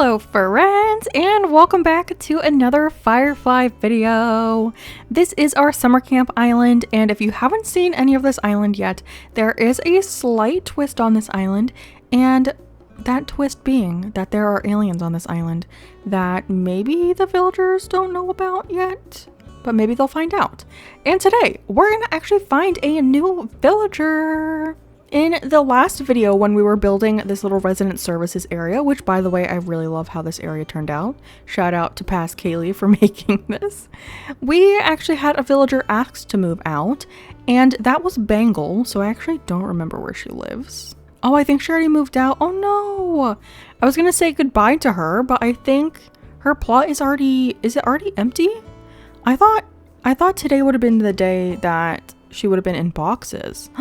Hello friends, and welcome back to another Firefly video. This is our summer camp island, and if you haven't seen any of this island yet, there is a slight twist on this island, and that twist being that there are aliens on this island that maybe the villagers don't know about yet, but maybe they'll find out. And today, we're gonna actually find a new villager. In the last video when we were building this little resident services area, which by the way, I really love how this area turned out. Shout out to past Kaylee for making this. We actually had a villager ask to move out, and that was Bangle, so I actually don't remember where she lives. Oh, I think she already moved out. Oh no! I was gonna say goodbye to her, but I think her plot is it already empty? I thought today would have been the day that she would have been in boxes.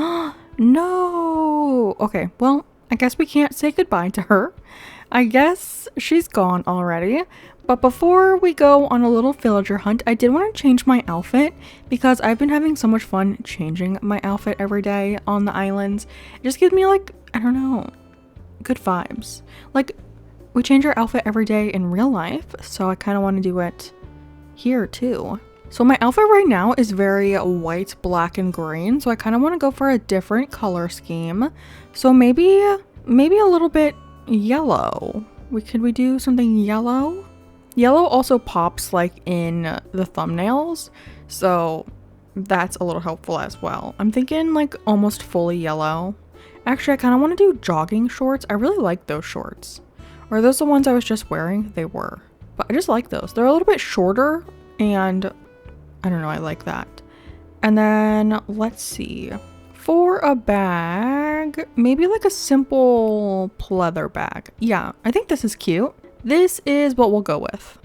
No! Okay, well, I guess we can't say goodbye to her. I guess she's gone already. But before we go on a little villager hunt, I did want to change my outfit because I've been having so much fun changing my outfit every day on the islands. It just gives me like, I don't know, good vibes. Like, we change our outfit every day in real life, so I kind of want to do it here too. So my outfit right now is very white, black, and green. So I kind of want to go for a different color scheme. So maybe a little bit yellow. Could we do something yellow? Yellow also pops like in the thumbnails. So that's a little helpful as well. I'm thinking like almost fully yellow. Actually, I kind of want to do jogging shorts. I really like those shorts. Or are those the ones I was just wearing? They were. But I just like those. They're a little bit shorter and I don't know, I like that. And then let's see. For a bag, maybe like a simple pleather bag. Yeah, I think this is cute. This is what we'll go with.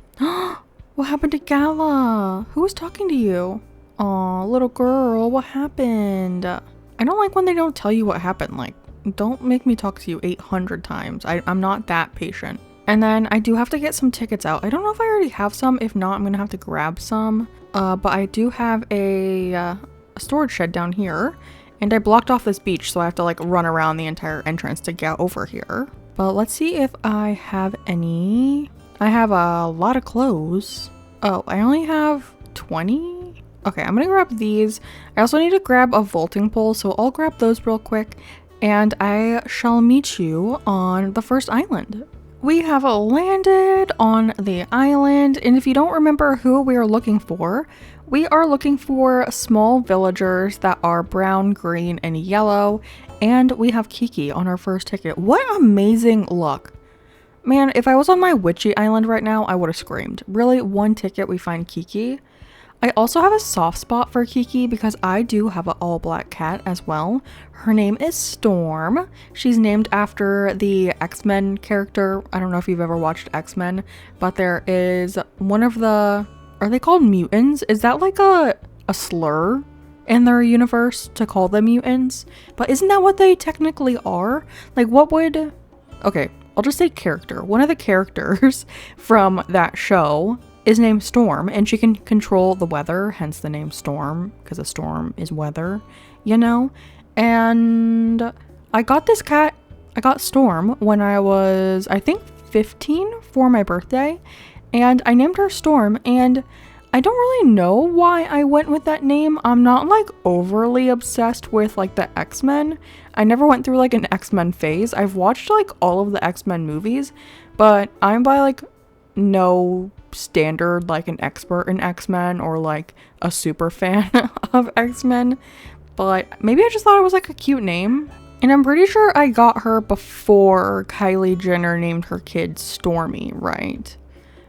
What happened to Gala? Who was talking to you? Aw, little girl, what happened? I don't like when they don't tell you what happened. Like, don't make me talk to you 800 times. I'm not that patient. And then I do have to get some tickets out. I don't know if I already have some. If not, I'm gonna have to grab some. But I do have a storage shed down here. And I blocked off this beach, so I have to like run around the entire entrance to get over here. But let's see if I have any. I have a lot of clothes. Oh, I only have 20? Okay, I'm gonna grab these. I also need to grab a vaulting pole, so I'll grab those real quick. And I shall meet you on the first island. We have landed on the island, and if you don't remember who we are looking for small villagers that are brown, green, and yellow, and we have Kiki on our first ticket. What amazing luck. Man, if I was on my witchy island right now, I would have screamed. Really, one ticket we find Kiki. I also have a soft spot for Kiki because I do have an all-black cat as well. Her name is Storm. She's named after the X-Men character. I don't know if you've ever watched X-Men, but there is one of the... Are they called mutants? Is that like a slur in their universe to call them mutants? But isn't that what they technically are? Like what would... Okay, I'll just say character. One of the characters from that show is named Storm, and she can control the weather, hence the name Storm, because a storm is weather, you know? And I got this cat, I got Storm when I was, I think, 15 for my birthday, and I named her Storm, and I don't really know why I went with that name. I'm not like overly obsessed with like the X-Men. I never went through like an X-Men phase. I've watched like all of the X-Men movies, but I'm by like no standard like an expert in X-Men or like a super fan of X-Men, but maybe I just thought it was like a cute name. And I'm pretty sure I got her before Kylie Jenner named her kid Stormy, right?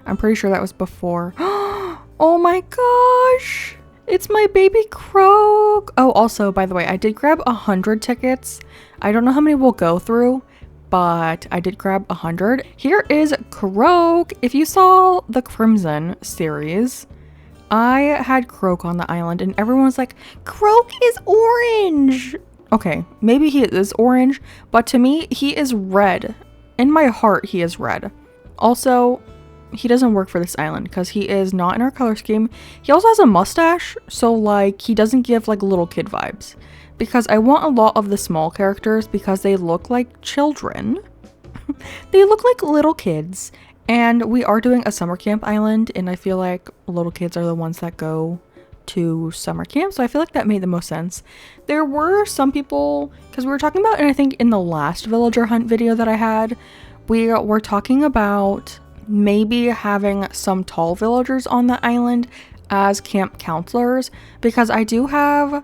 I'm pretty sure that was before. Oh my gosh, it's my baby Croak. Oh, also, by the way, I did grab 100 tickets. I don't know how many we'll go through, but I did grab 100. Here is Croak. If you saw the Crimson series, I had Croak on the island and everyone was like, Croak is orange. Okay, maybe he is orange, but to me, he is red. In my heart, he is red. Also, he doesn't work for this island because he is not in our color scheme. He also has a mustache, so like he doesn't give like little kid vibes. Because I want a lot of the small characters because they look like children. They look like little kids, And we are doing a summer camp island, and I feel like little kids are the ones that go to summer camp, so I feel like that made the most sense. There were some people, because we were talking about, and I think in the last villager hunt video that I had, we were talking about maybe having some tall villagers on the island as camp counselors, because I do have,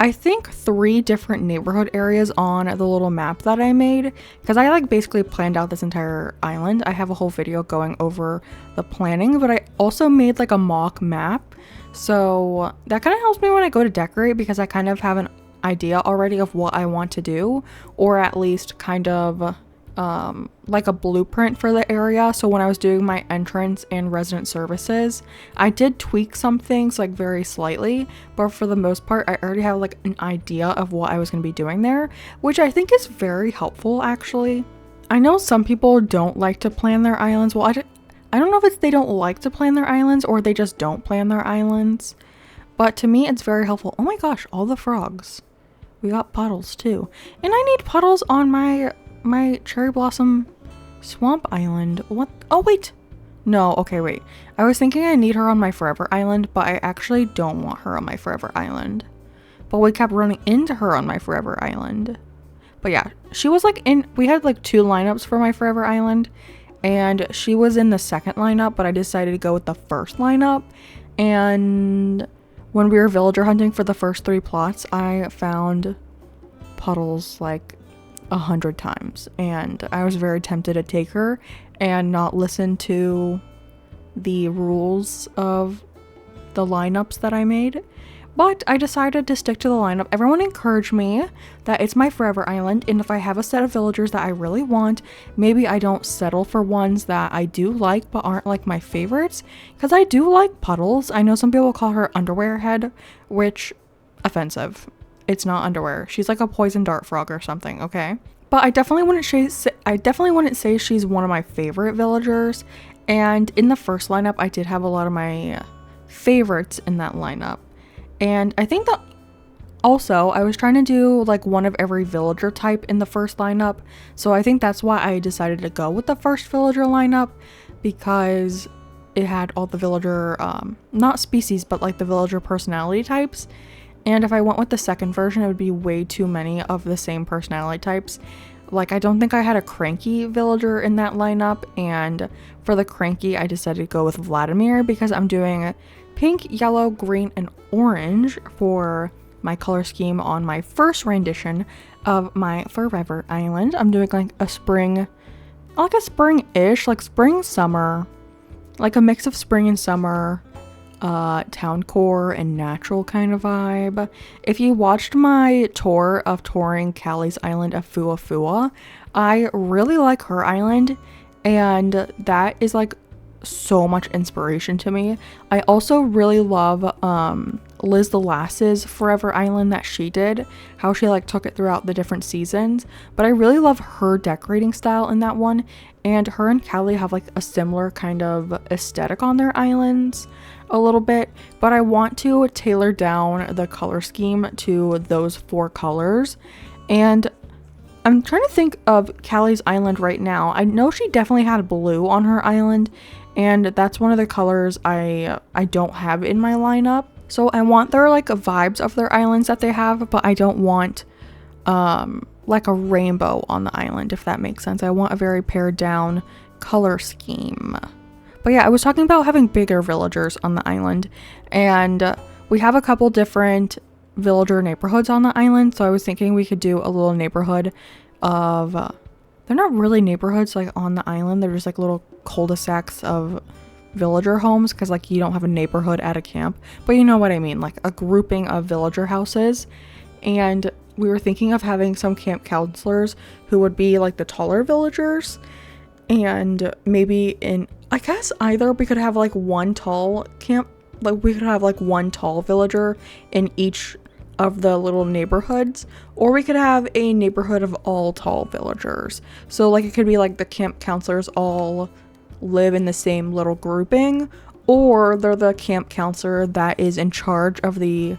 I think, 3 different neighborhood areas on the little map that I made, because I like basically planned out this entire island. I have a whole video going over the planning, but I also made like a mock map, so that kind of helps me when I go to decorate, because I kind of have an idea already of what I want to do, or at least kind of like a blueprint for the area. So when I was doing my entrance and resident services, I did tweak some things like very slightly, but for the most part I already have like an idea of what I was going to be doing there, which I think is very helpful actually. I know some people don't like to plan their islands. Well, I don't know if it's they don't like to plan their islands or they just don't plan their islands, but to me it's very helpful. Oh my gosh, all the frogs. We got puddles too, and I need puddles on my cherry blossom swamp island. What? Oh wait, no, okay, wait, I was thinking I need her on my forever island, but I actually don't want her on my forever island, but we kept running into her on my forever island. But yeah, she was like we had like 2 lineups for my forever island, and she was in the second lineup, but I decided to go with the first lineup. And when we were villager hunting for the first 3 plots, I found puddles like 100 times, and I was very tempted to take her and not listen to the rules of the lineups that I made, but I decided to stick to the lineup. Everyone encouraged me that it's my forever island, and if I have a set of villagers that I really want, maybe I don't settle for ones that I do like but aren't like my favorites, because I do like puddles. I know some people call her underwear head, which offensive. It's not underwear. She's like a poison dart frog or something, okay? But I definitely wouldn't say she's one of my favorite villagers. And in the first lineup, I did have a lot of my favorites in that lineup. And I think that also I was trying to do like one of every villager type in the first lineup. So I think that's why I decided to go with the first villager lineup, because it had all the villager, not species, but like the villager personality types. And if I went with the second version, it would be way too many of the same personality types. Like, I don't think I had a cranky villager in that lineup, and for the cranky, I decided to go with Vladimir, because I'm doing pink, yellow, green, and orange for my color scheme on my first rendition of my Forever Island. I'm doing like a spring-ish, like spring, summer, like a mix of spring and summer, town core and natural kind of vibe. If you watched my tour of touring Callie's island of Fuafua, I really like her island, and that is like so much inspiration to me. I also really love Liz the Lass's Forever Island that she did, how she like took it throughout the different seasons, but I really love her decorating style in that one, and her and Callie have like a similar kind of aesthetic on their islands a little bit, but I want to tailor down the color scheme to those 4 colors. And I'm trying to think of Callie's island right now. I know she definitely had blue on her island, and that's one of the colors I don't have in my lineup. So I want their like vibes of their islands that they have, but I don't want like a rainbow on the island, if that makes sense. I want a very pared down color scheme. But yeah, I was talking about having bigger villagers on the island, and we have a couple different villager neighborhoods on the island, so I was thinking we could do a little neighborhood of they're not really neighborhoods like on the island, they're just like little cul-de-sacs of villager homes, because like you don't have a neighborhood at a camp, but you know what I mean, like a grouping of villager houses. And we were thinking of having some camp counselors who would be like the taller villagers, and maybe I guess either we could have like one tall villager in each of the little neighborhoods, or we could have a neighborhood of all tall villagers. So like it could be like the camp counselors all live in the same little grouping, or they're the camp counselor that is in charge of the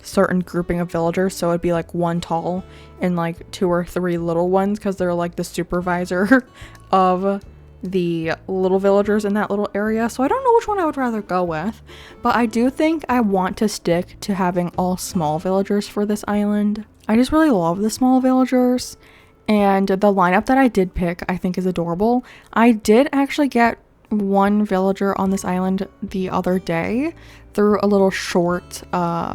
certain grouping of villagers, so it'd be like one tall and like 2 or 3 little ones, because they're like the supervisor of the little villagers in that little area, so I don't know which one I would rather go with, but I do think I want to stick to having all small villagers for this island. I just really love the small villagers, and the lineup that I did pick I think is adorable. I did actually get one villager on this island the other day through a little short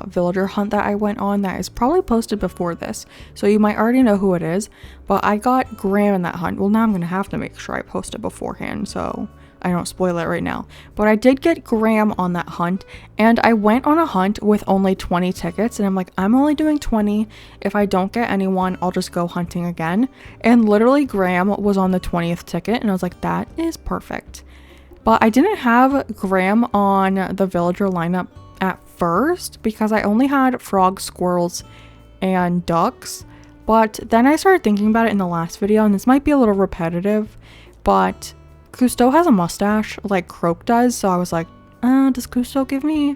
villager hunt that I went on that is probably posted before this, so you might already know who it is, but I got Graham in that hunt. Well, now I'm gonna have to make sure I post it beforehand so I don't spoil it right now, but I did get Graham on that hunt, and I went on a hunt with only 20 tickets, and I'm like, I'm only doing 20. If I don't get anyone, I'll just go hunting again. And literally Graham was on the 20th ticket, and I was like, that is perfect. But I didn't have Graham on the villager lineup at first because I only had frogs, squirrels, and ducks. But then I started thinking about it in the last video, and this might be a little repetitive, but Cousteau has a mustache like Croak does, so I was like, does Cousteau give me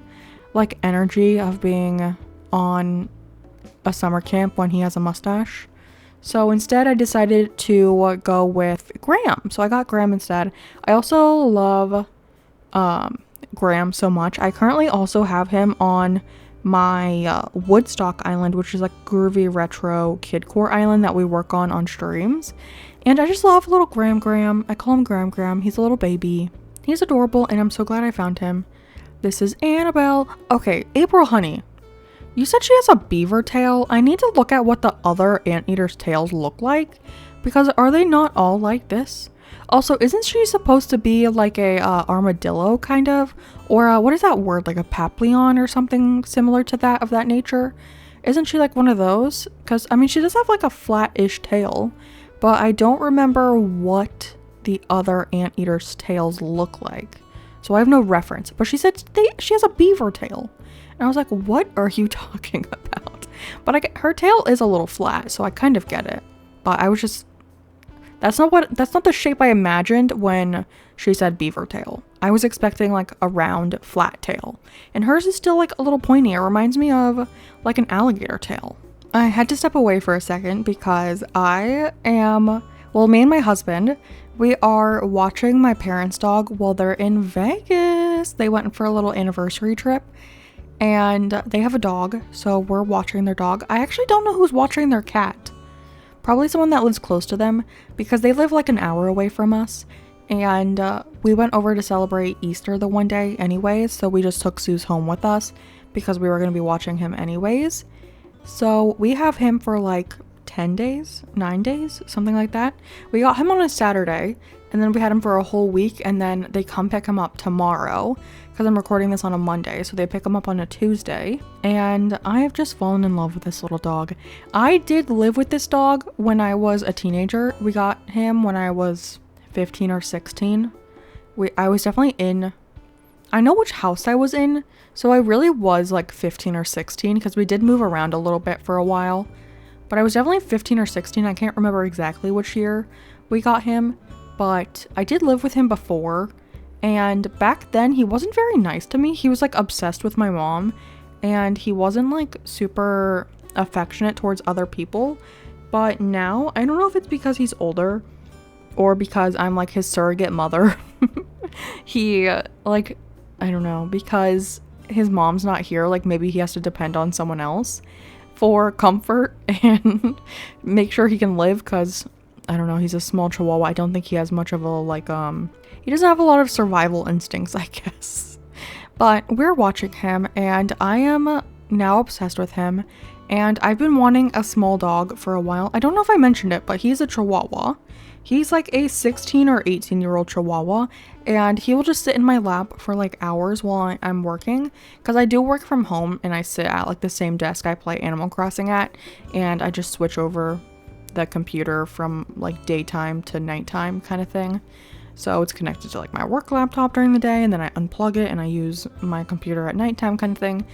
like energy of being on a summer camp when he has a mustache? So instead I decided to go with Graham. So I got Graham instead. I also love Graham so much. I currently also have him on my Woodstock island, which is like groovy retro kidcore island that we work on streams. And I just love little Graham. I call him Graham. He's a little baby. He's adorable, and I'm so glad I found him. This is Annabelle. Okay, April Honey. You said she has a beaver tail. I need to look at what the other anteater's tails look like, because are they not all like this? Also, isn't she supposed to be like a armadillo kind of? Or what is that word? Like a papillon or something similar to that, of that nature? Isn't she like one of those? Because, I mean, she does have like a flat-ish tail, but I don't remember what the other anteater's tails look like. So I have no reference. But she said she has a beaver tail. And I was like, what are you talking about? But her tail is a little flat, so I kind of get it. But I was just, that's not the shape I imagined when she said beaver tail. I was expecting like a round, flat tail. And hers is still like a little pointy. It reminds me of like an alligator tail. I had to step away for a second because me and my husband, we are watching my parents' dog while they're in Vegas. They went for a little anniversary trip. And they have a dog, so we're watching their dog. I actually don't know who's watching their cat. Probably someone that lives close to them, because they live like an hour away from us. And we went over to celebrate Easter the one day anyways, so we just took Zeus home with us because we were going to be watching him anyways. So we have him for like 10 days, 9 days, something like that. We got him on a Saturday, and then we had him for a whole week, and then they come pick him up tomorrow. Because I'm recording this on a Monday, so they pick him up on a Tuesday, and I have just fallen in love with this little dog. I did live with this dog when I was a teenager. We got him when I was 15 or 16. I was definitely in, I know which house I was in, so I really was like 15 or 16 because we did move around a little bit for a while, but I was definitely 15 or 16. I can't remember exactly which year we got him, but I did live with him before. And back then he wasn't very nice to me. He was like obsessed with my mom, and he wasn't like super affectionate towards other people. But now, I don't know if it's because he's older or because I'm like his surrogate mother. He like, I don't know, because his mom's not here, like maybe he has to depend on someone else for comfort and make sure he can live, because I don't know, he's a small chihuahua. I don't think he has much of a like he doesn't have a lot of survival instincts, I guess. But we're watching him, and I am now obsessed with him, and I've been wanting a small dog for a while. I don't know if I mentioned it, but he's a chihuahua. He's like a 16 or 18-year-old chihuahua, and he will just sit in my lap for like hours while I'm working, because I do work from home, and I sit at like the same desk I play Animal Crossing at, and I just switch over the computer from like daytime to nighttime kind of thing. So it's connected to like my work laptop during the day, and then I unplug it and I use my computer at nighttime kind of thing,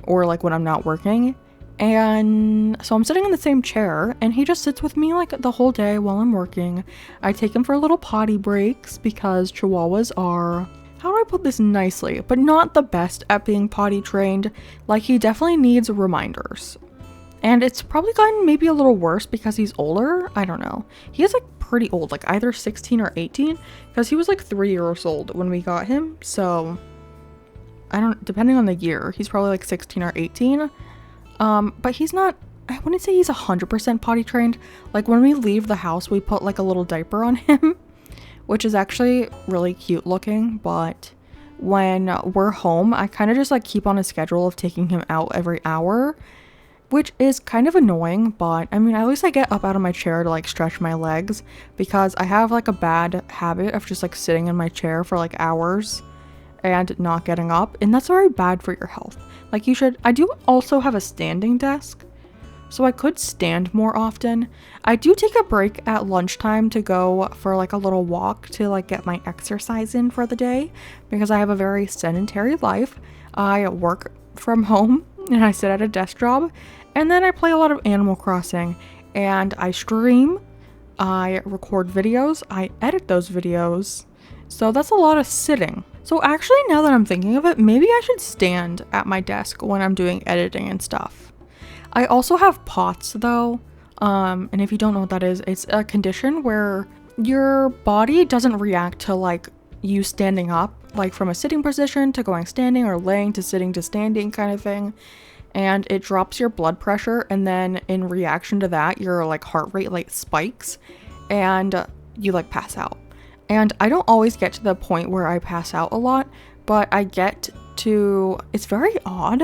or like when I'm not working. And so I'm sitting in the same chair, and he just sits with me like the whole day while I'm working. I take him for little potty breaks because chihuahuas are, how do I put this nicely, but not the best at being potty trained. Like, he definitely needs reminders. And it's probably gotten maybe a little worse because he's older. I don't know. He has like pretty old, like either 16 or 18, because he was like 3 years old when we got him. So I don't, depending on the year, he's probably like 16 or 18. But he's not, I wouldn't say he's 100% potty trained. Like when we leave the house, we put like a little diaper on him, which is actually really cute looking. But when we're home, I kind of just like keep on a schedule of taking him out every hour, which is kind of annoying. But I mean, at least I get up out of my chair to like stretch my legs, because I have like a bad habit of just like sitting in my chair for like hours and not getting up, and that's very bad for your health. Like you should, I do also have a standing desk, so I could stand more often. I do take a break at lunchtime to go for like a little walk to like get my exercise in for the day, because I have a very sedentary life. I work from home and I sit at a desk job, and then I play a lot of Animal Crossing, and I stream, I record videos, I edit those videos, so that's a lot of sitting. So actually, now that I'm thinking of it, maybe I should stand at my desk when I'm doing editing and stuff. I also have POTS though, and if you don't know what that is, it's a condition where your body doesn't react to like you standing up, like from a sitting position to going standing, or laying to sitting to standing kind of thing, and it drops your blood pressure, and then in reaction to that, your like heart rate like spikes, and you like pass out. And I don't always get to the point where I pass out a lot, but I get to, it's very odd.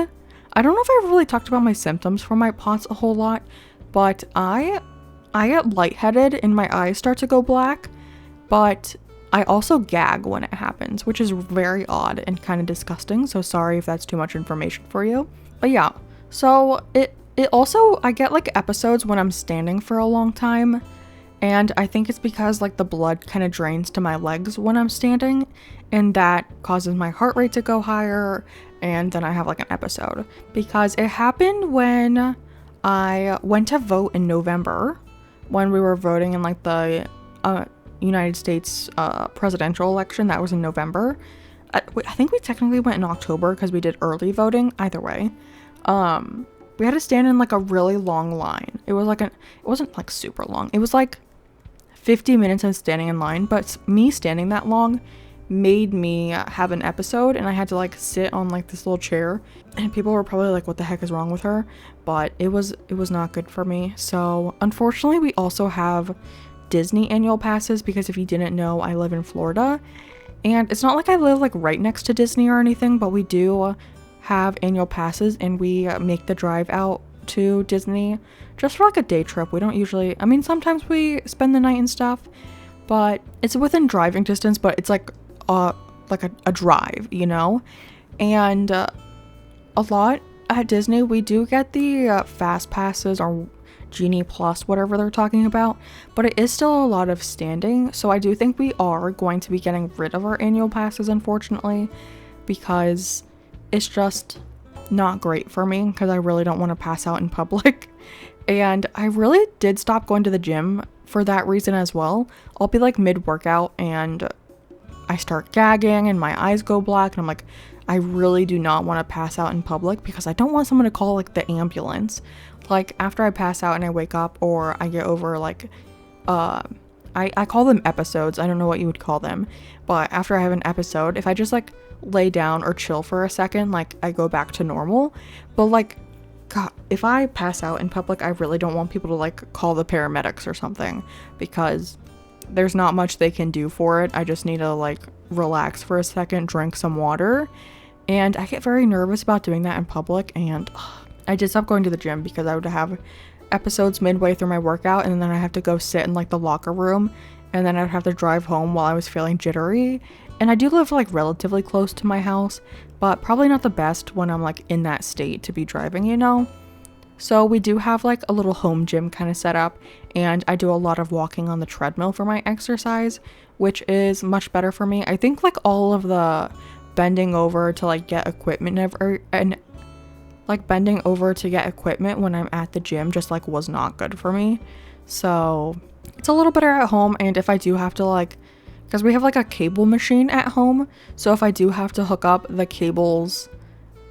I don't know if I've really talked about my symptoms for my POTS a whole lot, but I get lightheaded and my eyes start to go black, but I also gag when it happens, which is very odd and kind of disgusting. So sorry if that's too much information for you. But yeah, so it also, I get like episodes when I'm standing for a long time. And I think it's because like the blood kind of drains to my legs when I'm standing, and that causes my heart rate to go higher, and then I have like an episode. Because it happened when I went to vote in November, when we were voting in like the United States presidential election. That was in November. I think we technically went in October because we did early voting. Either way, we had to stand in like a really long line. It was like it wasn't like super long. It was like 50 minutes of standing in line, but me standing that long made me have an episode, and I had to like sit on like this little chair, and people were probably like, what the heck is wrong with her? But it was not good for me. So unfortunately, we also have Disney annual passes, because if you didn't know, I live in Florida, and it's not like I live like right next to Disney or anything, but we do have annual passes, and we make the drive out to Disney just for like a day trip. We don't usually, I mean, sometimes we spend the night and stuff, but it's within driving distance, but it's like a drive, you know. And a lot at Disney, we do get the fast passes or Genie Plus, whatever they're talking about, but it is still a lot of standing. So I do think we are going to be getting rid of our annual passes, unfortunately, because it's just not great for me, because I really don't want to pass out in public. And I really did stop going to the gym for that reason as well. I'll be like mid-workout and I start gagging and my eyes go black, and I'm like, I really do not want to pass out in public, because I don't want someone to call like the ambulance. Like after I pass out and I wake up, or I get over like I call them episodes, I don't know what you would call them, but after I have an episode, if I just like lay down or chill for a second, like I go back to normal. But like, God, if I pass out in public, I really don't want people to like call the paramedics or something, because there's not much they can do for it. I just need to like relax for a second, drink some water, and I get very nervous about doing that in public. And I did stop going to the gym because I would have episodes midway through my workout, and then I have to go sit in like the locker room, and then I'd have to drive home while I was feeling jittery. And I do live like relatively close to my house, but probably not the best when I'm like in that state to be driving, you know? So we do have like a little home gym kind of set up, and I do a lot of walking on the treadmill for my exercise, which is much better for me. I think like all of the bending over to like get equipment and like bending over to get equipment when I'm at the gym just like was not good for me. So it's a little better at home. And if I do have to like, because we have like a cable machine at home, so if I do have to hook up the cables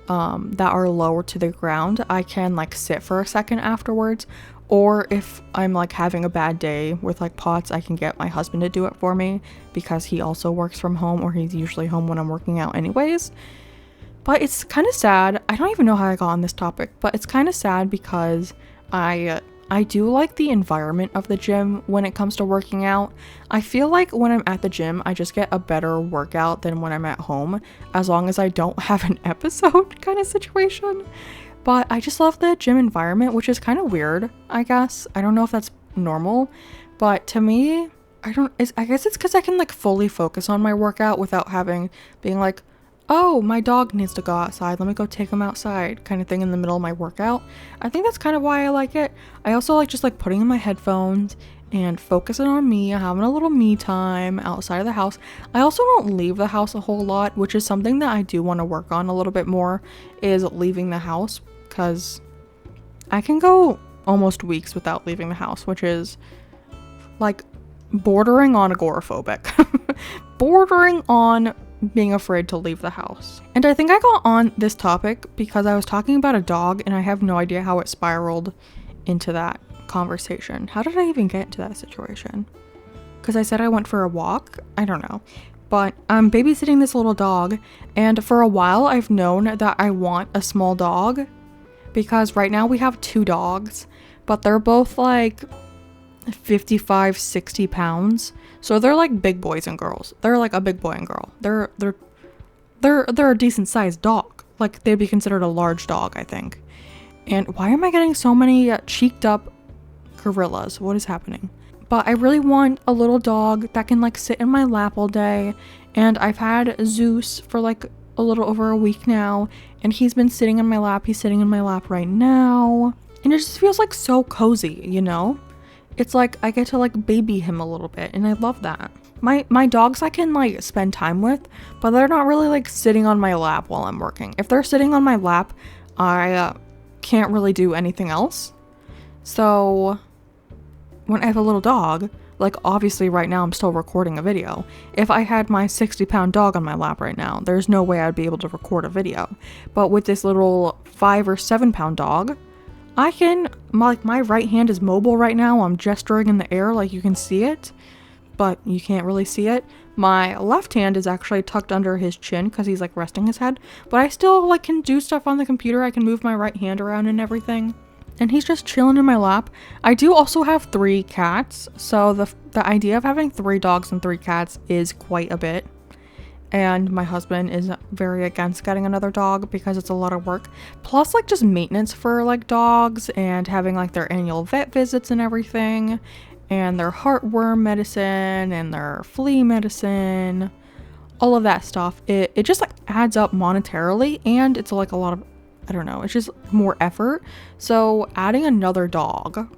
that are lower to the ground, I can like sit for a second afterwards, Or if I'm like having a bad day with like pots, I can get my husband to do it for me because he also works from home, or he's usually home when I'm working out anyways. But it's kind of sad. I don't even know how I got on this topic, but it's kind of sad because I do like the environment of the gym when it comes to working out. I feel like when I'm at the gym, I just get a better workout than when I'm at home, as long as I don't have an episode kind of situation. But I just love the gym environment, which is kind of weird, I guess. I don't know if that's normal, but to me, I guess it's because I can like fully focus on my workout without being like, oh, my dog needs to go outside, let me go take him outside kind of thing in the middle of my workout. I think that's kind of why I like it. I also like just like putting in my headphones and focusing on me, having a little me time outside of the house. I also don't leave the house a whole lot, which is something that I do want to work on a little bit more, is leaving the house, because I can go almost weeks without leaving the house, which is like bordering on agoraphobic. Bordering on being afraid to leave the house. And I think I got on this topic because I was talking about a dog, and I have no idea how it spiraled into that conversation. How did I even get into that situation? Because I said I went for a walk? I don't know. But I'm babysitting this little dog, and for a while I've known that I want a small dog, because right now we have 2 dogs, but they're both like 55, 60 pounds. So they're like big boys and girls. They're like a big boy and girl. They're a decent sized dog. Like they'd be considered a large dog, I think. And why am I getting so many cheeked up gorillas? What is happening? But I really want a little dog that can like sit in my lap all day. And I've had Zeus for like a little over a week now, and he's been sitting in my lap. He's sitting in my lap right now. And it just feels like so cozy, you know? It's like I get to like baby him a little bit, and I love that. My dogs I can like spend time with, but they're not really like sitting on my lap while I'm working. If they're sitting on my lap, I can't really do anything else. So when I have a little dog, like obviously right now I'm still recording a video. If I had my 60-pound dog on my lap right now, there's no way I'd be able to record a video. But with this little 5 or 7-pound dog, I can, like my right hand is mobile right now. I'm gesturing in the air like you can see it, but you can't really see it. My left hand is actually tucked under his chin because he's like resting his head, but I still like can do stuff on the computer. I can move my right hand around and everything. And he's just chilling in my lap. I do also have 3 cats, so the idea of having 3 dogs and 3 cats is quite a bit. And my husband is very against getting another dog because it's a lot of work. Plus like just maintenance for like dogs, and having like their annual vet visits and everything, and their heartworm medicine and their flea medicine, all of that stuff. It just like adds up monetarily, and it's like a lot of, I don't know, it's just more effort. So adding another dog,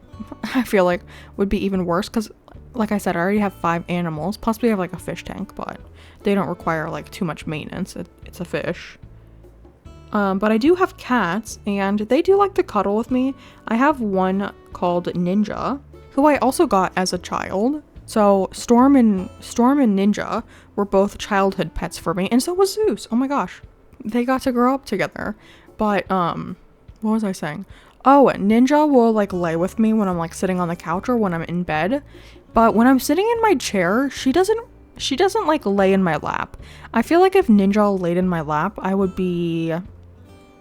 I feel like would be even worse, because like I said, I already have 5 animals, plus we have like a fish tank, but they don't require like too much maintenance. It's a fish. But I do have cats, and they do like to cuddle with me. I have one called Ninja, who I also got as a child. So Storm and Ninja were both childhood pets for me, and so was Zeus. Oh my gosh, they got to grow up together. But what was I saying? Oh, Ninja will like lay with me when I'm like sitting on the couch or when I'm in bed. But when I'm sitting in my chair, she doesn't like lay in my lap. I feel like if Ninja laid in my lap, I would be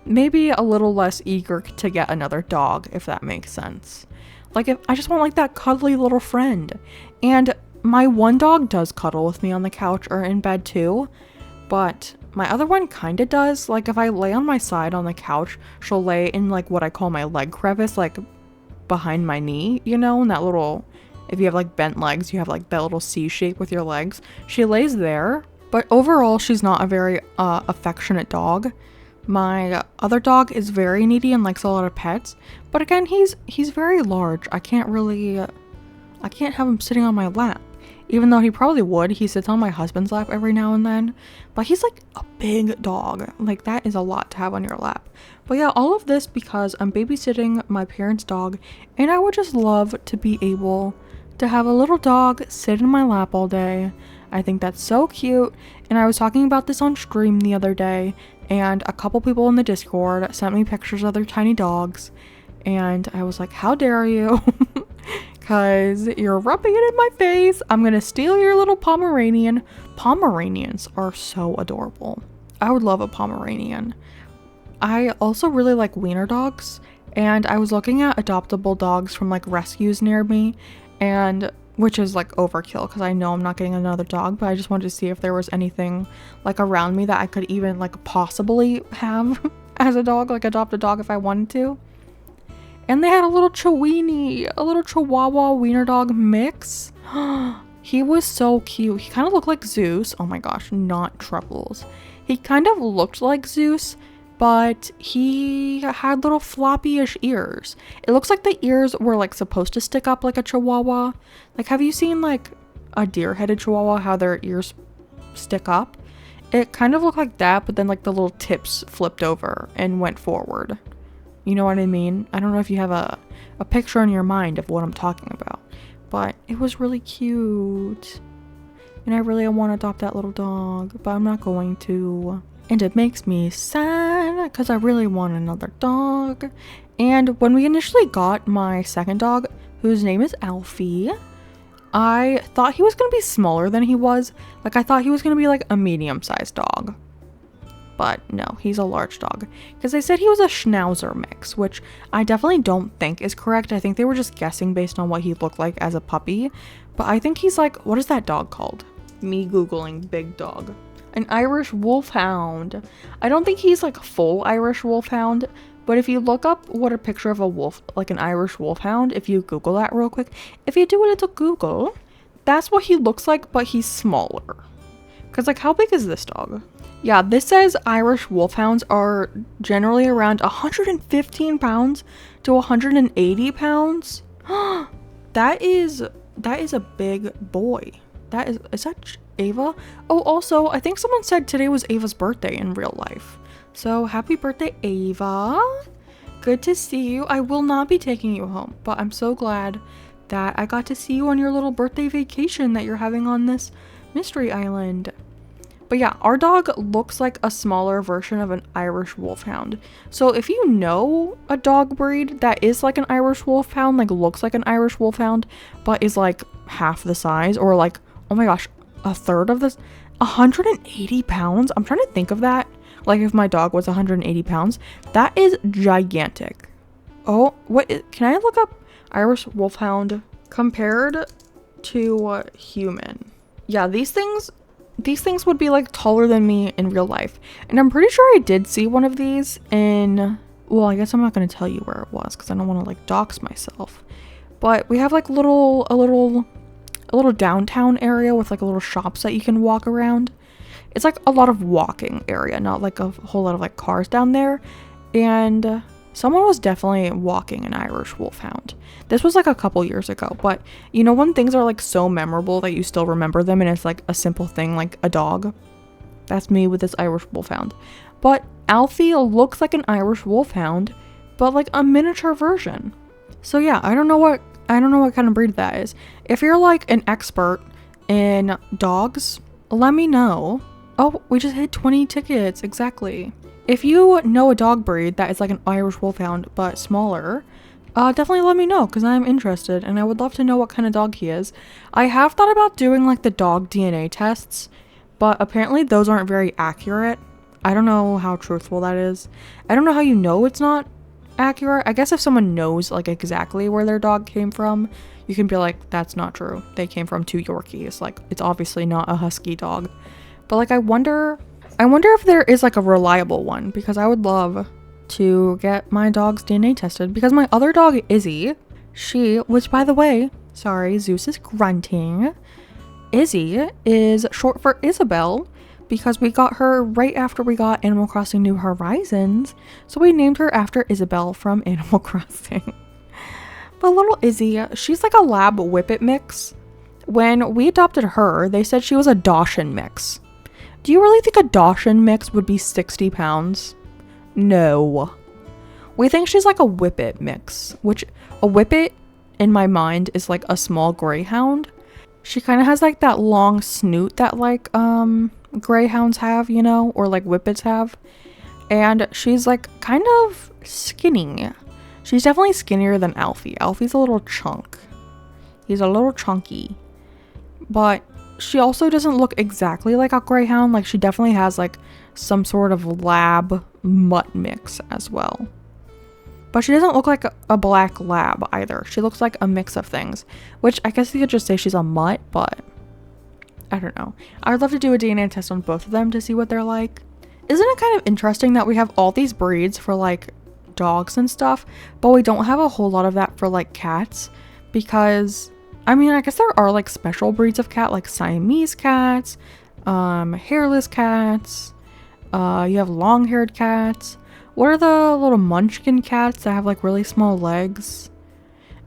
maybe a little less eager to get another dog, if that makes sense. Like if I just want like that cuddly little friend. And my one dog does cuddle with me on the couch or in bed too, but my other one kind of does. Like if I lay on my side on the couch, she'll lay in like what I call my leg crevice, like behind my knee, you know, and that little, if you have like bent legs, you have like that little C shape with your legs. She lays there, but overall she's not a very affectionate dog. My other dog is very needy and likes a lot of pets, but again, he's very large. I can't have him sitting on my lap, even though he probably would. He sits on my husband's lap every now and then, but he's like a big dog. Like that is a lot to have on your lap. But yeah, all of this because I'm babysitting my parents' dog, and I would just love to be able to have a little dog sit in my lap all day. I think that's so cute, and I was talking about this on stream the other day, and a couple people in the Discord sent me pictures of their tiny dogs, And I was like, how dare you? Because you're rubbing it in my face. I'm gonna steal your little Pomeranian. Pomeranians are so adorable. I would love a Pomeranian. I also really like wiener dogs, and I was looking at adoptable dogs from like rescues near me, and which is like overkill because I know I'm not getting another dog, but I just wanted to see if there was anything like around me that I could even like possibly have as a dog, like adopt a dog if I wanted to. And they had a little Chiweenie, a little Chihuahua wiener dog mix. He was so cute. He kind of looked like Zeus. Oh my gosh, not Truffles. He kind of looked like Zeus, but he had little floppy-ish ears. It looks like the ears were like supposed to stick up like a Chihuahua. Like, have you seen like a deer-headed Chihuahua, how their ears stick up? It kind of looked like that, but then like the little tips flipped over and went forward. You know what I mean? I don't know if you have a picture in your mind of what I'm talking about, but it was really cute. And I really want to adopt that little dog, but I'm not going to. And it makes me sad because I really want another dog. And when we initially got my second dog, whose name is Alfie, I thought he was going to be smaller than he was. Like, I thought he was going to be like a medium-sized dog. But no, he's a large dog. Because they said he was a Schnauzer mix, which I definitely don't think is correct. I think they were just guessing based on what he looked like as a puppy. But I think he's like, what is that dog called? Me Googling big dog. An Irish Wolfhound. I don't think he's like full Irish Wolfhound, but if you look up what a picture of a wolf, like an Irish Wolfhound, if you Google that real quick, if you do a little Google, that's what he looks like, but he's smaller. Because like, how big is this dog? Yeah, this says Irish Wolfhounds are generally around 115 pounds to 180 pounds. That is a big boy. Is that Ava? Oh, also, I think someone said today was Ava's birthday in real life. So happy birthday, Ava. Good to see you. I will not be taking you home, but I'm so glad that I got to see you on your little birthday vacation that you're having on this mystery island. But yeah, our dog looks like a smaller version of an Irish Wolfhound. So if you know a dog breed that is like an Irish Wolfhound, like looks like an Irish Wolfhound, but is like half the size, or like, oh my gosh, a third of this, 180 pounds? I'm trying to think of that. Like if my dog was 180 pounds, that is gigantic. Oh, can I look up Irish Wolfhound compared to human? Yeah, these things would be like taller than me in real life. And I'm pretty sure I did see one of these in, well, I guess I'm not going to tell you where it was because I don't want to like dox myself. But we have like a little downtown area with like little shops that you can walk around. It's like a lot of walking area, not like a whole lot of like cars down there. And someone was definitely walking an Irish Wolfhound. This was like a couple years ago, but you know when things are like so memorable that you still remember them and it's like a simple thing like a dog? That's me with this Irish Wolfhound. But Alfie looks like an Irish Wolfhound, but like a miniature version. So yeah, I don't know what kind of breed that is. If you're like an expert in dogs, let me know. Oh, we just hit 20 tickets, exactly. If you know a dog breed that is like an Irish Wolfhound but smaller, definitely let me know because I'm interested and I would love to know what kind of dog he is. I have thought about doing like the dog DNA tests, but apparently those aren't very accurate. I don't know how truthful that is. I don't know how you know it's not accurate. I guess if someone knows like exactly where their dog came from, you can be like, that's not true. They came from 2 Yorkies. Like, it's obviously not a husky dog. But like, I wonder if there is like a reliable one because I would love to get my dog's DNA tested because my other dog, Izzy, which by the way, sorry, Zeus is grunting. Izzy is short for Isabel because we got her right after we got Animal Crossing New Horizons. So we named her after Isabel from Animal Crossing. But little Izzy, she's like a lab whippet mix. When we adopted her, they said she was a Dachshund mix. Do you really think a Dachshund mix would be 60 pounds? No. We think she's like a Whippet mix, which a Whippet in my mind is like a small greyhound. She kind of has like that long snoot that like greyhounds have, you know, or like Whippets have. And she's like kind of skinny. She's definitely skinnier than Alfie. Alfie's a little chunk. He's a little chunky. But she also doesn't look exactly like a greyhound. Like, she definitely has like some sort of lab mutt mix as well. But she doesn't look like a black lab either. She looks like a mix of things, which I guess you could just say she's a mutt, but I don't know. I would love to do a DNA test on both of them to see what they're like. Isn't it kind of interesting that we have all these breeds for like dogs and stuff, but we don't have a whole lot of that for like cats? Because I mean, I guess there are like special breeds of cat, like Siamese cats, hairless cats, you have long-haired cats. What are the little munchkin cats that have like really small legs?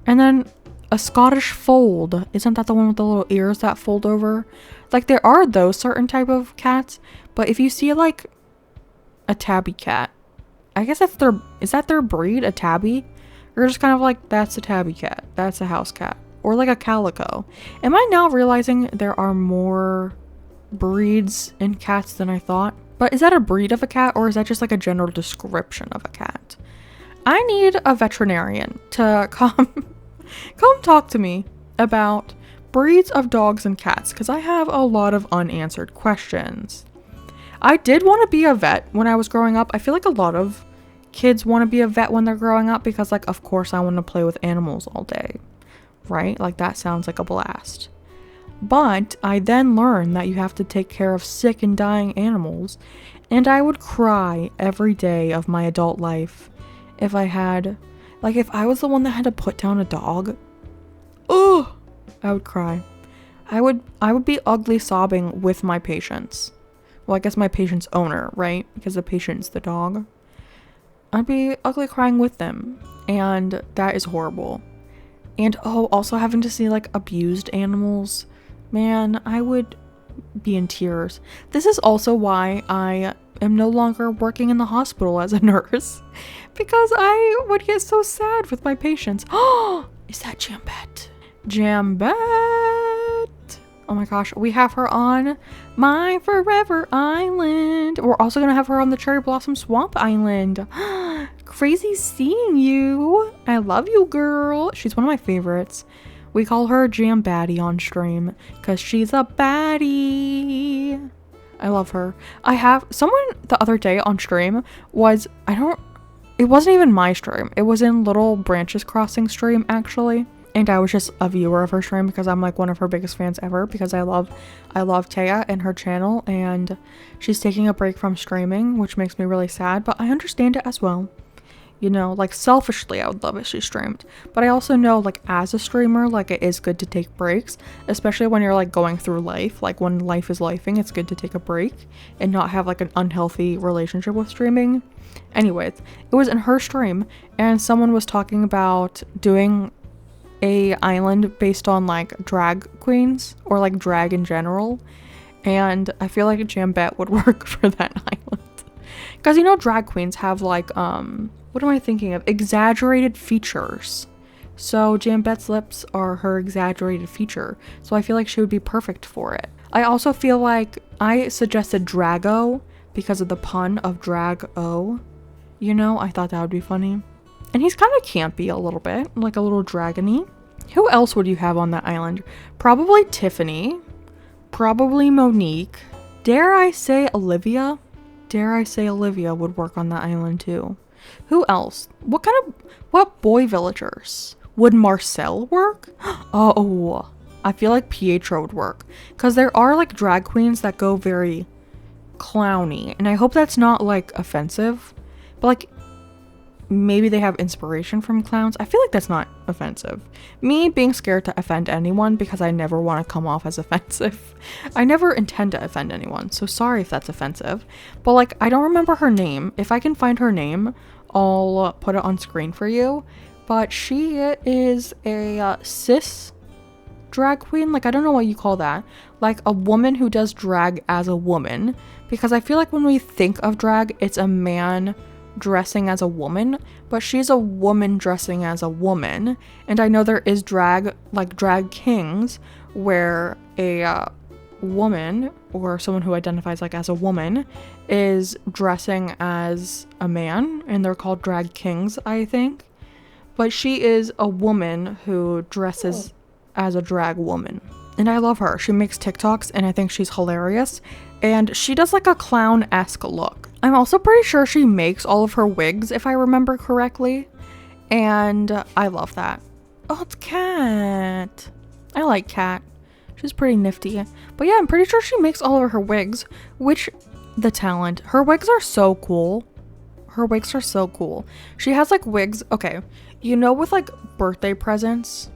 And then a Scottish fold. Isn't that the one with the little ears that fold over? Like, there are those certain type of cats, but if you see like a tabby cat, I guess is that their breed, a tabby? You're just kind of like, that's a tabby cat, that's a house cat. Or like a calico. Am I now realizing there are more breeds in cats than I thought? But is that a breed of a cat, or is that just like a general description of a cat? I need a veterinarian to come talk to me about breeds of dogs and cats, because I have a lot of unanswered questions. I did want to be a vet when I was growing up. I feel like a lot of kids want to be a vet when they're growing up because, like, of course I want to play with animals all day, right? Like, that sounds like a blast. But I then learned that you have to take care of sick and dying animals, and I would cry every day of my adult life if I had, like, if I was the one that had to put down a dog. Oh, I would cry. I would be ugly sobbing with my patients. Well, I guess my patient's owner, right? Because the patient's the dog. I'd be ugly crying with them, and that is horrible. And also having to see like abused animals. Man, I would be in tears. This is also why I am no longer working in the hospital as a nurse, because I would get so sad with my patients. Oh, is that Jambette? Jambette! Oh my gosh, we have her on my Forever Island. We're also gonna have her on the Cherry Blossom Swamp Island. Crazy seeing you. I love you, girl. She's one of my favorites. We call her Jam Baddie on stream because she's a baddie. I love her. I have someone the other day on stream was, it wasn't even my stream. It was in Little Branches Crossing stream actually. And I was just a viewer of her stream because I'm like one of her biggest fans ever, because I love Taya and her channel, and she's taking a break from streaming, which makes me really sad, but I understand it as well. You know, like selfishly, I would love if she streamed. But I also know, like, as a streamer, like, it is good to take breaks, especially when you're, like, going through life. Like, when life is lifing, it's good to take a break and not have, like, an unhealthy relationship with streaming. Anyways, it was in her stream, and someone was talking about doing a island based on, like, drag queens, or, like, drag in general. And I feel like Jambette would work for that island. Because, you know, drag queens have, like, what am I thinking of? Exaggerated features. So Jambette's lips are her exaggerated feature. So I feel like she would be perfect for it. I also feel like I suggested Drago because of the pun of drag-o. You know, I thought that would be funny. And he's kind of campy a little bit, like a little dragony. Who else would you have on that island? Probably Tiffany. Probably Monique. Dare I say Olivia? Dare I say Olivia would work on that island too. Who else? What boy villagers? Would Marcel work? Oh, I feel like Pietro would work. Because there are like drag queens that go very clowny. And I hope that's not like offensive. But like, maybe they have inspiration from clowns. I feel like that's not offensive. Me being scared to offend anyone because I never want to come off as offensive. I never intend to offend anyone, so sorry if that's offensive. But like, I don't remember her name. If I can find her name, I'll put it on screen for you. But she is a cis drag queen. Like, I don't know what you call that. Like a woman who does drag as a woman. Because I feel like when we think of drag, it's a man dressing as a woman, but she's a woman dressing as a woman. And I know there is drag, like drag kings, where a woman or someone who identifies like as a woman is dressing as a man, and they're called drag kings, I think. but she is a woman who dresses as a drag woman. And I love her. She makes TikToks and I think she's hilarious. And she does like a clown-esque look. I'm also pretty sure she makes all of her wigs, if I remember correctly. And I love that. Oh, it's Cat. I like Cat. She's pretty nifty. But yeah, I'm pretty sure she makes all of her wigs, which the talent. Her wigs are so cool. Her wigs are so cool. She has like wigs. Okay, you know, with like birthday presents,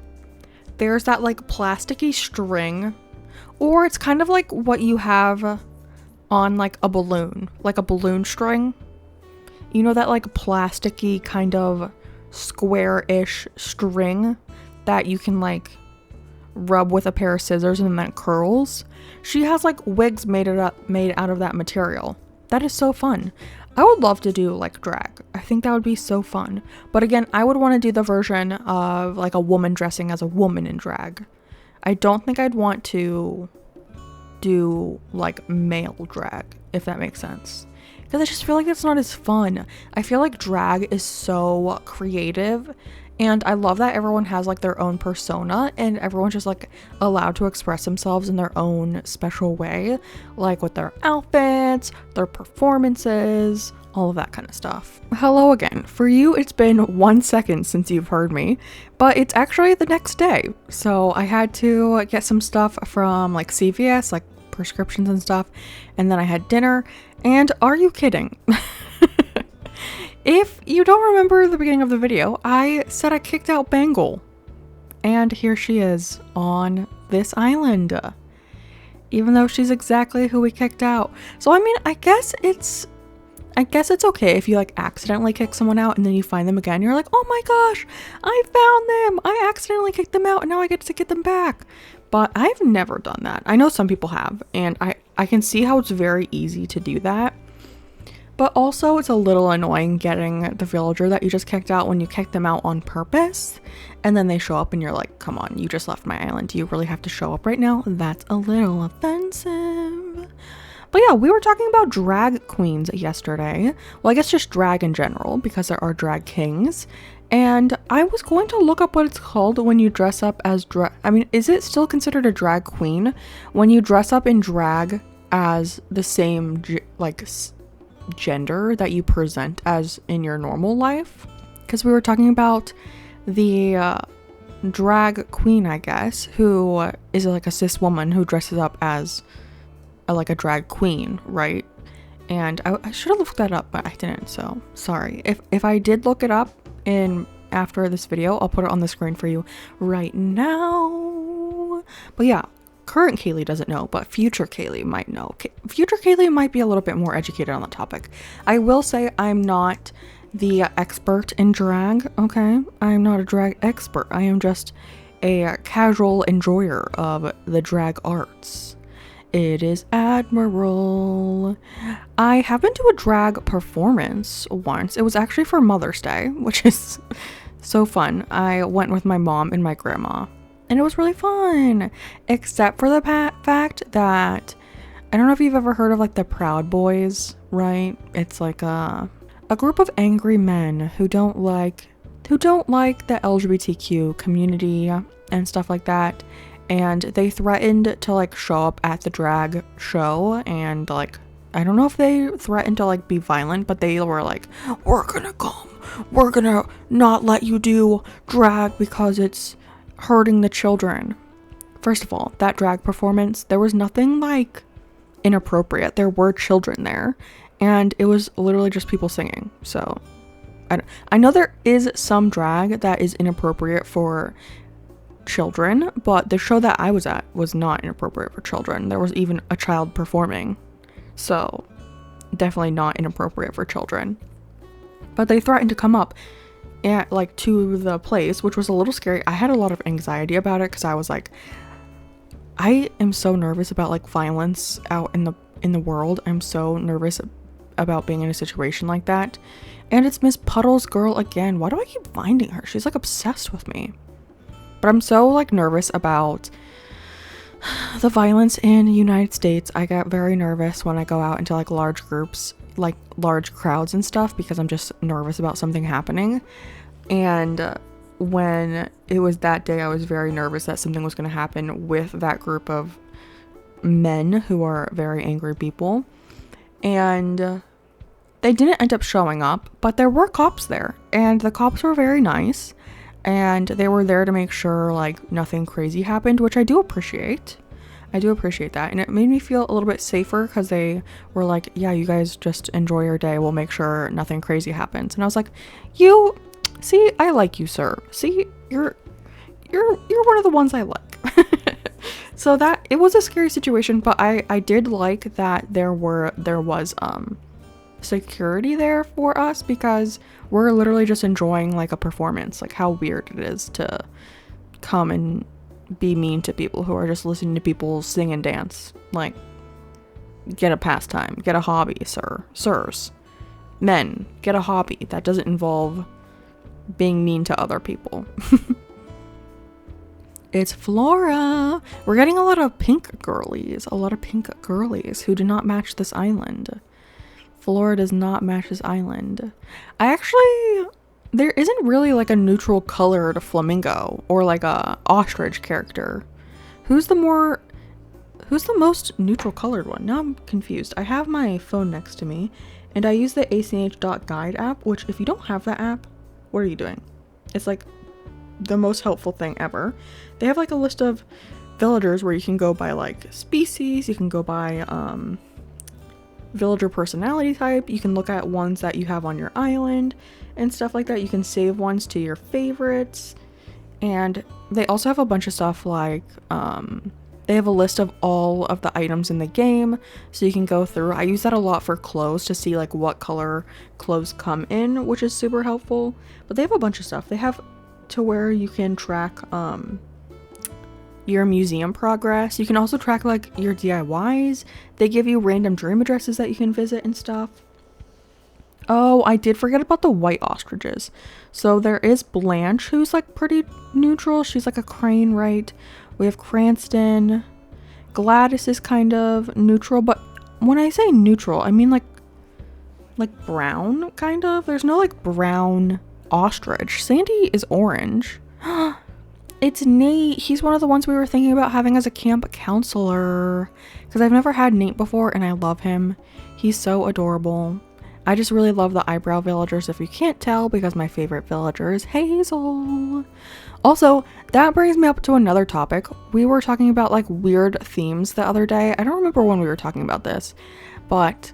there's that like plasticky string, or it's kind of like what you have on like a balloon string. You know, that like plasticky kind of square-ish string that you can like rub with a pair of scissors and then it curls. She has like wigs made out of that material. That is so fun. I would love to do like drag. I think that would be so fun. But again, I would want to do the version of like a woman dressing as a woman in drag. I don't think I'd want to do like male drag, if that makes sense. Because I just feel like it's not as fun. I feel like drag is so creative. And I love that everyone has like their own persona and everyone's just like allowed to express themselves in their own special way, like with their outfits, their performances, all of that kind of stuff. Hello again. For you, it's been 1 second since you've heard me, but it's actually the next day. So I had to get some stuff from like CVS, like prescriptions and stuff, and then I had dinner. And are you kidding? If you don't remember the beginning of the video, I said I kicked out Bengal. And here she is on this island. Even though she's exactly who we kicked out. So I mean, I guess it's okay if you like accidentally kick someone out and then you find them again. You're like, oh my gosh, I found them. I accidentally kicked them out and now I get to get them back. But I've never done that. I know some people have, and I can see how it's very easy to do that. But also, it's a little annoying getting the villager that you just kicked out when you kick them out on purpose. And then they show up and you're like, come on, you just left my island. Do you really have to show up right now? That's a little offensive. But yeah, we were talking about drag queens yesterday. Well, I guess just drag in general, because there are drag kings. And I was going to look up what it's called when you dress up as I mean, is it still considered a drag queen when you dress up in drag as the same, gender that you present as in your normal life? Because we were talking about the drag queen, I guess, who is like a cis woman who dresses up as a drag queen, right? And I should have looked that up, but I didn't, so sorry. If I did look it up after this video, I'll put it on the screen for you right now. But yeah, current Kaylee doesn't know, but future Kaylee might know. Future Kaylee might be a little bit more educated on the topic. I will say I'm not the expert in drag, okay? I'm not a drag expert. I am just a casual enjoyer of the drag arts. It is admirable. I have been to a drag performance once. It was actually for Mother's Day, which is so fun. I went with my mom and my grandma. And it was really fun, except for the fact that I don't know if you've ever heard of like the Proud Boys, right? It's like a group of angry men who don't like the LGBTQ community and stuff like that. And they threatened to like show up at the drag show and like, I don't know if they threatened to like be violent, but they were like, we're gonna come, we're gonna not let you do drag because it's hurting the children. First of all, that drag performance, there was nothing like inappropriate. There were children there and it was literally just people singing. So I know there is some drag that is inappropriate for children, but the show that I was at was not inappropriate for children. There was even a child performing, so definitely not inappropriate for children. But they threatened to come up to the place, which was a little scary. I had a lot of anxiety about it because I was like, I am so nervous about like violence out in the world. I'm so nervous about being in a situation like that. And it's Miss Puddle's girl again. Why do I keep finding her? She's like obsessed with me. But I'm so like nervous about the violence in the United States. I get very nervous when I go out into like large groups, like large crowds and stuff, because I'm just nervous about something happening. And when it was that day, I was very nervous that something was going to happen with that group of men who are very angry people. And they didn't end up showing up, but there were cops there, and the cops were very nice, and they were there to make sure like nothing crazy happened, which I do appreciate. I do appreciate that, and it made me feel a little bit safer because they were like, yeah, you guys just enjoy your day, we'll make sure nothing crazy happens. And I was like, you see, I like you, sir. See, you're one of the ones I like. So that it was a scary situation, but I did like that there was security there for us, because we're literally just enjoying like a performance. Like, how weird it is to come and be mean to people who are just listening to people sing and dance. Like, get a pastime, get a hobby, sirs, men, get a hobby that doesn't involve being mean to other people. It's Flora. We're getting a lot of pink girlies who do not match this island. Flora does not match this island. There isn't really like a neutral colored flamingo or like a ostrich character. Who's the most neutral colored one? Now I'm confused. I have my phone next to me and I use the ACNH.guide app, which if you don't have that app, what are you doing? It's like the most helpful thing ever. They have like a list of villagers where you can go by like species, you can go by villager personality type, you can look at ones that you have on your island and stuff like that. You can save ones to your favorites, and they also have a bunch of stuff like they have a list of all of the items in the game, so you can go through. I use that a lot for clothes to see like what color clothes come in, which is super helpful. But they have a bunch of stuff. They have to where you can track your museum progress. You can also track like your DIYs. They give you random dream addresses that you can visit and stuff. Oh, I did forget about the white ostriches. So there is Blanche, who's like pretty neutral. She's like a crane, right? We have Cranston. Gladys is kind of neutral, but when I say neutral, I mean like brown, kind of. There's no like brown ostrich. Sandy is orange. It's Nate. He's one of the ones we were thinking about having as a camp counselor, because I've never had Nate before and I love him. He's so adorable. I just really love the eyebrow villagers, if you can't tell, because my favorite villager is Hazel. Also, that brings me up to another topic. We were talking about like weird themes the other day. I don't remember when we were talking about this, but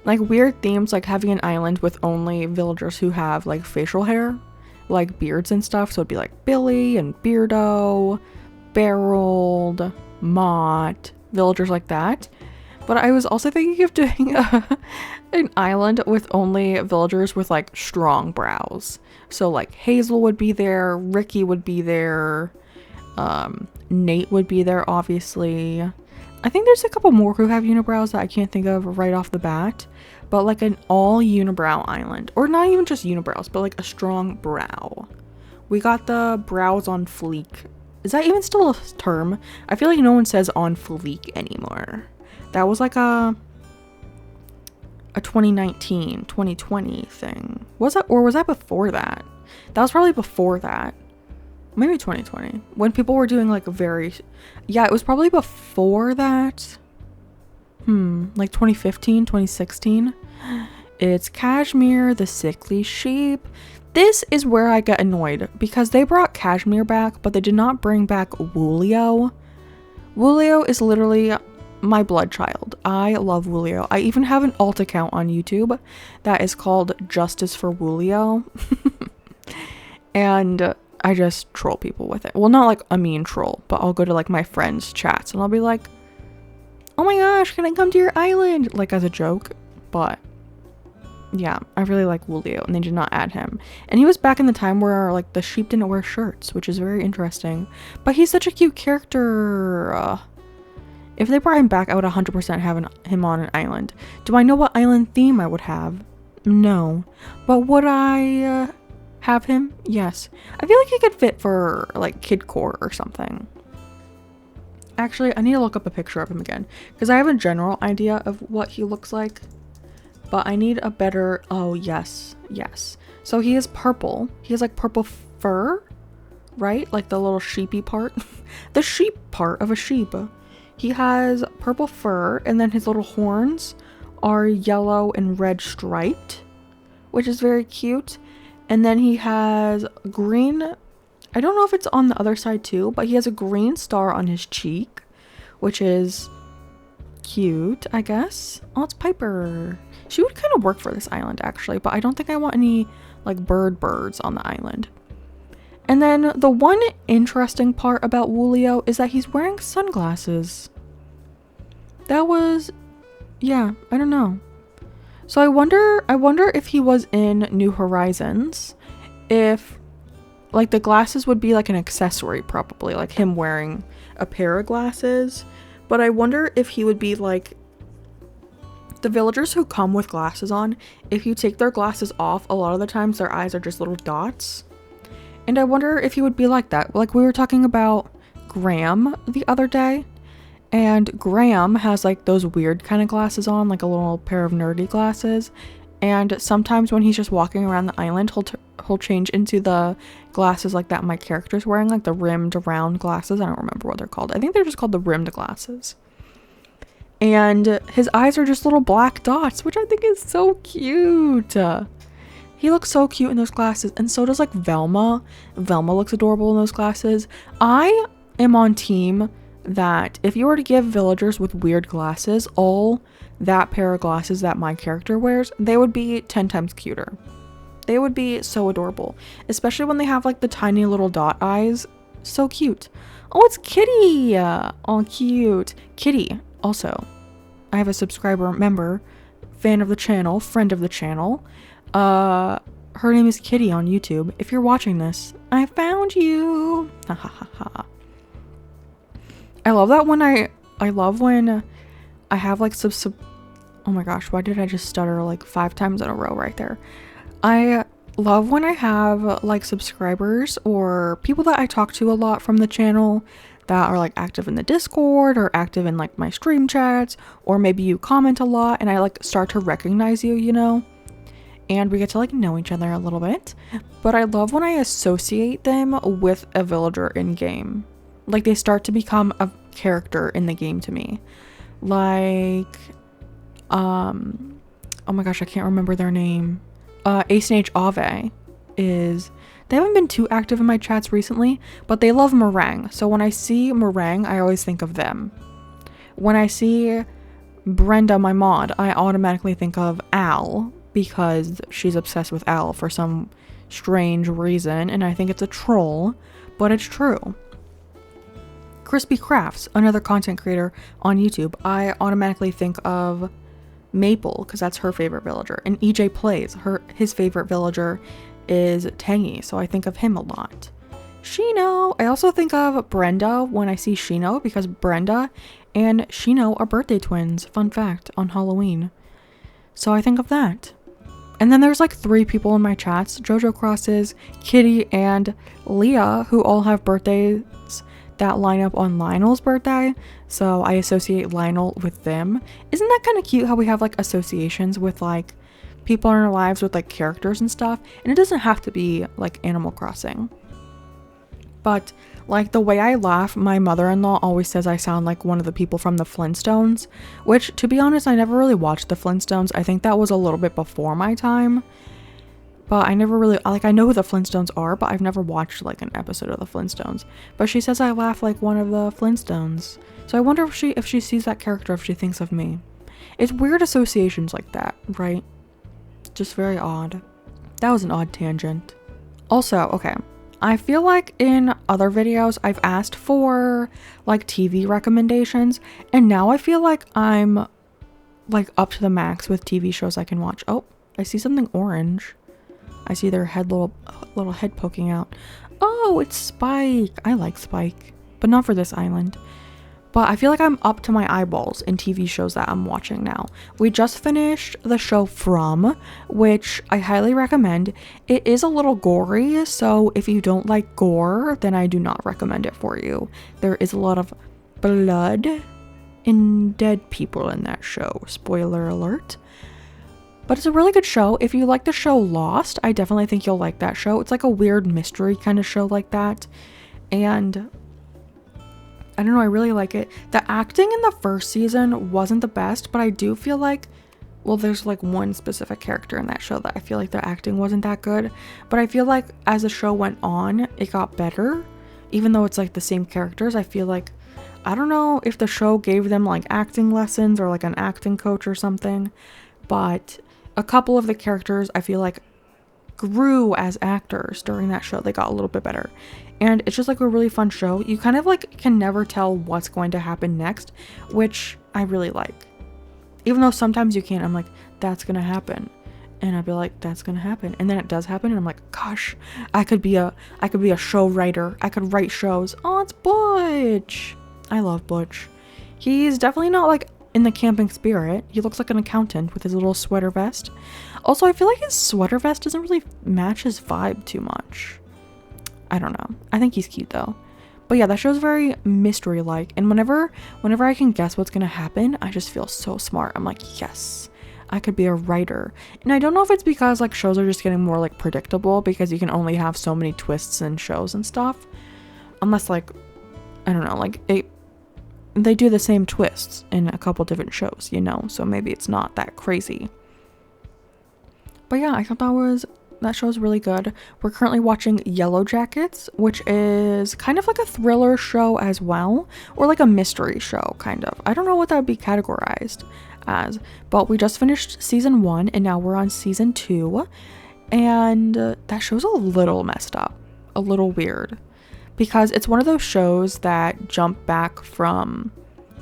like weird themes, like having an island with only villagers who have like facial hair, like beards and stuff. So it'd be like Billy and Beardo, Barreled, Mott, villagers like that. But I was also thinking of doing an island with only villagers with like strong brows. So like Hazel would be there, Ricky would be there, Nate would be there, obviously. I think there's a couple more who have unibrows that I can't think of right off the bat. But like an all unibrow island, or not even just unibrows, but like a strong brow. We got the brows on fleek. Is that even still a term? I feel like no one says on fleek anymore. That was like a 2019, 2020 thing. Was that, or was that before that? That was probably before that. Maybe 2020. When people were doing like yeah, it was probably before that. Like 2015, 2016. It's Cashmere, the sickly sheep. This is where I get annoyed, because they brought Cashmere back, but they did not bring back Woolio. Woolio is literally my blood child. I love Woolio. I even have an alt account on YouTube that is called Justice for Woolio. And I just troll people with it. Well, not like a mean troll, but I'll go to like my friends' chats and I'll be like, oh my gosh, can I come to your island? Like as a joke. But yeah, I really like Woolio, and they did not add him. And he was back in the time where like the sheep didn't wear shirts, which is very interesting. But he's such a cute character. If they brought him back, I would 100% have him on an island. Do I know what island theme I would have? No. But would I have him? Yes. I feel like he could fit for like kidcore or something. Actually, I need to look up a picture of him again, because I have a general idea of what he looks like, but I need a better... Oh, yes. Yes. So he is purple. He has like purple fur, right? Like the little sheepy part. The sheep part of a sheep. He has purple fur, and then his little horns are yellow and red striped, which is very cute. And then he has green, I don't know if it's on the other side too, but he has a green star on his cheek, which is cute, I guess. Oh, it's Piper. She would kind of work for this island actually, but I don't think I want any like birds on the island. And then the one interesting part about Woolio is that he's wearing sunglasses. That was, yeah, I don't know. So I wonder if he was in New Horizons, if like the glasses would be like an accessory, probably like him wearing a pair of glasses. But I wonder if he would be like the villagers who come with glasses on. If you take their glasses off, a lot of the times their eyes are just little dots. And I wonder if he would be like that. Like we were talking about Graham the other day, and Graham has like those weird kind of glasses on, like a little pair of nerdy glasses. And sometimes when he's just walking around the island, he'll change into the glasses like that my character's wearing, like the rimmed round glasses. I don't remember what they're called. I think they're just called the rimmed glasses. And his eyes are just little black dots, which I think is so cute. He looks so cute in those glasses, and so does like Velma. Velma looks adorable in those glasses. I am on team that if you were to give villagers with weird glasses all that pair of glasses that my character wears, they would be 10 times cuter. They would be so adorable, especially when they have like the tiny little dot eyes. So cute. Oh, it's Kitty. Oh, cute. Kitty. Also, I have a subscriber, member, fan of the channel, friend of the channel. Her name is Kitty on YouTube. If you're watching this, I found you. Ha ha ha ha. I love that when I love when I have like oh my gosh, why did I just stutter like 5 times in a row right there? I love when I have like subscribers or people that I talk to a lot from the channel that are like active in the Discord or active in like my stream chats, or maybe you comment a lot and I like start to recognize you, you know? And we get to like know each other a little bit. But I love when I associate them with a villager in game. Like they start to become a character in the game to me. Like, oh my gosh, I can't remember their name. ACNH Ave is, they haven't been too active in my chats recently, but they love meringue. So when I see meringue, I always think of them. When I see Brenda, my mod, I automatically think of Al, because she's obsessed with Al for some strange reason, and I think it's a troll, but it's true. Crispy Crafts, another content creator on YouTube, I automatically think of Maple because that's her favorite villager. And EJ Plays, his favorite villager is Tangy, so I think of him a lot. Shino, I also think of Brenda when I see Shino because Brenda and Shino are birthday twins, fun fact, on Halloween. So I think of that. And then there's like 3 people in my chats, Jojo Crosses, Kitty, and Leah, who all have birthdays that line up on Lionel's birthday, so I associate Lionel with them. Isn't that kind of cute how we have like associations with like people in our lives with like characters and stuff? And it doesn't have to be like Animal Crossing. But like the way I laugh, my mother-in-law always says I sound like one of the people from the Flintstones, which to be honest, I never really watched the Flintstones. I think that was a little bit before my time. But I never really, like, I know who the Flintstones are, but I've never watched, like, an episode of the Flintstones. But she says I laugh like one of the Flintstones. So I wonder if she sees that character, if she thinks of me. It's weird associations like that, right? Just very odd. That was an odd tangent. Also, okay, I feel like in other videos, I've asked for, like, TV recommendations. And now I feel like I'm, like, up to the max with TV shows I can watch. Oh, I see something orange. I see their head, little head poking out. Oh, it's Spike. I like Spike, but not for this island. But I feel like I'm up to my eyeballs in TV shows that I'm watching now. We just finished the show From, which I highly recommend. It is a little gory, so if you don't like gore, then I do not recommend it for you. There is a lot of blood and dead people in that show. Spoiler alert. But it's a really good show. If you like the show Lost, I definitely think you'll like that show. It's like a weird mystery kind of show like that. And I don't know, I really like it. The acting in the first season wasn't the best, but I do feel like, well, there's like one specific character in that show that I feel like the acting wasn't that good. But I feel like as the show went on, it got better. Even though it's like the same characters, I feel like, I don't know if the show gave them like acting lessons or like an acting coach or something, but a couple of the characters I feel like grew as actors during that show. They got a little bit better, and it's just like a really fun show. You kind of like can never tell what's going to happen next, which I really like. Even though sometimes you can't, I'm like, that's gonna happen, and I'd be like, that's gonna happen, and then it does happen, and I'm like, gosh, I could be a show writer. I could write shows. Oh, it's Butch. I love Butch. He's definitely not like in the camping spirit. He looks like an accountant with his little sweater vest. Also, I feel like his sweater vest doesn't really match his vibe too much. I don't know. I think he's cute though. But yeah, that show's very mystery-like, and whenever I can guess what's gonna happen, I just feel so smart. I'm like, yes, I could be a writer. And I don't know if it's because like shows are just getting more like predictable because you can only have so many twists in shows and stuff. Unless like, I don't know, like they do the same twists in a couple different shows, you know, so maybe it's not that crazy. But yeah, I thought that show's really good. We're currently watching Yellow Jackets, which is kind of like a thriller show as well, or like a mystery show kind of. I don't know what that would be categorized as, but we just finished season 1 and now we're on season 2, and that show's a little messed up, a little weird. Because it's one of those shows that jump back from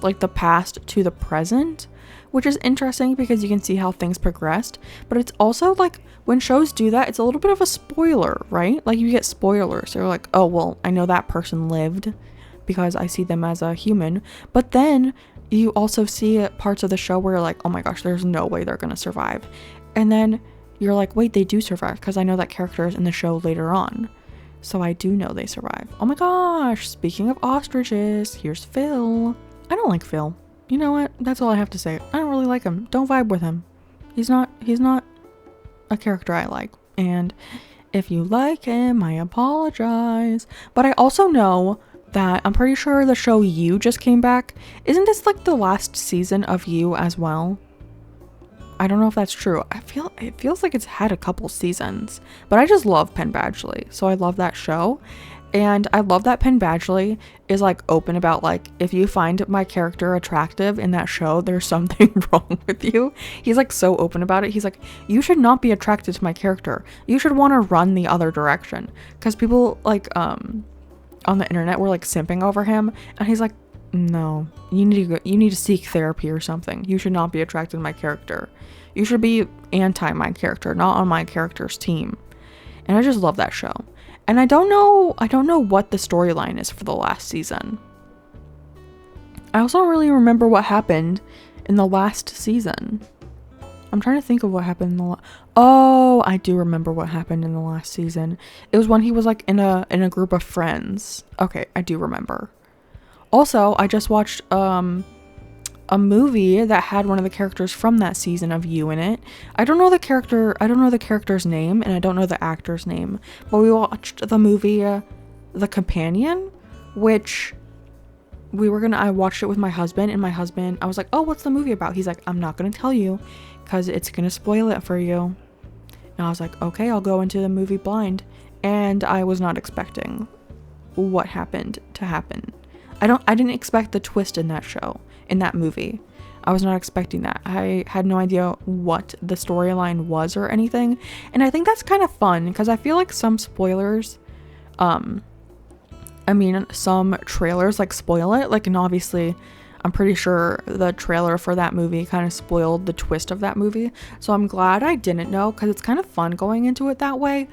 like the past to the present, which is interesting because you can see how things progressed. But it's also like when shows do that, it's a little bit of a spoiler, right? Like you get spoilers. They're like, oh, well, I know that person lived because I see them as a human. But then you also see parts of the show where you're like, oh my gosh, there's no way they're going to survive. And then you're like, wait, they do survive because I know that character is in the show later on. So I do know they survive. Oh my gosh, speaking of ostriches, here's Phil. I don't like Phil. You know what? That's all I have to say. I don't really like him. Don't vibe with him. He's not a character I like. And if you like him, I apologize. But I also know that I'm pretty sure the show You just came back. Isn't this like the last season of You as well? I don't know if that's true. It feels like it's had a couple seasons, but I just love Penn Badgley, so I love that show. And I love that Penn Badgley is like open about like, if you find my character attractive in that show, there's something wrong with you. He's like so open about it. He's like, you should not be attracted to my character. You should want to run the other direction. Because people like on the internet were like simping over him, and he's like, no, you need to seek therapy or something. You should not be attracted to my character. You should be anti my character, not on my character's team. And I just love that show. And I don't know what the storyline is for the last season. I also don't really remember what happened in the last season. I'm trying to think of what happened in the oh, I do remember what happened in the last season. It was when he was like in a group of friends. Okay, I do remember. Also, I just watched a movie that had one of the characters from that season of You in it. I don't know the character's name, and I don't know the actor's name, but we watched the movie The Companion, which I watched it with my husband, and I was like, oh, what's the movie about? He's like, I'm not gonna tell you because it's gonna spoil it for you. And I was like, okay, I'll go into the movie blind. And I was not expecting what happened to happen. I didn't expect the twist in that movie. I was not expecting that. I had no idea what the storyline was or anything. And I think that's kind of fun because I feel like some spoilers, some trailers like spoil it. Like, and obviously I'm pretty sure the trailer for that movie kind of spoiled the twist of that movie. So I'm glad I didn't know because it's kind of fun going into it that way.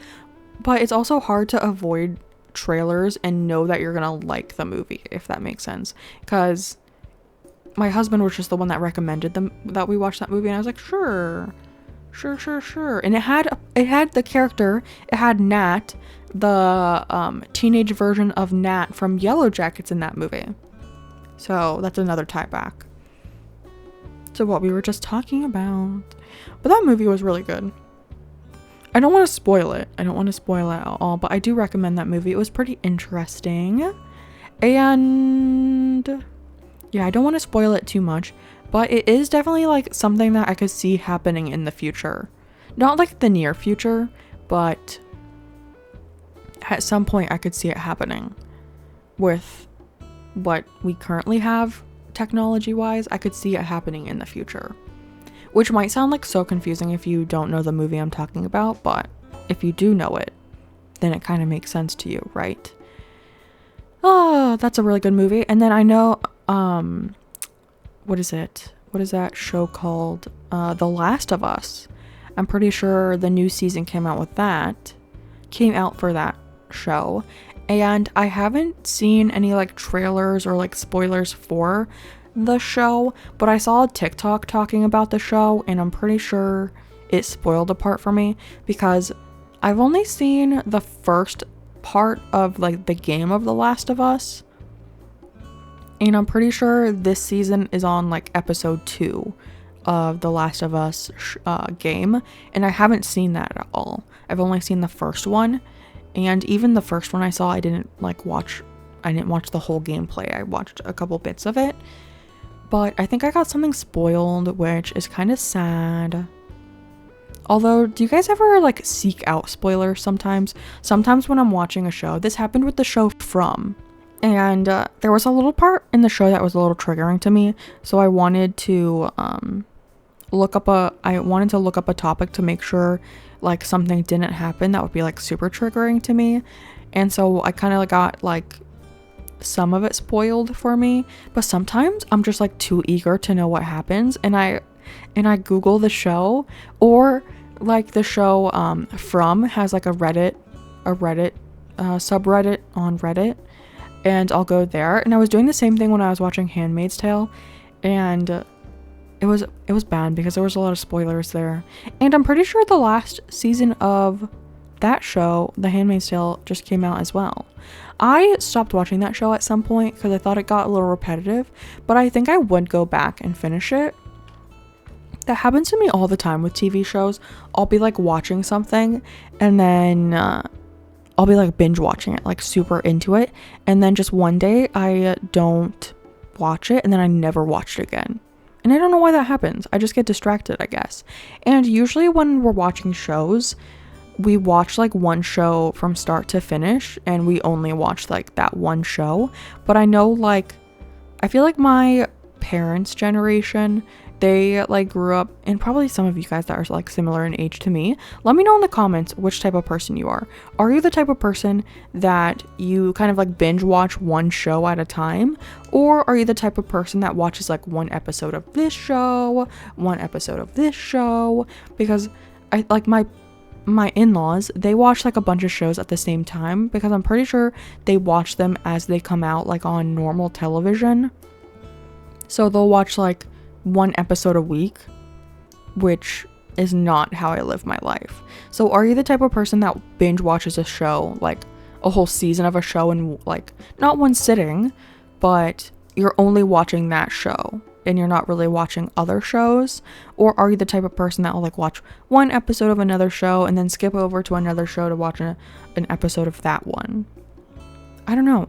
But it's also hard to avoid trailers and know that you're gonna like the movie, if that makes sense, because my husband was just the one that recommended that we watch that movie, and I was like, sure, and it had the character, it had Nat, the teenage version of Nat from Yellow Jackets in that movie, so that's another tie back to what we were just talking about. But that movie was really good. I don't want to spoil it. I don't want to spoil it at all, but I do recommend that movie. It was pretty interesting. And yeah, I don't want to spoil it too much, but it is definitely like something that I could see happening in the future. Not like the near future, but at some point I could see it happening with what we currently have technology wise. I could see it happening in the future, which might sound like so confusing if you don't know the movie I'm talking about, but if you do know it, then it kind of makes sense to you, right? Oh, that's a really good movie. And then I know, what is it? What is that show called? The Last of Us. I'm pretty sure the new season came out for that show. And I haven't seen any like trailers or like spoilers for the show, but I saw a TikTok talking about the show, and I'm pretty sure it spoiled a part for me because I've only seen the first part of like the game of The Last of Us, and I'm pretty sure this season is on like episode 2 of The Last of Us game, and I haven't seen that at all. I've only seen the first one, and even the first one I saw, I didn't watch the whole gameplay. I watched a couple bits of it, but I think I got something spoiled, which is kind of sad. Although, do you guys ever like seek out spoilers sometimes? Sometimes when I'm watching a show, this happened with the show From, and there was a little part in the show that was a little triggering to me, so I wanted to look up a topic to make sure like something didn't happen that would be like super triggering to me, and so I kind of got like some of it spoiled for me. But sometimes I'm just like too eager to know what happens, and I Google the show, or like the show From has like a Reddit subreddit on Reddit, and I'll go there. And I was doing the same thing when I was watching Handmaid's Tale, and it was bad because there was a lot of spoilers there. And I'm pretty sure the last season of that show, The Handmaid's Tale, just came out as well. I stopped watching that show at some point because I thought it got a little repetitive, but I think I would go back and finish it. That happens to me all the time with TV shows. I'll be like watching something, and then I'll be like binge watching it, like super into it, and then just one day I don't watch it, and then I never watched it again. And I don't know why that happens. I just get distracted, I guess. And usually when we're watching shows, we watch like one show from start to finish, and we only watch like that one show. But I know, like, I feel like my parents' generation, they like grew up, and probably some of you guys that are like similar in age to me, let me know in the comments which type of person you are. Are you the type of person that you kind of like binge watch one show at a time, or are you the type of person that watches like one episode of this show, one episode of this show? Because I like my in-laws, they watch like a bunch of shows at the same time, because I'm pretty sure they watch them as they come out like on normal television. So they'll watch like one episode a week, which is not how I live my life. So are you the type of person that binge watches a show, like a whole season of a show, in like not one sitting, but you're only watching that show and you're not really watching other shows? Or are you the type of person that will like watch one episode of another show and then skip over to another show to watch an episode of that one? I don't know.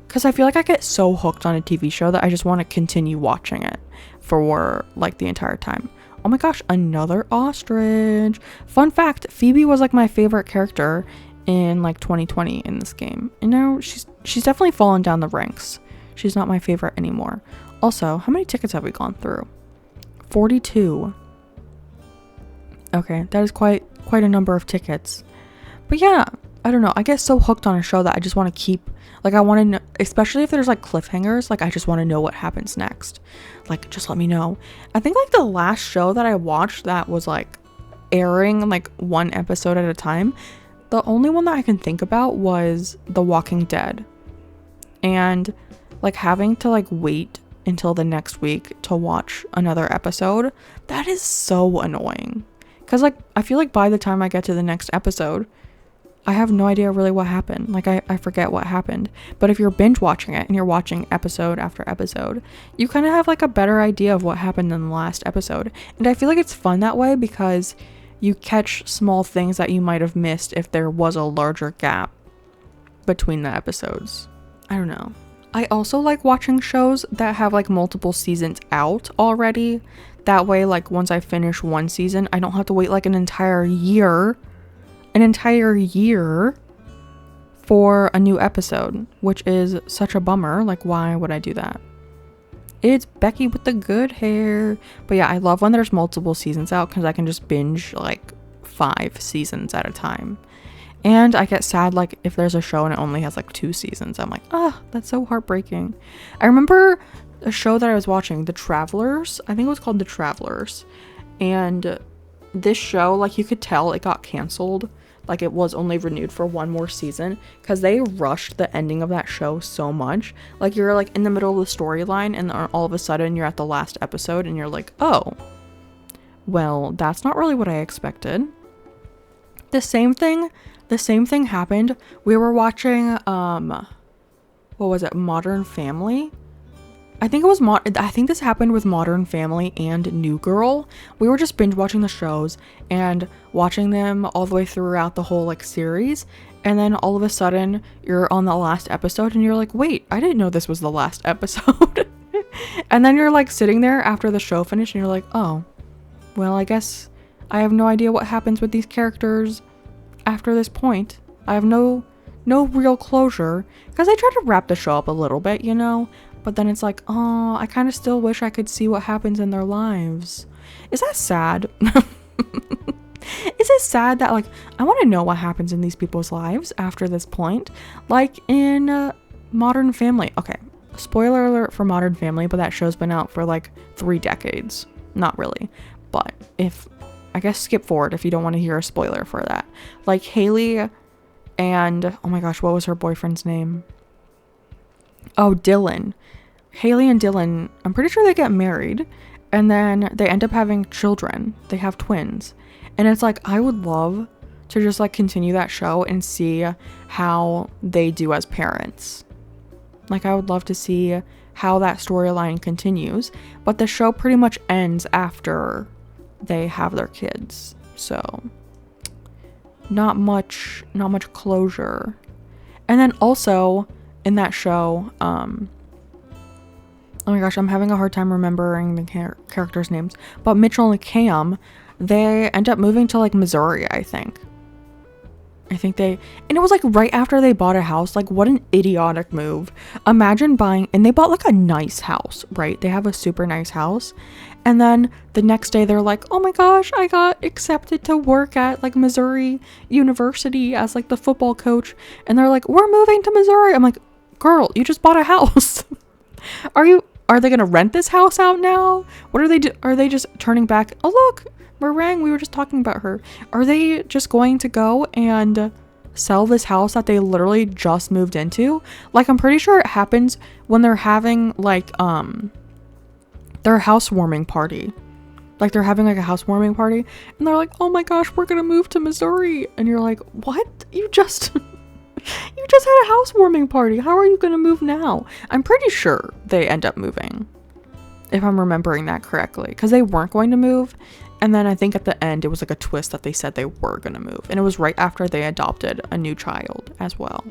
Because I feel like I get so hooked on a TV show that I just want to continue watching it for like the entire time. Oh my gosh, another ostrich. Fun fact, Phoebe was like my favorite character in like 2020 in this game. And now she's definitely fallen down the ranks. She's not my favorite anymore. Also, how many tickets have we gone through? 42. Okay, that is quite a number of tickets. But yeah, I don't know. I get so hooked on a show that I just want to keep, like, I want to know, especially if there's like cliffhangers, like I just want to know what happens next. Like, just let me know. I think like the last show that I watched that was like airing like one episode at a time, the only one that I can think about was The Walking Dead. And like having to like wait until the next week to watch another episode, that is so annoying. Because like I feel like by the time I get to the next episode, I have no idea really what happened. Like, I forget what happened. But if you're binge watching it and you're watching episode after episode, you kind of have like a better idea of what happened in the last episode. And I feel like it's fun that way because you catch small things that you might have missed if there was a larger gap between the episodes. I don't know. I also like watching shows that have like multiple seasons out already. That way, like, once I finish one season, I don't have to wait like an entire year for a new episode, which is such a bummer. Like, why would I do that? It's Becky with the good hair. But yeah, I love when there's multiple seasons out because I can just binge like 5 seasons at a time. And I get sad like if there's a show and it only has like 2 seasons. I'm like, that's so heartbreaking. I remember a show that I was watching, The Travelers. I think it was called The Travelers. And this show, like, you could tell it got canceled. Like, it was only renewed for one more season because they rushed the ending of that show so much. Like, you're like in the middle of the storyline and all of a sudden you're at the last episode and you're like, oh, well, that's not really what I expected. The same thing happened. We were watching what was it, Modern Family. I think this happened with Modern Family and New Girl. We were just binge watching the shows and watching them all the way throughout the whole like series, and then all of a sudden you're on the last episode and you're like, wait, I didn't know this was the last episode. And then you're like sitting there after the show finished and you're like, oh, well, I guess I have no idea what happens with these characters after this point. I have no real closure because I tried to wrap the show up a little bit, you know. But then it's like, oh, I kind of still wish I could see what happens in their lives. Is that sad? Is it sad that, like, I want to know what happens in these people's lives after this point? Like in Modern Family. Okay, spoiler alert for Modern Family, but that show's been out for like 3 decades. Not really. But I guess skip forward if you don't want to hear a spoiler for that. Like Haley and, oh my gosh, what was her boyfriend's name? Oh, Dylan. Haley and Dylan, I'm pretty sure they get married and then they end up having children. They have twins. And it's like, I would love to just like continue that show and see how they do as parents. Like, I would love to see how that storyline continues, but the show pretty much ends after they have their kids. So not much closure. And then also in that show, oh my gosh, I'm having a hard time remembering the characters' names. But Mitchell and Cam, they end up moving to like Missouri, I think. And it was like right after they bought a house. Like, what an idiotic move. Imagine buying, and they bought like a nice house, right? They have a super nice house. And then the next day they're like, oh my gosh, I got accepted to work at like Missouri University as like the football coach. And they're like, we're moving to Missouri. I'm like, girl, you just bought a house. Are they going to rent this house out now? What are they do? Are they just turning back? Oh, look, Meringue, we were just talking about her. Are they just going to go and sell this house that they literally just moved into? Like, I'm pretty sure it happens when they're having like, their housewarming party. Like, they're having like a housewarming party and they're like, oh my gosh, we're going to move to Missouri. And you're like, what? You just had a housewarming party. How are you going to move now? I'm pretty sure they end up moving, if I'm remembering that correctly, because they weren't going to move. And then I think at the end, it was like a twist that they said they were going to move. And it was right after they adopted a new child as well.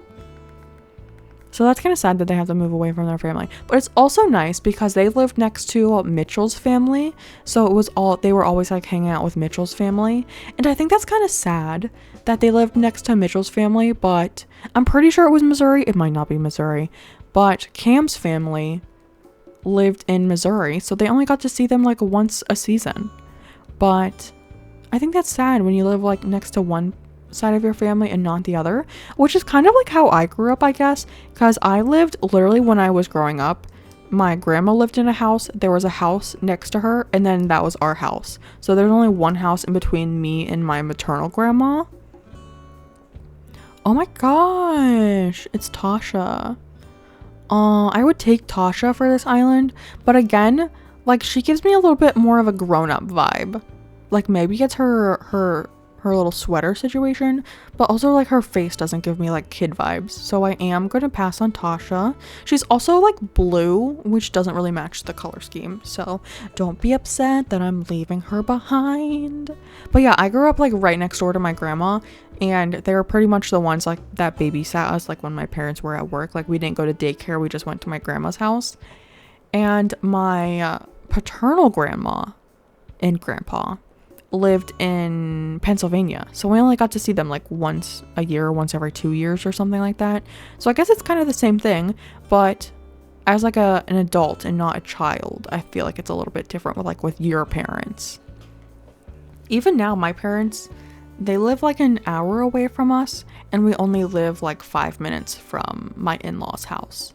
So that's kind of sad that they have to move away from their family. But it's also nice because they lived next to Mitchell's family. So they were always like hanging out with Mitchell's family. And I think that's kind of sad that they lived next to Mitchell's family. But I'm pretty sure it was Missouri. It might not be Missouri. But Cam's family lived in Missouri. So they only got to see them like once a season. But I think that's sad when you live like next to one side of your family and not the other, which is kind of like how I grew up, I guess, because I lived literally when I was growing up, my grandma lived in a house, there was a house next to her, and then that was our house. So there's only one house in between me and my maternal grandma. Oh my gosh, it's Tasha. I would take Tasha for this island, but again, like, she gives me a little bit more of a grown-up vibe. Like, maybe it's her her little sweater situation, but also like her face doesn't give me like kid vibes, so I am gonna pass on Tasha. She's also like blue, which doesn't really match the color scheme, so don't be upset that I'm leaving her behind. But yeah, I grew up like right next door to my grandma, and they were pretty much the ones like that babysat us like when my parents were at work. Like we didn't go to daycare, we just went to my grandma's house. And my paternal grandma and grandpa lived in Pennsylvania, so we only got to see them like once a year, once every 2 years or something like that. So I guess it's kind of the same thing, but as like an adult and not a child, I feel like it's a little bit different with like with your parents. Even now, my parents, they live like an hour away from us, and we only live like 5 minutes from my in-laws' house.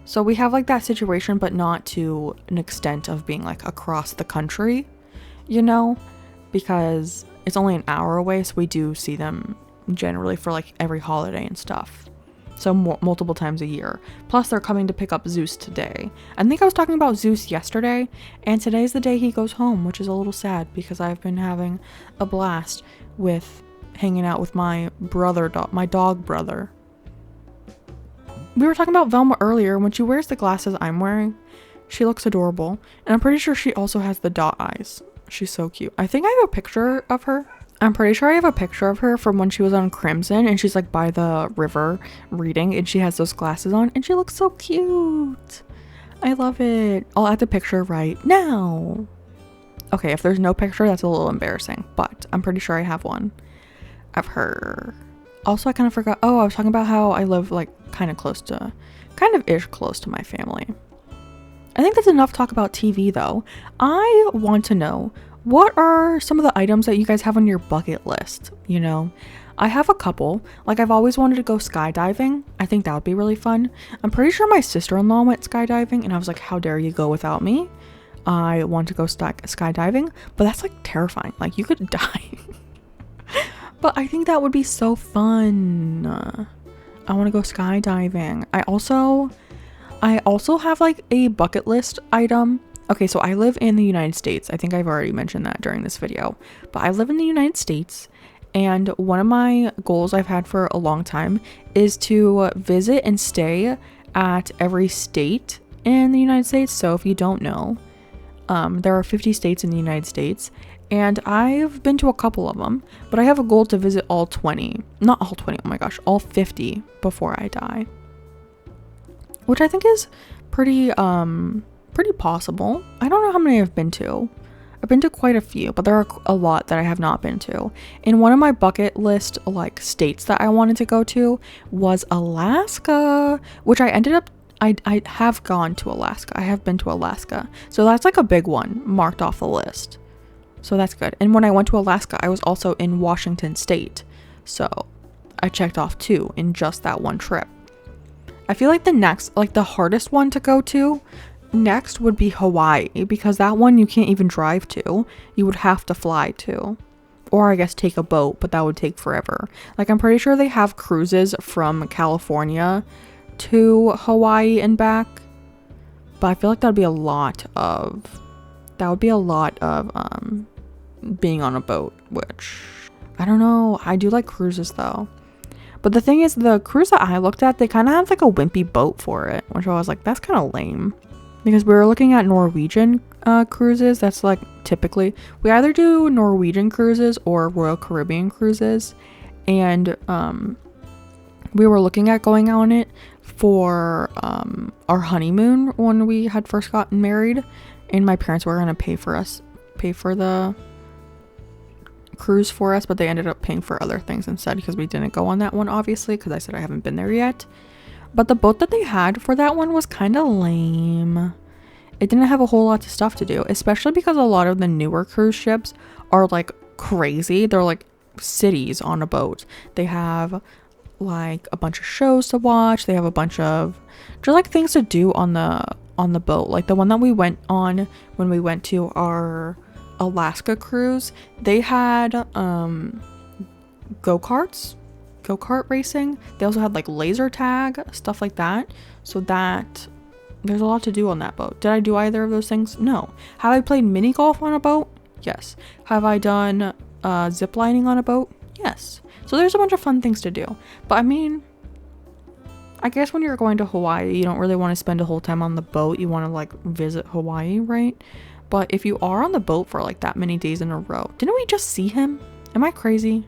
So we have like that situation, but not to an extent of being like across the country, you know, because it's only an hour away. So we do see them generally for like every holiday and stuff. So multiple times a year. Plus they're coming to pick up Zeus today. I think I was talking about Zeus yesterday, and today's the day he goes home, which is a little sad because I've been having a blast with hanging out with my my dog brother. We were talking about Velma earlier. When she wears the glasses I'm wearing, she looks adorable. And I'm pretty sure she also has the dot eyes. She's so cute. I think I have a picture of her. I'm pretty sure I have a picture of her from when she was on Crimson, and she's like by the river reading, and she has those glasses on, and she looks so cute. I love it. I'll add the picture right now. Okay, if there's no picture, that's a little embarrassing, but I'm pretty sure I have one of her. Also, I kind of forgot. Oh, I was talking about how I live like kind of close to my family. I think that's enough talk about TV though. I want to know, what are some of the items that you guys have on your bucket list? You know, I have a couple. Like I've always wanted to go skydiving. I think that would be really fun. I'm pretty sure my sister-in-law went skydiving, and I was like, how dare you go without me? I want to go skydiving, but that's like terrifying. Like you could die. But I think that would be so fun. I want to go skydiving. I also have like a bucket list item. Okay, so I live in the United States. I think I've already mentioned that during this video. But I live in the United States, and one of my goals I've had for a long time is to visit and stay at every state in the United States. So if you don't know, there are 50 states in the United States, and I've been to a couple of them, but I have a goal to visit all 20. Not all 20, oh my gosh, all 50 before I die. Which I think is pretty possible. I don't know how many I've been to. I've been to quite a few, but there are a lot that I have not been to. And one of my bucket list like states that I wanted to go to was Alaska, which I have gone to Alaska. I have been to Alaska. So that's like a big one marked off the list. So that's good. And when I went to Alaska, I was also in Washington State. So I checked off 2 in just that one trip. I feel like the hardest one to go to next would be Hawaii, because that one you can't even drive to. You would have to fly to. Or I guess take a boat, but that would take forever. Like I'm pretty sure they have cruises from California to Hawaii and back. But I feel like that would be a lot of being on a boat, which I don't know. I do like cruises though. But the thing is, the cruise that I looked at, they kind of have like a wimpy boat for it, which I was like, that's kind of lame. Because we were looking at Norwegian cruises. That's like typically, we either do Norwegian cruises or Royal Caribbean cruises. And we were looking at going on it for our honeymoon when we had first gotten married. And my parents were going to pay for the cruise for us, but they ended up paying for other things instead because we didn't go on that one, obviously, because I said I haven't been there yet. But the boat that they had for that one was kind of lame. It didn't have a whole lot of stuff to do, especially because a lot of the newer cruise ships are like crazy. They're like cities on a boat. They have like a bunch of shows to watch. They have a bunch of just like things to do on the boat. Like the one that we went on when we went to our Alaska cruise, they had go-kart racing. They also had like laser tag, stuff like that. So that there's a lot to do on that boat. Did I do either of those things? No. Have I played mini golf on a boat? Yes. Have I done zip lining on a boat? Yes. So there's a bunch of fun things to do. But I mean, I guess when you're going to Hawaii, you don't really want to spend a whole time on the boat. You want to like visit Hawaii, right? But if you are on the boat for like that many days in a row, didn't we just see him? Am I crazy?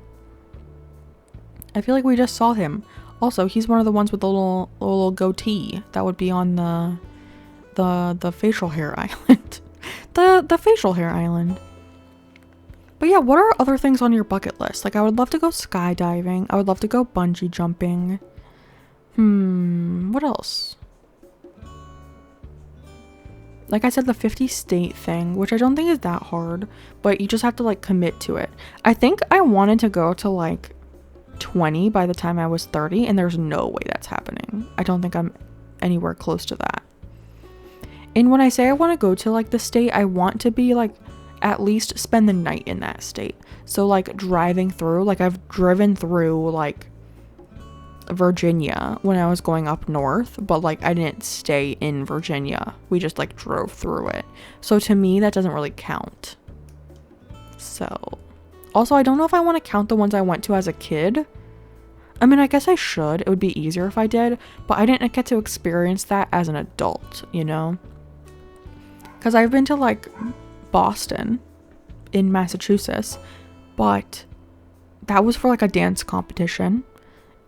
I feel like we just saw him. Also, he's one of the ones with the little goatee that would be on the facial hair island. the facial hair island. But yeah, what are other things on your bucket list? Like, I would love to go skydiving. I would love to go bungee jumping. What else? Like I said, the 50 state thing, which I don't think is that hard, but you just have to like commit to it. I think I wanted to go to like 20 by the time I was 30, and there's no way that's happening. I don't think I'm anywhere close to that. And when I say I want to go to like the state, I want to be like at least spend the night in that state. So like driving through, like I've driven through like Virginia when I was going up north, but like I didn't stay in Virginia. We just like drove through it. So to me, that doesn't really count. So also, I don't know if I want to count the ones I went to as a kid. I mean, I guess I should. It would be easier if I did, but I didn't get to experience that as an adult, you know? Because I've been to like Boston in Massachusetts, but that was for like a dance competition.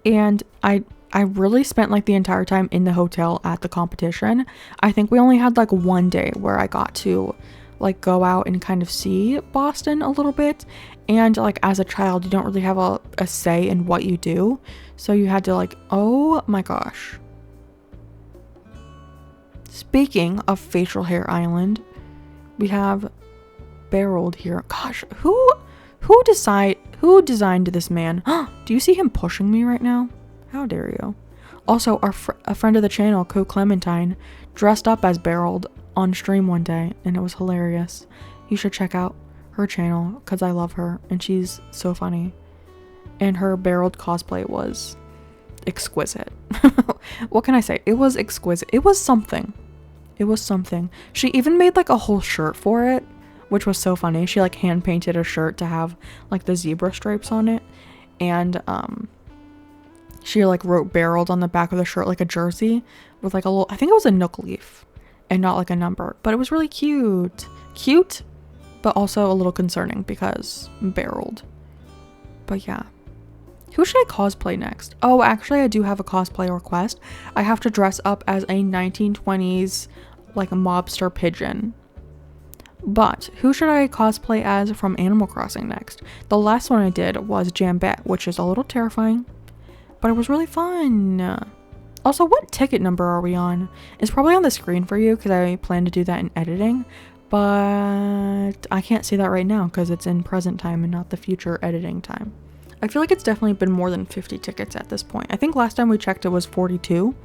And I really spent like the entire time in the hotel at the competition. I think we only had like one day where I got to like go out and kind of see Boston a little bit. And like as a child, you don't really have a say in what you do. So you had to like, oh my gosh. Speaking of facial hair island, we have Barreled here. Gosh, who designed this man? Do you see him pushing me right now? How dare you? Also, a friend of the channel, Co Clementine, dressed up as Barreled on stream one day, and it was hilarious. You should check out her channel because I love her and she's so funny. And her Barreled cosplay was exquisite. What can I say? It was exquisite. It was something. It was something. She even made like a whole shirt for it, which was so funny. She like hand painted a shirt to have like the zebra stripes on it, and she like wrote Barreled on the back of the shirt like a jersey with like a little, I think it was a nook leaf and not like a number, but it was really cute, but also a little concerning because Barreled. But yeah, who should I cosplay next? Oh, actually I do have a cosplay request. I have to dress up as a 1920s like a mobster pigeon. But who should I cosplay as from Animal Crossing next? The last one I did was Jambette, which is a little terrifying, but it was really fun. Also, what ticket number are we on? It's probably on the screen for you because I plan to do that in editing, but I can't see that right now because it's in present time and not the future editing time. I feel like it's definitely been more than 50 tickets at this point. I think last time we checked it was 42.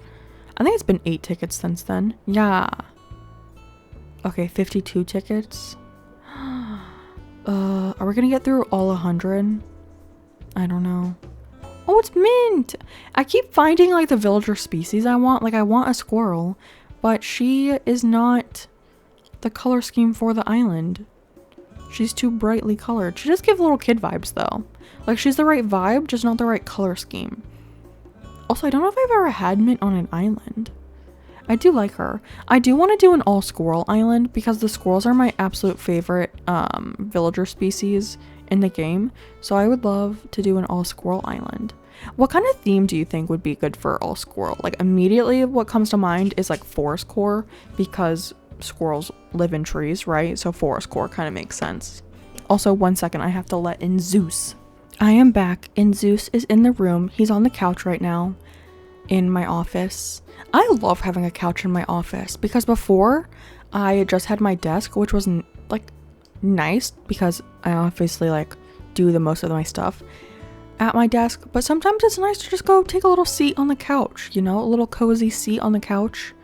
I think it's been 8 tickets since then. Yeah. Okay, 52 tickets. Are we gonna get through all 100? I don't know. Oh, it's mint! I keep finding like the villager species I want. Like I want a squirrel, but she is not the color scheme for the island. She's too brightly colored. She does give little kid vibes though. Like she's the right vibe, just not the right color scheme. Also, I don't know if I've ever had mint on an island. I do like her. I do want to do an all squirrel island because the squirrels are my absolute favorite villager species in the game. So I would love to do an all squirrel island. What kind of theme do you think would be good for all squirrel? Like immediately what comes to mind is like forest core because squirrels live in trees, right? So forest core kind of makes sense. Also, 1 second, I have to let in Zeus. I am back and Zeus is in the room. He's on the couch right now in my office. I love having a couch in my office because before I just had my desk, which was like nice because I obviously like do the most of my stuff at my desk, but sometimes it's nice to just go take a little seat on the couch, you know, a little cozy seat on the couch.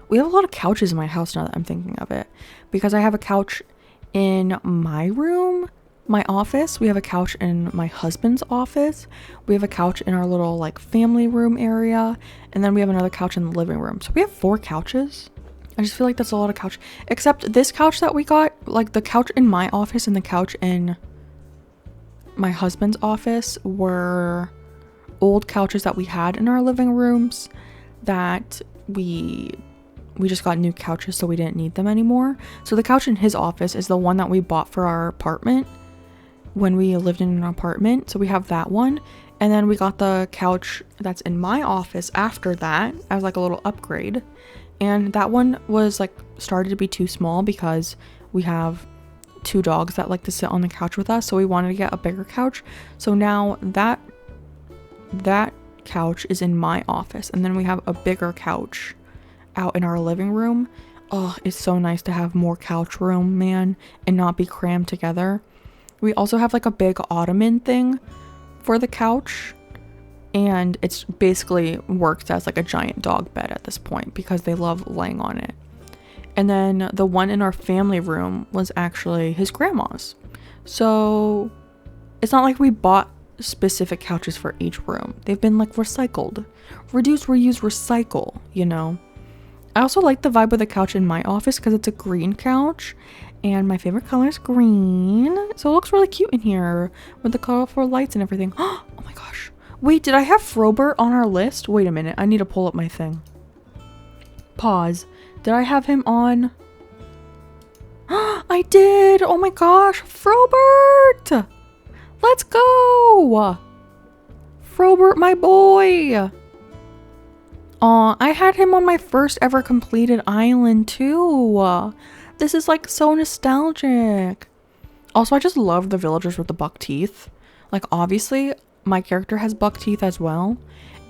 We have a lot of couches in my house now that I'm thinking of it because I have a couch in my room, my office, we have a couch in my husband's office, we have a couch in our little like family room area, and then we have another couch in the living room. So we have 4 couches. I just feel like that's a lot of couch, except this couch that we got, like the couch in my office and the couch in my husband's office were old couches that we had in our living rooms that we just got new couches, so we didn't need them anymore. So the couch in his office is the one that we bought for our apartment when we lived in an apartment. So we have that one. And then we got the couch that's in my office after that as like a little upgrade. And that one was like started to be too small because we have 2 dogs that like to sit on the couch with us. So we wanted to get a bigger couch. So now that couch is in my office. And then we have a bigger couch out in our living room. Oh, it's so nice to have more couch room, man, and not be crammed together. We also have like a big ottoman thing for the couch, and it's basically works as like a giant dog bed at this point because they love laying on it. And then the one in our family room was actually his grandma's. So it's not like we bought specific couches for each room. They've been like recycled. Reduce, reuse, recycle, you know. I also like the vibe of the couch in my office because it's a green couch. And my favorite color is green. So it looks really cute in here with the colorful lights and everything. Oh my gosh. Wait, did I have Frobert on our list? Wait a minute. I need to pull up my thing. Pause. Did I have him on? I did. Oh my gosh. Frobert. Let's go. Frobert, my boy. Aw, I had him on my first ever completed island too. This is like so nostalgic. Also, I just love the villagers with the buck teeth. Like, obviously, my character has buck teeth as well.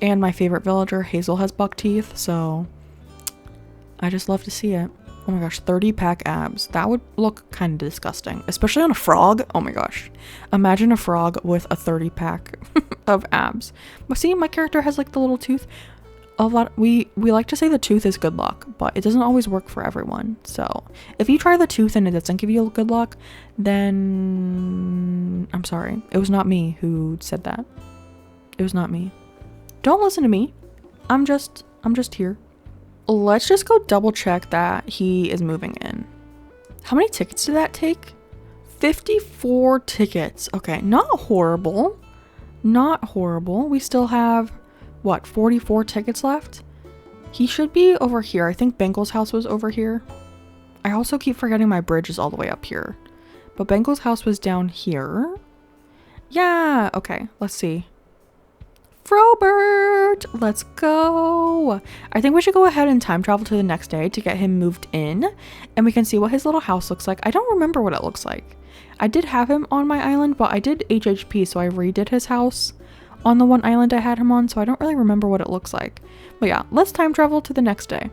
And my favorite villager, Hazel, has buck teeth. So, I just love to see it. Oh my gosh, 30-pack abs. That would look kind of disgusting. Especially on a frog. Oh my gosh. Imagine a frog with a 30-pack of abs. But see, my character has like the little tooth. We like to say the tooth is good luck, but it doesn't always work for everyone. So if you try the tooth and it doesn't give you good luck, then I'm sorry. It was not me who said that. It was not me. Don't listen to me. I'm just here. Let's just go double check that he is moving in. How many tickets did that take? 54 tickets. Okay, not horrible. Not horrible. We still have what, 44 tickets left? He should be over here. I think Bengal's house was over here. I also keep forgetting my bridge is all the way up here. But Bengal's house was down here. Yeah, okay, let's see. Frobert, let's go. I think we should go ahead and time travel to the next day to get him moved in. And we can see what his little house looks like. I don't remember what it looks like. I did have him on my island, but I did HHP, so I redid his house on the one island I had him on, so I don't really remember what it looks like. But yeah, let's time travel to the next day.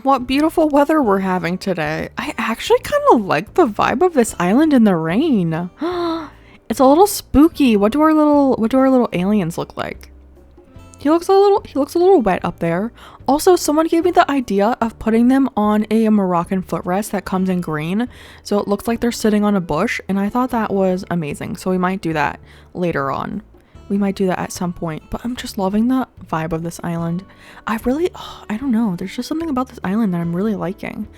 What beautiful weather we're having today. I actually kind of like the vibe of this island in the rain. It's a little spooky. What do our little aliens look like? He looks a little wet up there. Also, someone gave me the idea of putting them on a Moroccan footrest that comes in green, so it looks like they're sitting on a bush, and I thought that was amazing. So we might do that later on. We might do that at some point, but I'm just loving the vibe of this island. I don't know. There's just something about this island that I'm really liking.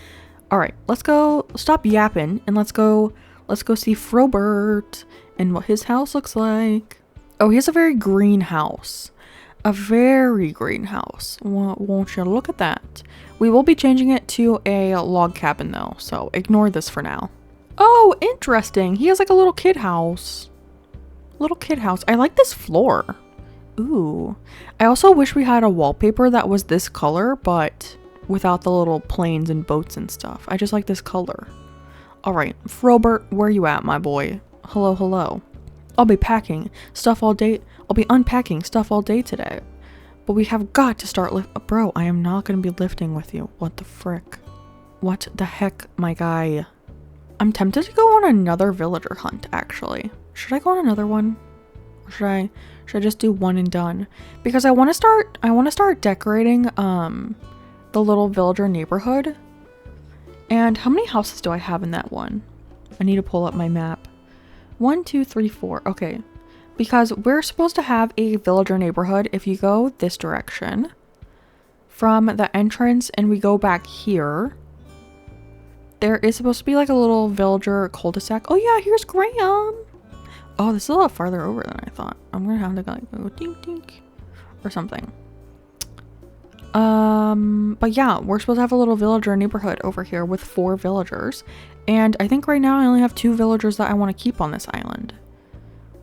All right, let's go stop yapping and let's go see Frobert and what his house looks like. Oh, he has a very green house. A very green house. Won't you look at that? We will be changing it to a log cabin though, so ignore this for now. Oh, interesting. He has like a little kid house. Little kid house. I like this floor. Ooh. I also wish we had a wallpaper that was this color, but without the little planes and boats and stuff. I just like this color. Alright, Frobert, where you at, my boy? Hello, hello. I'll be packing stuff all day. I'll be unpacking stuff all day today. But we have got to start bro, I am not going to be lifting with you. What the frick? What the heck, my guy? I'm tempted to go on another villager hunt, actually. Should I go on another one? Or should I just do one and done? Because I want to start decorating the little villager neighborhood. And how many houses do I have in that one? I need to pull up my map. 1, 2, 3, 4. Okay. Because we're supposed to have a villager neighborhood if you go this direction from the entrance and we go back here. There is supposed to be like a little villager cul-de-sac. Oh yeah, here's Graham. Oh, this is a lot farther over than I thought. I'm gonna have to like go dink dink or something. But yeah, we're supposed to have a little villager neighborhood over here with 4 villagers. And I think right now I only have 2 villagers that I want to keep on this island.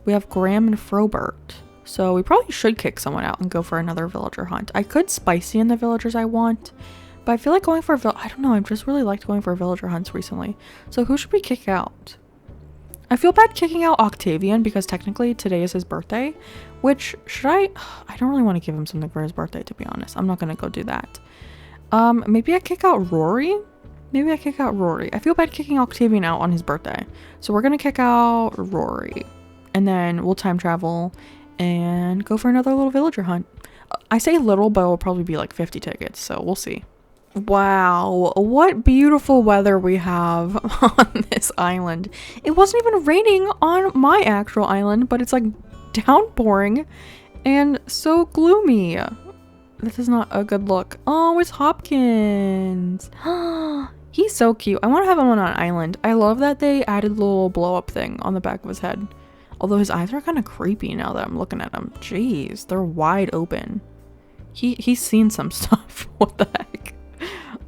We have Graham and Frobert. So we probably should kick someone out and go for another villager hunt. I could spicy in the villagers I want, but I feel like going for I don't know, I've just really liked going for villager hunts recently. So who should we kick out? I feel bad kicking out Octavian because technically today is his birthday, which should I don't really want to give him something for his birthday, to be honest. I'm not going to go do that. Maybe I kick out Rory? Maybe I kick out Rory. I feel bad kicking Octavian out on his birthday. So we're going to kick out Rory and then we'll time travel and go for another little villager hunt. I say little, but it'll probably be like 50 tickets. So we'll see. Wow, what beautiful weather we have on this island. It wasn't even raining on my actual island, but it's like downpouring and so gloomy. This is not a good look. Oh, it's Hopkins. He's so cute. I want to have him on an island. I love that they added the little blow up thing on the back of his head. Although his eyes are kind of creepy now that I'm looking at him. Jeez, they're wide open. He's seen some stuff. What the heck?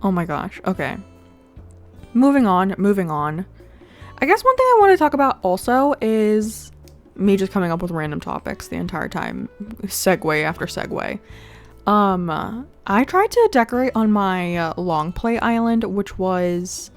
Oh my gosh. Okay. Moving on. I guess one thing I want to talk about also is me just coming up with random topics the entire time. Segue after segue. I tried to decorate on my long play island, which is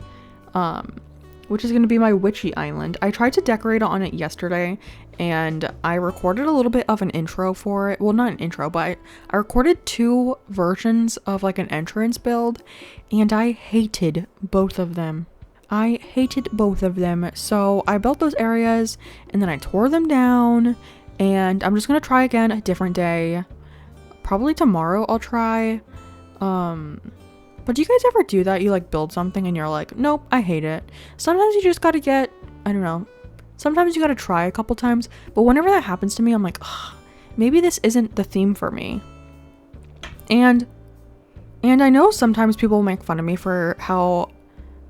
going to be my witchy island. I tried to decorate on it yesterday and I recorded a little bit of an intro for it. Well, not an intro, but I recorded 2 versions of like an entrance build and I hated both of them. So I built those areas and then I tore them down and I'm just going to try again a different day. Probably tomorrow I'll try. But do you guys ever do that? You like build something and you're like, nope, I hate it. Sometimes you just gotta get, I don't know. Sometimes you gotta try a couple times. But whenever that happens to me, I'm like, maybe this isn't the theme for me. And I know sometimes people make fun of me for how,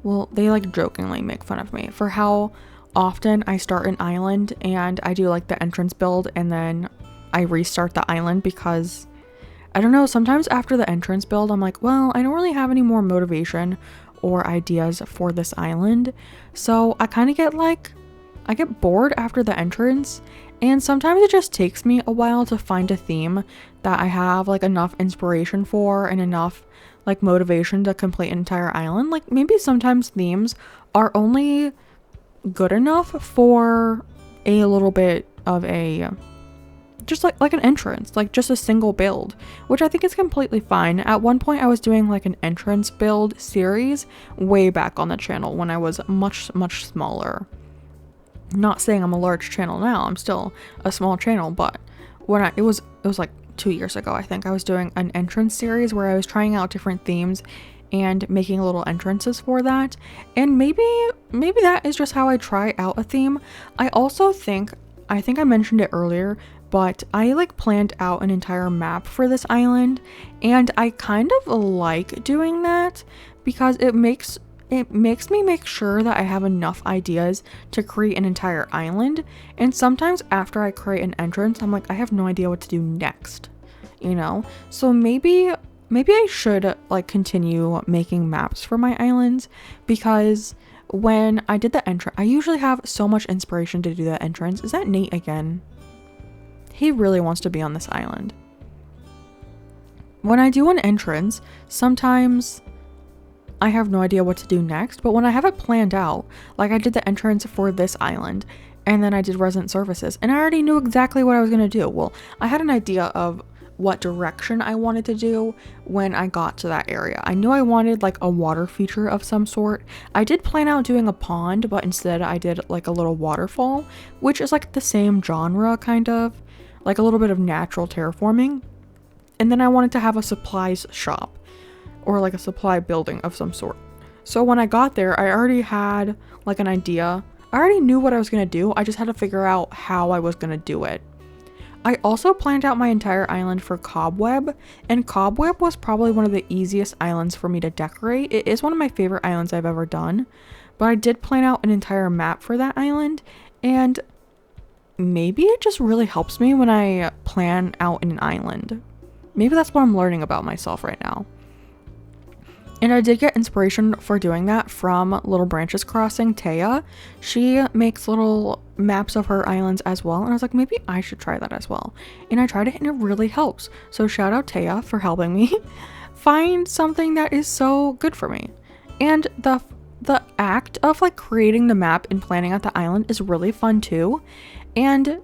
well, they like jokingly make fun of me for how often I start an island and I do like the entrance build and then I restart the island because I don't know, sometimes after the entrance build, I'm like, well, I don't really have any more motivation or ideas for this island. So I kind of get like, I get bored after the entrance. And sometimes it just takes me a while to find a theme that I have like enough inspiration for and enough like motivation to complete an entire island. Like maybe sometimes themes are only good enough for a little bit of a just like an entrance, like just a single build, which I think is completely fine. At one point I was doing like an entrance build series way back on the channel when I was much smaller. Not saying I'm a large channel now, I'm still a small channel, but when it was like 2 years ago, I think I was doing an entrance series where I was trying out different themes and making little entrances for that. And maybe that is just how I try out a theme. I also think I mentioned it earlier, but I like planned out an entire map for this island and I kind of like doing that because it makes me make sure that I have enough ideas to create an entire island. And sometimes after I create an entrance, I'm like, I have no idea what to do next, you know? So maybe I should like continue making maps for my islands because when I did the entrance, I usually have so much inspiration to do the entrance. Is that Nate again? He really wants to be on this island. When I do an entrance, sometimes I have no idea what to do next, but when I have it planned out, like I did the entrance for this island, and then I did resident services, and I already knew exactly what I was going to do. Well, I had an idea of what direction I wanted to do when I got to that area. I knew I wanted like a water feature of some sort. I did plan out doing a pond, but instead I did like a little waterfall, which is like the same genre kind of, like a little bit of natural terraforming. And then I wanted to have a supplies shop or like a supply building of some sort. So when I got there, I already had like an idea. I already knew what I was going to do. I just had to figure out how I was going to do it. I also planned out my entire island for Cobweb, and Cobweb was probably one of the easiest islands for me to decorate. It is one of my favorite islands I've ever done, but I did plan out an entire map for that island, and maybe it just really helps me when I plan out an island. Maybe that's what I'm learning about myself right now. And I did get inspiration for doing that from Little Branches Crossing, Taya. She makes little maps of her islands as well, and I was like, maybe I should try that as well. And I tried it and it really helps. So shout out Taya for helping me find something that is so good for me. And the act of like creating the map and planning out the island is really fun too. And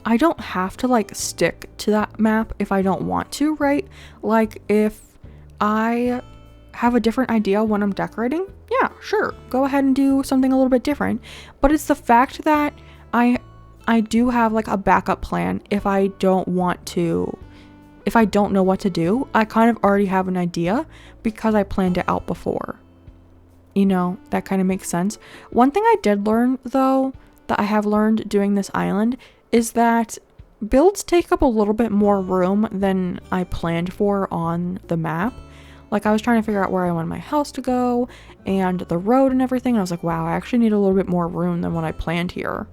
I don't have to like stick to that map if I don't want to, right? Like if I have a different idea when I'm decorating, yeah, sure, go ahead and do something a little bit different. But it's the fact that I do have like a backup plan if I don't know what to do. I kind of already have an idea because I planned it out before. You know, that kind of makes sense. One thing I did learn though, that I have learned doing this island, is that builds take up a little bit more room than I planned for on the map. Like I was trying to figure out where I wanted my house to go and the road and everything. And I was like, wow, I actually need a little bit more room than what I planned here.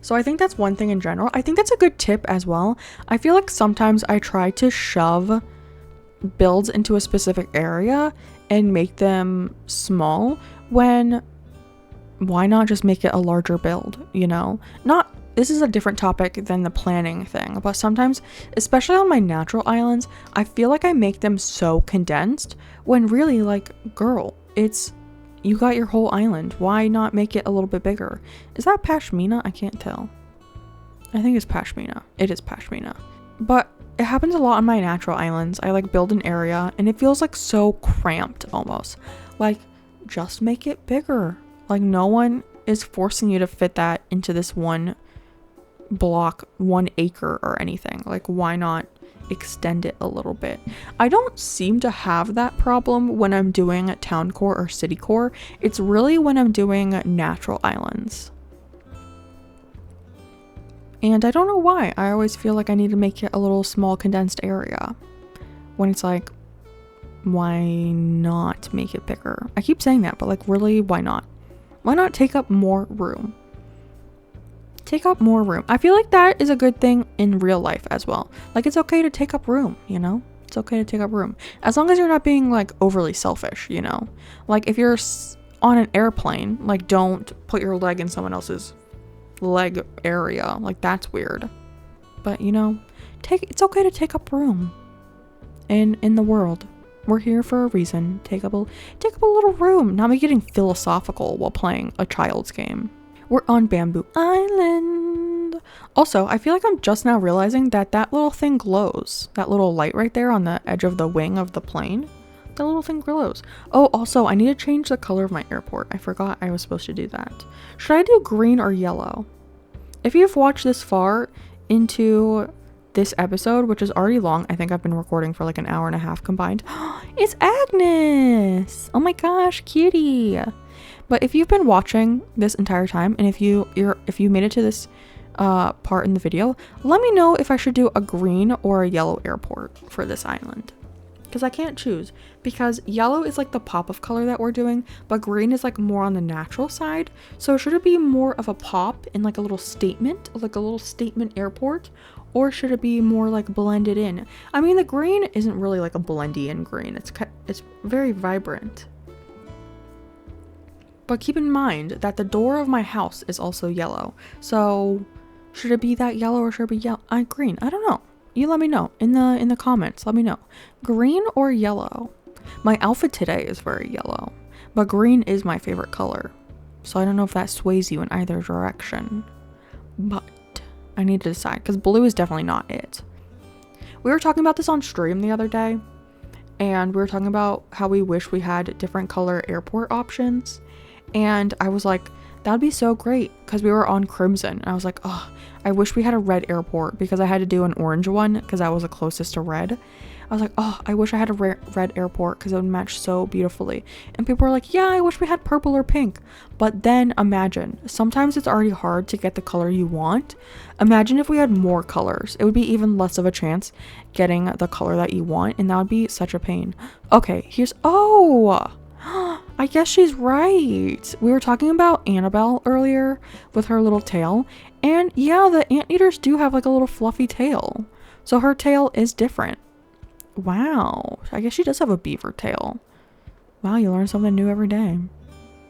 So I think that's one thing in general. I think that's a good tip as well. I feel like sometimes I try to shove builds into a specific area and make them small when why not just make it a larger build, you know? This is a different topic than the planning thing, but sometimes, especially on my natural islands, I feel like I make them so condensed when really, like, girl, you got your whole island. Why not make it a little bit bigger? Is that pashmina? I can't tell. I think it's pashmina. It is pashmina. But it happens a lot on my natural islands. I like build an area and it feels like so cramped almost. Like, just make it bigger. Like, no one is forcing you to fit that into this one block, 1 acre or anything. Like, why not extend it a little bit? I don't seem to have that problem when I'm doing town core or city core. It's really when I'm doing natural islands. And I don't know why. I always feel like I need to make it a little small condensed area. When it's like, why not make it bigger? I keep saying that, but like, really, why not? Why not take up more room? Take up more room. I feel like that is a good thing in real life as well. Like, it's okay to take up room, you know? It's okay to take up room. As long as you're not being like overly selfish, you know? Like if you're on an airplane, like don't put your leg in someone else's leg area. Like that's weird. But you know, it's okay to take up room in the world. We're here for a reason. Take up a little room. Not me getting philosophical while playing a child's game. We're on Bamboo Island. Also, I feel like I'm just now realizing that little thing glows. That little light right there on the edge of the wing of the plane. That little thing glows. Oh, also, I need to change the color of my airport. I forgot I was supposed to do that. Should I do green or yellow? If you've watched this far into this episode, which is already long, I think I've been recording for like an hour and a half combined. It's Agnes! Oh my gosh, cutie! But if you've been watching this entire time, and if you made it to this part in the video, let me know if I should do a green or a yellow airport for this island. Because I can't choose. Because yellow is like the pop of color that we're doing, but green is like more on the natural side. So should it be more of a pop and like a little statement, like a little statement airport? Or should it be more like blended in? I mean, the green isn't really like a blendy in green. It's very vibrant. But keep in mind that the door of my house is also yellow. So should it be that yellow or should it be green? I don't know. You let me know in the comments. Let me know. Green or yellow? My outfit today is very yellow, but green is my favorite color. So I don't know if that sways you in either direction. But I need to decide because blue is definitely not it. We were talking about this on stream the other day, and we were talking about how we wish we had different color airport options. And I was like, that'd be so great, because we were on Crimson. And I was like, oh, I wish we had a red airport because I had to do an orange one because that was the closest to red. I was like, oh, I wish I had a red airport because it would match so beautifully. And people were like, yeah, I wish we had purple or pink. But then imagine, sometimes it's already hard to get the color you want. Imagine if we had more colors. It would be even less of a chance getting the color that you want, and that would be such a pain. Okay, I guess she's right. We were talking about Annabelle earlier with her little tail. And yeah, the anteaters do have like a little fluffy tail. So her tail is different. Wow. I guess she does have a beaver tail. Wow, you learn something new every day.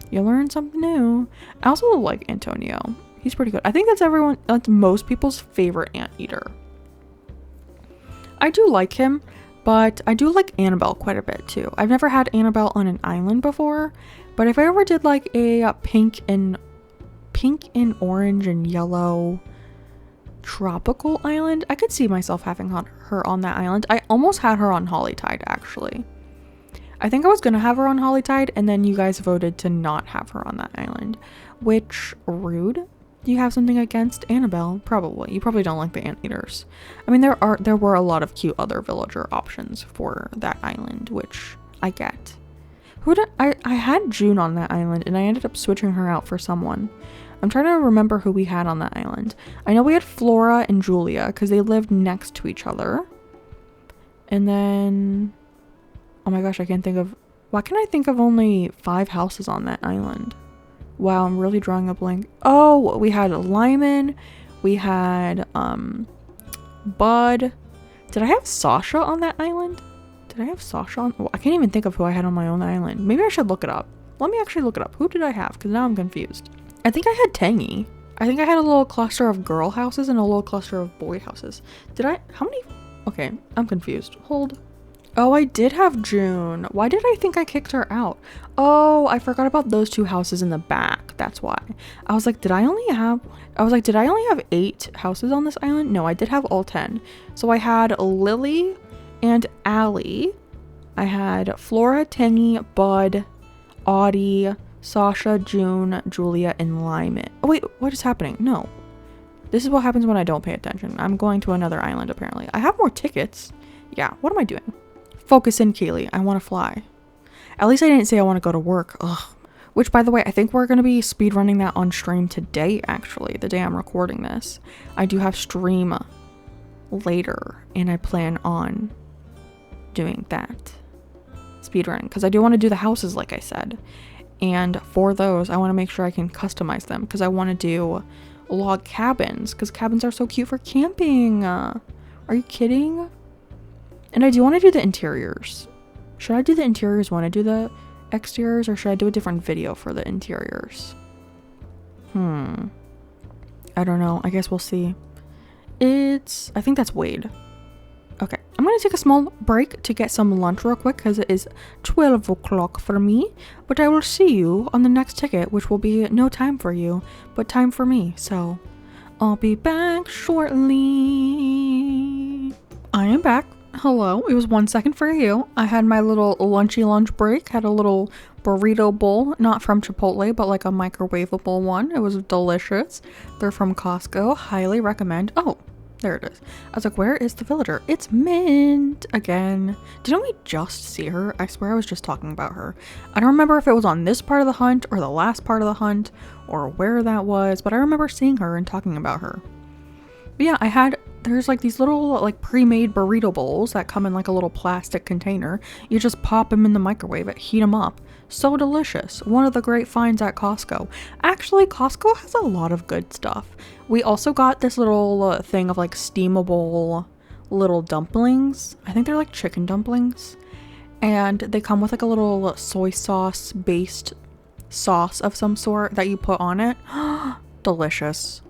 You learn something new. I also like Antonio. He's pretty good. I think that's most people's favorite anteater. I do like him, but I do like Annabelle quite a bit too. I've never had Annabelle on an island before, but if I ever did like a pink and orange and yellow tropical island, I could see myself having her on that island. I almost had her on Hollytide actually. I think I was gonna have her on Hollytide, and then you guys voted to not have her on that island, which rude. Do you have something against Annabelle? Probably. You probably don't like the anteaters. I mean, there were a lot of cute other villager options for that island, which I get. I had June on that island, and I ended up switching her out for someone. I'm trying to remember who we had on that island. I know we had Flora and Julia because they lived next to each other. And then, oh my gosh, why can I think of only 5 houses on that island? Wow, I'm really drawing a blank. Oh, we had Lyman. We had Bud. Did I have Sasha on that island? Did I have Sasha on? Oh, I can't even think of who I had on my own island. Maybe I should look it up. Let me actually look it up. Who did I have? Because now I'm confused. I think I had Tangy. I think I had a little cluster of girl houses and a little cluster of boy houses. How many? Okay, I'm confused. Hold. Oh, I did have June. Why did I think I kicked her out? Oh, I forgot about those 2 houses in the back. That's why. I was like, did I only have 8 houses on this island? No, I did have all 10. So I had Lily and Allie. I had Flora, Tangy, Bud, Audie, Sasha, June, Julia, and Lyman. Oh wait, what is happening? No. This is what happens when I don't pay attention. I'm going to another island apparently. I have more tickets. Yeah, what am I doing? Focus in, Kaylee. I want to fly. At least I didn't say I want to go to work. Ugh. Which, by the way, I think we're going to be speedrunning that on stream today, actually. The day I'm recording this. I do have stream later, and I plan on doing that. Speedrunning. Because I do want to do the houses, like I said. And for those, I want to make sure I can customize them. Because I want to do log cabins. Because cabins are so cute for camping. Are you kidding? And I do want to do the interiors. Should I do the interiors when I do the exteriors, or should I do a different video for the interiors? I don't know. I guess we'll see. I think that's Wade. Okay, I'm going to take a small break to get some lunch real quick because it is 12 o'clock for me. But I will see you on the next ticket, which will be no time for you, but time for me. So I'll be back shortly. I am back. Hello, it was 1 second for you. I had my little lunchy lunch break, had a little burrito bowl, not from Chipotle, but like a microwavable one. It was delicious. They're from Costco, highly recommend. Oh, there it is. I was like, where is the villager? It's Mint again. Didn't we just see her? I swear I was just talking about her. I don't remember if it was on this part of the hunt or the last part of the hunt or where that was, but I remember seeing her and talking about her. But yeah, there's like these little like pre-made burrito bowls that come in like a little plastic container. You just pop them in the microwave and heat them up. So delicious. One of the great finds at Costco. Actually, Costco has a lot of good stuff. We also got this little thing of like steamable little dumplings. I think they're like chicken dumplings. And they come with like a little soy sauce based sauce of some sort that you put on it. Delicious.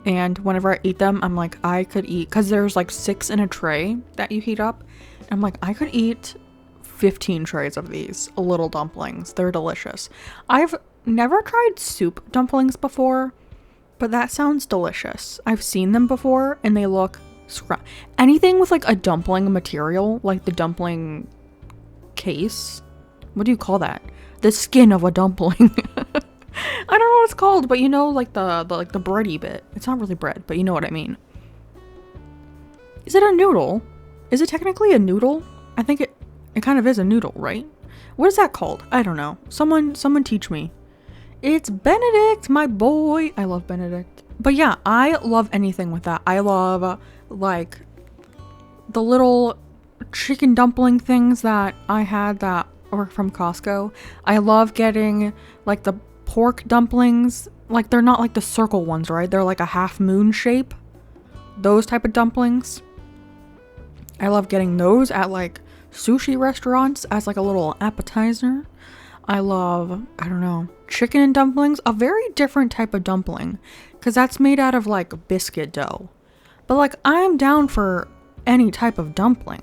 And whenever I eat them, I'm like, I could eat, because there's like 6 in a tray that you heat up. I'm like, I could eat 15 trays of these little dumplings. They're delicious. I've never tried soup dumplings before, but that sounds delicious. I've seen them before and they look anything with like a dumpling material, like the dumpling case. What do you call that? The skin of a dumpling. I don't know what it's called, but you know, like the bready bit. It's not really bread, but you know what I mean. Is it a noodle? Is it technically a noodle? I think it kind of is a noodle, right? What is that called? I don't know. Someone teach me. It's Benedict, my boy. I love Benedict. But yeah, I love anything with that. I love like the little chicken dumpling things that I had that or from Costco. I love getting like the pork dumplings. Like they're not like the circle ones, right? They're like a half moon shape. Those type of dumplings. I love getting those at like sushi restaurants as like a little appetizer. I love, I don't know, chicken and dumplings. A very different type of dumpling. Because that's made out of like biscuit dough. But like I'm down for any type of dumpling.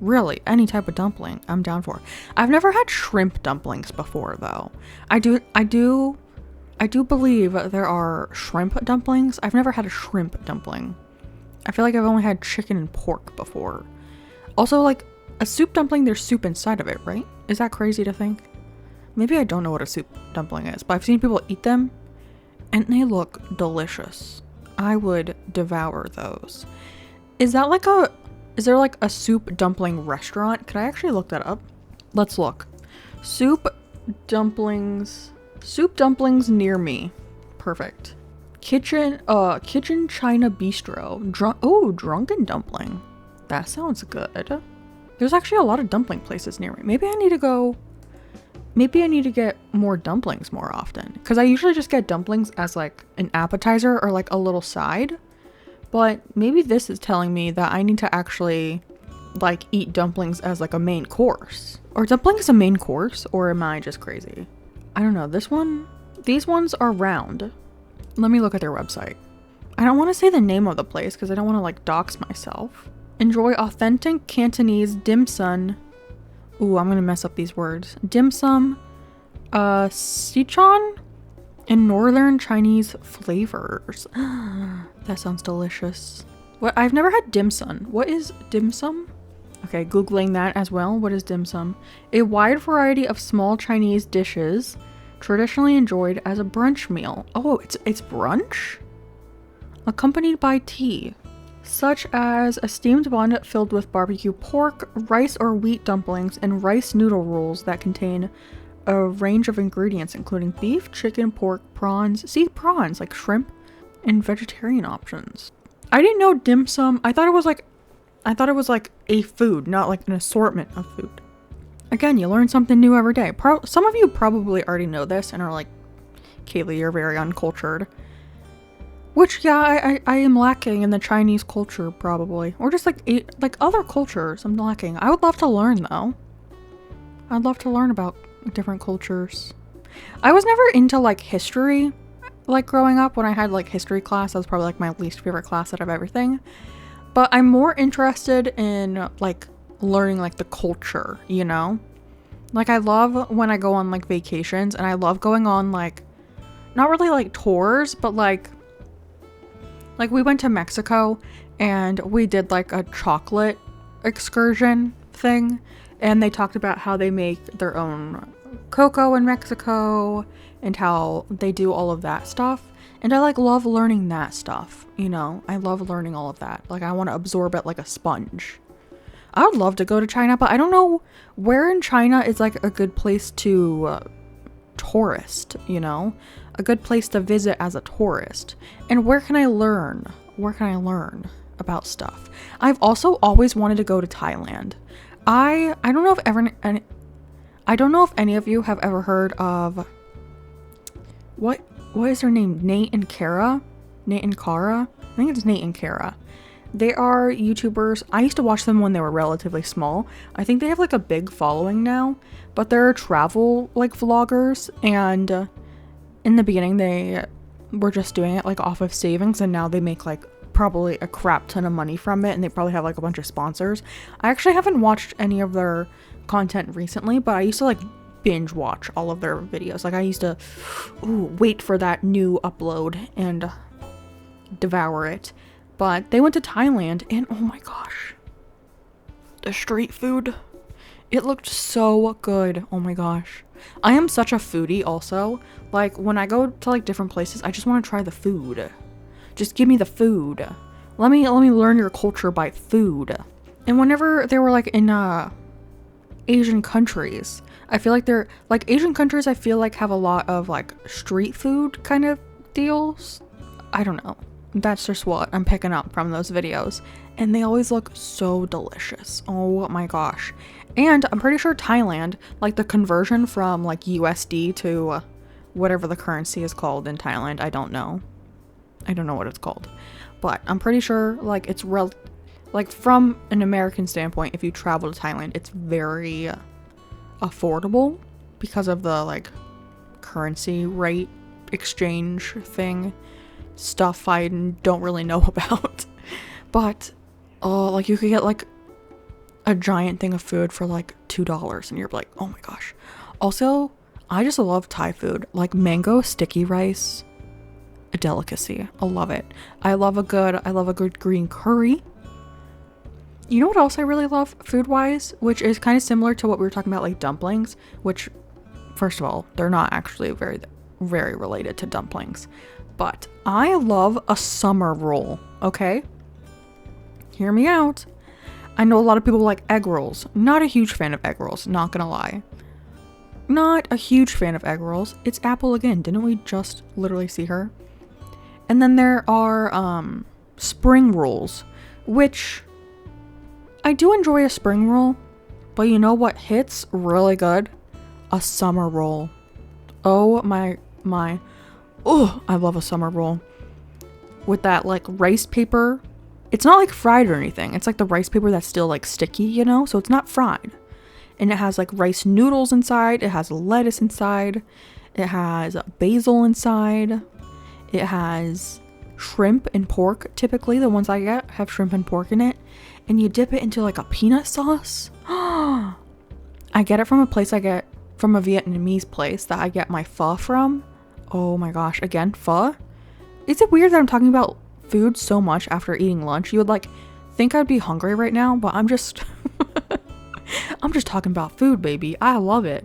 Really, any type of dumpling I'm down for. I've never had shrimp dumplings before though. I do believe there are shrimp dumplings. I've never had a shrimp dumpling. I feel like I've only had chicken and pork before. Also, like a soup dumpling, there's soup inside of it, right? Is that crazy to think? Maybe I don't know what a soup dumpling is, but I've seen people eat them and they look delicious. I would devour those. Is there like a soup dumpling restaurant? Could I actually look that up? Let's look. Soup dumplings near me. Perfect. Kitchen China Bistro. Drunken dumpling. That sounds good. There's actually a lot of dumpling places near me. Maybe I need to get more dumplings more often. Because I usually just get dumplings as like an appetizer or like a little side. But maybe this is telling me that I need to actually like eat dumplings as like a main course. Are dumplings a main course or am I just crazy? I don't know. These ones are round. Let me look at their website. I don't want to say the name of the place because I don't want to like dox myself. Enjoy authentic Cantonese dim sum. Ooh, I'm gonna mess up these words. Dim sum, Sichuan, and northern Chinese flavors. That sounds delicious. What? I've never had dim sum. What is dim sum? Okay, Googling that as well. What is dim sum? A wide variety of small Chinese dishes traditionally enjoyed as a brunch meal. Oh, it's brunch? Accompanied by tea. Such as a steamed bun filled with barbecue pork, rice or wheat dumplings, and rice noodle rolls that contain a range of ingredients including beef, chicken, pork, prawns, like shrimp, and vegetarian options. I didn't know dim sum. I thought it was like a food, not like an assortment of food. Again, you learn something new every day. Some of you probably already know this and are like, Kaylee, you're very uncultured. Which, yeah, I am lacking in the Chinese culture, probably. Or just, like other cultures I'm lacking. I would love to learn, though. I'd love to learn about different cultures. I was never into, like, history, like, growing up. When I had, like, history class, that was probably, like, my least favorite class out of everything. But I'm more interested in, like, learning, like, the culture, you know? Like, I love when I go on, like, vacations, and I love going on, like, not really, like, tours, but, like, we went to Mexico and we did like a chocolate excursion thing, and they talked about how they make their own cocoa in Mexico and how they do all of that stuff. And I like love learning that stuff, you know? I love learning all of that. Like I want to absorb it like a sponge. I would love to go to China, but I don't know where in China is like a good place to tourist, you know? A good place to visit as a tourist. And where can I learn? Where can I learn about stuff? I've also always wanted to go to Thailand. I don't know if any of you have ever heard of what is their name? Nate and Kara? Nate and Kara? I think it's Nate and Kara. They are YouTubers. I used to watch them when they were relatively small. I think they have like a big following now, but they're travel like vloggers, and in the beginning they were just doing it like off of savings, and now they make like probably a crap ton of money from it, and they probably have like a bunch of sponsors. I actually haven't watched any of their content recently, but I used to like binge watch all of their videos. Like I used to wait for that new upload and devour it. But they went to Thailand, and oh my gosh, the street food, it looked so good. Oh my gosh. I am such a foodie also. Like when I go to like different places, I just want to try the food. Just give me the food. Let me learn your culture by food. And whenever they were like in Asian countries, I feel like they're like Asian countries, I feel like have a lot of like street food kind of deals. I don't know. That's just what I'm picking up from those videos. And they always look so delicious. Oh my gosh. And I'm pretty sure Thailand, like the conversion from like USD to whatever the currency is called in Thailand, I don't know. I don't know what it's called. But I'm pretty sure like it's like from an American standpoint, if you travel to Thailand, it's very affordable because of the like currency rate exchange thing stuff I don't really know about. But like you could get like a giant thing of food for like $2 and you're like, oh my gosh. Also, I just love Thai food. Like mango sticky rice, a delicacy. I love it. I love a good green curry. You know what else I really love food wise, which is kind of similar to what we were talking about, like dumplings, which first of all, they're not actually very related to dumplings, but I love a summer roll. Okay, hear me out. I know a lot of people like egg rolls. Not a huge fan of egg rolls, not gonna lie. Not a huge fan of egg rolls. It's Apple again. Didn't we just literally see her? And then there are spring rolls, which I do enjoy a spring roll, but you know what hits really good? A summer roll. Oh my. Oh, I love a summer roll. With that like rice paper. It's not like fried or anything. It's like the rice paper that's still like sticky, you know? So it's not fried. And it has like rice noodles inside. It has lettuce inside. It has basil inside. It has shrimp and pork. Typically the ones I get have shrimp and pork in it. And you dip it into like a peanut sauce. I get it from a Vietnamese place that I get my pho from. Oh my gosh, again, pho? Is it weird that I'm talking about food so much after eating lunch? You would like think I'd be hungry right now, but I'm just I'm just talking about food, baby. I love it.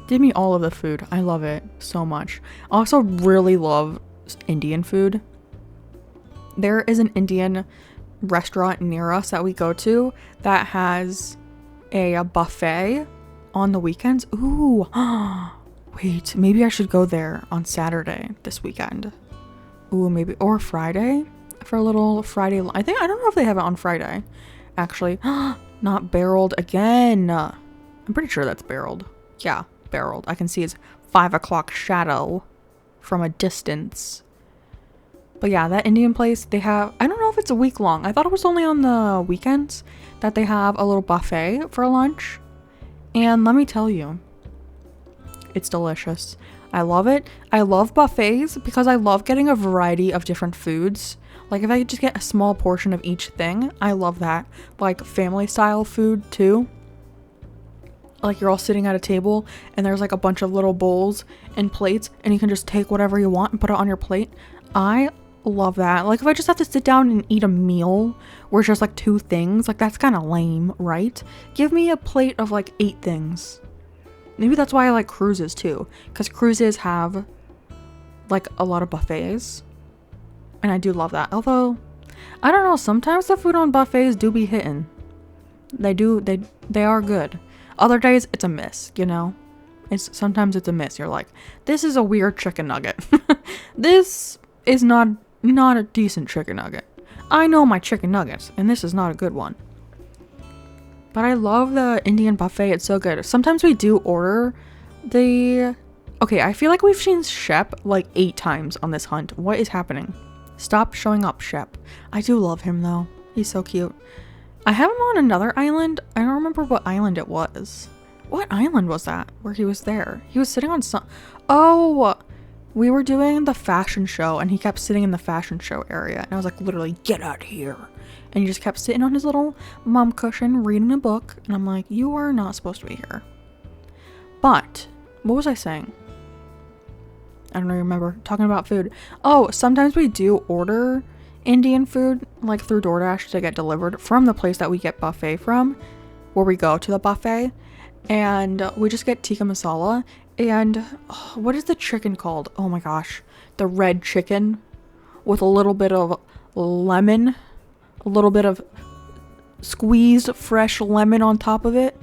Give me all of the food. I love it so much. I also really love Indian food. There is an Indian restaurant near us that we go to that has a buffet on the weekends. Ooh. Wait, maybe I should go there on Saturday this weekend. Ooh, maybe, or Friday for a little Friday. I don't know if they have it on Friday, actually. Not barreled again. I'm pretty sure that's barreled. Yeah, barreled. I can see its 5 o'clock shadow from a distance. But yeah, that Indian place, they have, I don't know if it's a week long. I thought it was only on the weekends that they have a little buffet for lunch. And let me tell you, it's delicious. I love it. I love buffets because I love getting a variety of different foods. Like if I could just get a small portion of each thing, I love that. Like family style food too. Like you're all sitting at a table and there's like a bunch of little bowls and plates and you can just take whatever you want and put it on your plate. I love that. Like if I just have to sit down and eat a meal where it's just like 2 things, like that's kind of lame, right? Give me a plate of like 8 things. Maybe that's why I like cruises too, because cruises have like a lot of buffets and I do love that. Although I don't know, sometimes the food on buffets do be hitting. They are good. Other days it's a miss, you know? Sometimes it's a miss. You're like, this is a weird chicken nugget. This is not a decent chicken nugget. I know my chicken nuggets and this is not a good one. But I love the Indian buffet. It's so good. Sometimes we do order the... Okay, I feel like we've seen Shep like 8 times on this hunt. What is happening? Stop showing up, Shep. I do love him though. He's so cute. I have him on another island. I don't remember what island it was. What island was that where he was there? He was sitting on some... Oh! We were doing the fashion show and he kept sitting in the fashion show area. And I was like, literally, get out of here. And he just kept sitting on his little mom cushion reading a book. And I'm like, you are not supposed to be here. But, what was I saying? I don't remember. Talking about food. Oh, sometimes we do order Indian food, like through DoorDash to get delivered from the place that we get buffet from. Where we go to the buffet. And we just get tikka masala. And what is the chicken called? Oh my gosh. The red chicken with a little bit of lemon. A little bit of squeezed fresh lemon on top of it.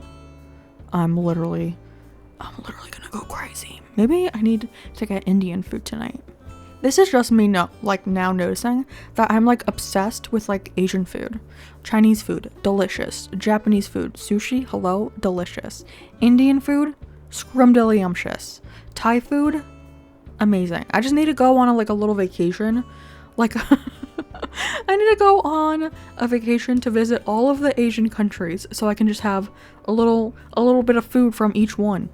I'm literally gonna go crazy. Maybe I need to get Indian food tonight. This is just me now noticing that I'm like obsessed with like Asian food. Chinese food, delicious. Japanese food, sushi, hello, delicious. Indian food, scrumdiddlyumptious. Thai food, amazing. I just need to go on a little vacation. Like I need to go on a vacation to visit all of the Asian countries so I can just have a little bit of food from each one.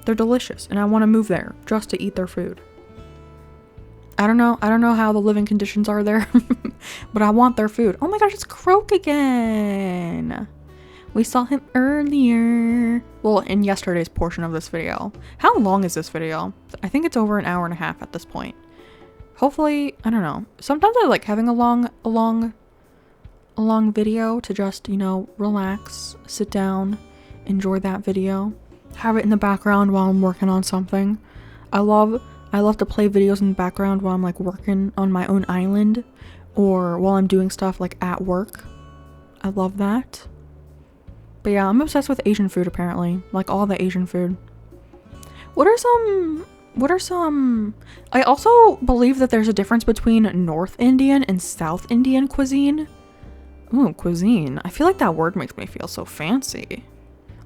They're delicious and I want to move there just to eat their food. I don't know how the living conditions are there, but I want their food. Oh my gosh, it's Croak again. We saw him earlier. Well, in yesterday's portion of this video. How long is this video? I think it's over an hour and a half at this point. Hopefully, I don't know. Sometimes I like having a long video to just, you know, relax, sit down, enjoy that video, have it in the background while I'm working on something. I love to play videos in the background while I'm like working on my own island or while I'm doing stuff like at work. I love that. But yeah, I'm obsessed with Asian food apparently. Like all the Asian food. What are some I also believe that there's a difference between North Indian and South Indian cuisine. Ooh, cuisine. I feel like that word makes me feel so fancy.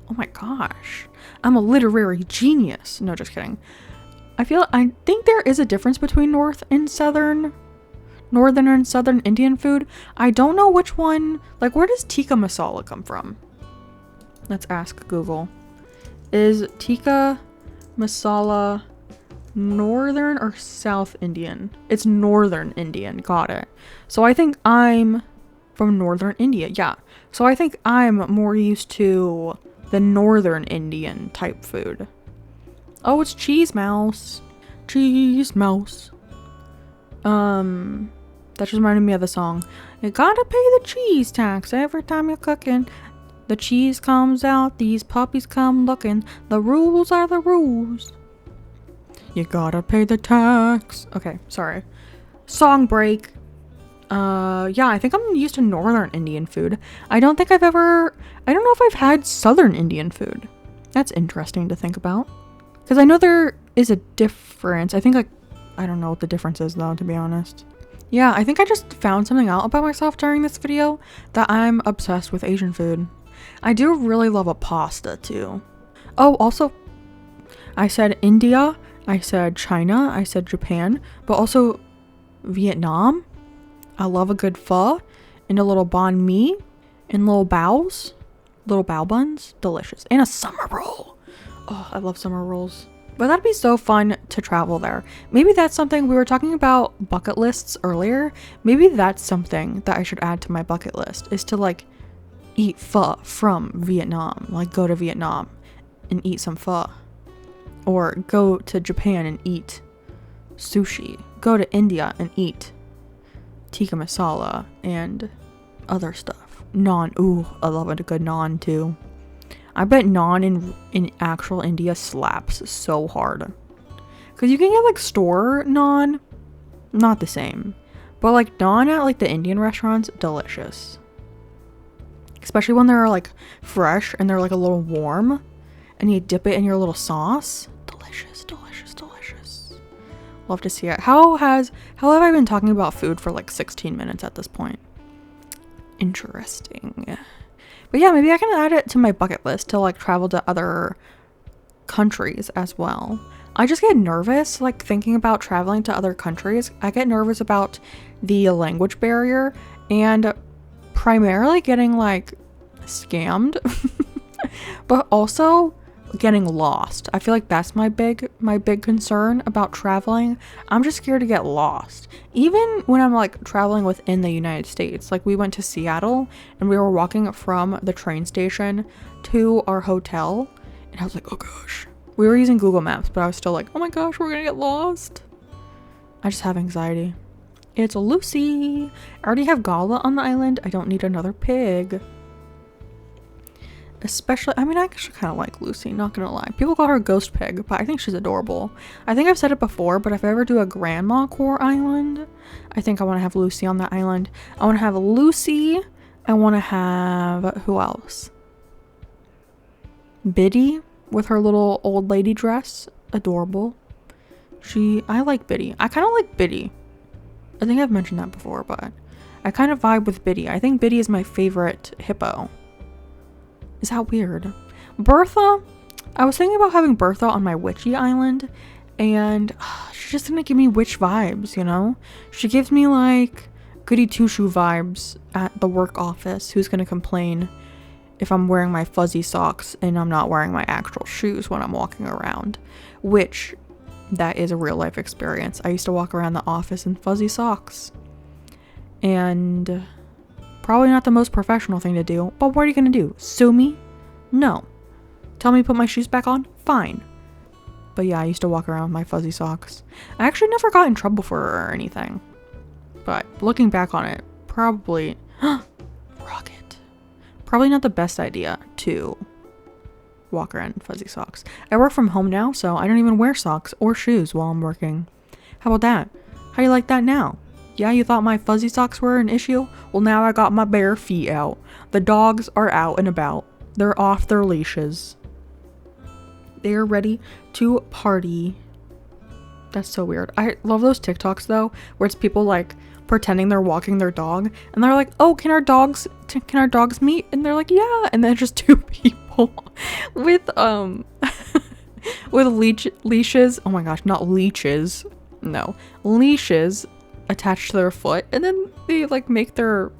Oh my gosh. I'm a literary genius. No, just kidding. I think there is a difference between northern and southern Indian food. I don't know which one. Like, where does tikka masala come from? Let's ask Google. Is tikka masala Northern or South Indian? It's Northern Indian. Got it. So I think I'm from Northern India. Yeah. So I think I'm more used to the Northern Indian type food. Oh, it's cheese mouse. Cheese mouse. That just reminded me of the song. You gotta pay the cheese tax every time you're cooking. The cheese comes out, these puppies come looking. The rules are the rules. You gotta pay the tax. Okay, sorry. Song break. Yeah, I think I'm used to Northern Indian food. I don't know if I've had Southern Indian food. That's interesting to think about. Because I know there is a difference. I don't know what the difference is though, to be honest. Yeah, I think I just found something out about myself during this video that I'm obsessed with Asian food. I do really love a pasta too. Oh, also, I said India, I said China, I said Japan, but also Vietnam. I love a good pho and a little banh mi and little bao buns, delicious. And a summer roll. Oh, I love summer rolls. But that'd be so fun to travel there. Maybe that's something, we were talking about bucket lists earlier. Maybe that's something that I should add to my bucket list, is to like eat pho from Vietnam. Like go to Vietnam and eat some pho. Or go to Japan and eat sushi. Go to India and eat tikka masala and other stuff. Naan. Ooh, I love a good naan too. I bet naan in actual India slaps so hard. Because you can get like store naan. Not the same. But like naan at like the Indian restaurants, delicious. Especially when they're like fresh and they're like a little warm. And you dip it in your little sauce. Delicious, delicious, delicious. Love to see it. How have I been talking about food for like 16 minutes at this point? Interesting. But yeah, maybe I can add it to my bucket list to like travel to other countries as well. I just get nervous like thinking about traveling to other countries. I get nervous about the language barrier and primarily getting like scammed, but also getting lost. I feel like that's my big concern about traveling. I'm just scared to get lost. Even when I'm like traveling within the United States, like we went to Seattle and we were walking from the train station to our hotel and I was like, oh gosh. We were using Google Maps, but I was still like, oh my gosh, we're gonna get lost. I just have anxiety. It's Lucy. I already have Gala on the island. I don't need another pig. Especially, I mean, I actually kind of like Lucy, not gonna lie. People call her Ghost Pig, but I think she's adorable. I think I've said it before, but if I ever do a Grandma Core island, I think I want to have Lucy on that island. I want to have Lucy. I want to have, who else? Biddy with her little old lady dress. Adorable. I like Biddy. I kind of like Biddy. I think I've mentioned that before, but I kind of vibe with Biddy. I think Biddy is my favorite hippo. Is that weird? Bertha, I was thinking about having Bertha on my witchy island, and she's just gonna give me witch vibes, you know? She gives me like goody two-shoe vibes at the work office. Who's gonna complain if I'm wearing my fuzzy socks and I'm not wearing my actual shoes when I'm walking around? Which, that is a real life experience. I used to walk around the office in fuzzy socks. And probably not the most professional thing to do, but what are you gonna do? Sue me? No. Tell me to put my shoes back on? Fine. But yeah, I used to walk around with my fuzzy socks. I actually never got in trouble for it or anything. But looking back on it, probably... Rocket. Probably not the best idea to walk around in fuzzy socks. I work from home now, so I don't even wear socks or shoes while I'm working. How about that? How do you like that now? Yeah, you thought my fuzzy socks were an issue? Well, now I got my bare feet out. The dogs are out and about. They're off their leashes. They are ready to party. That's so weird. I love those TikToks though, where it's people like pretending they're walking their dog, and they're like, "Oh, can our dogs meet?" And they're like, "Yeah." And then just two people with with leashes. Oh my gosh, not leeches. No, leashes attached to their foot, and then they like make their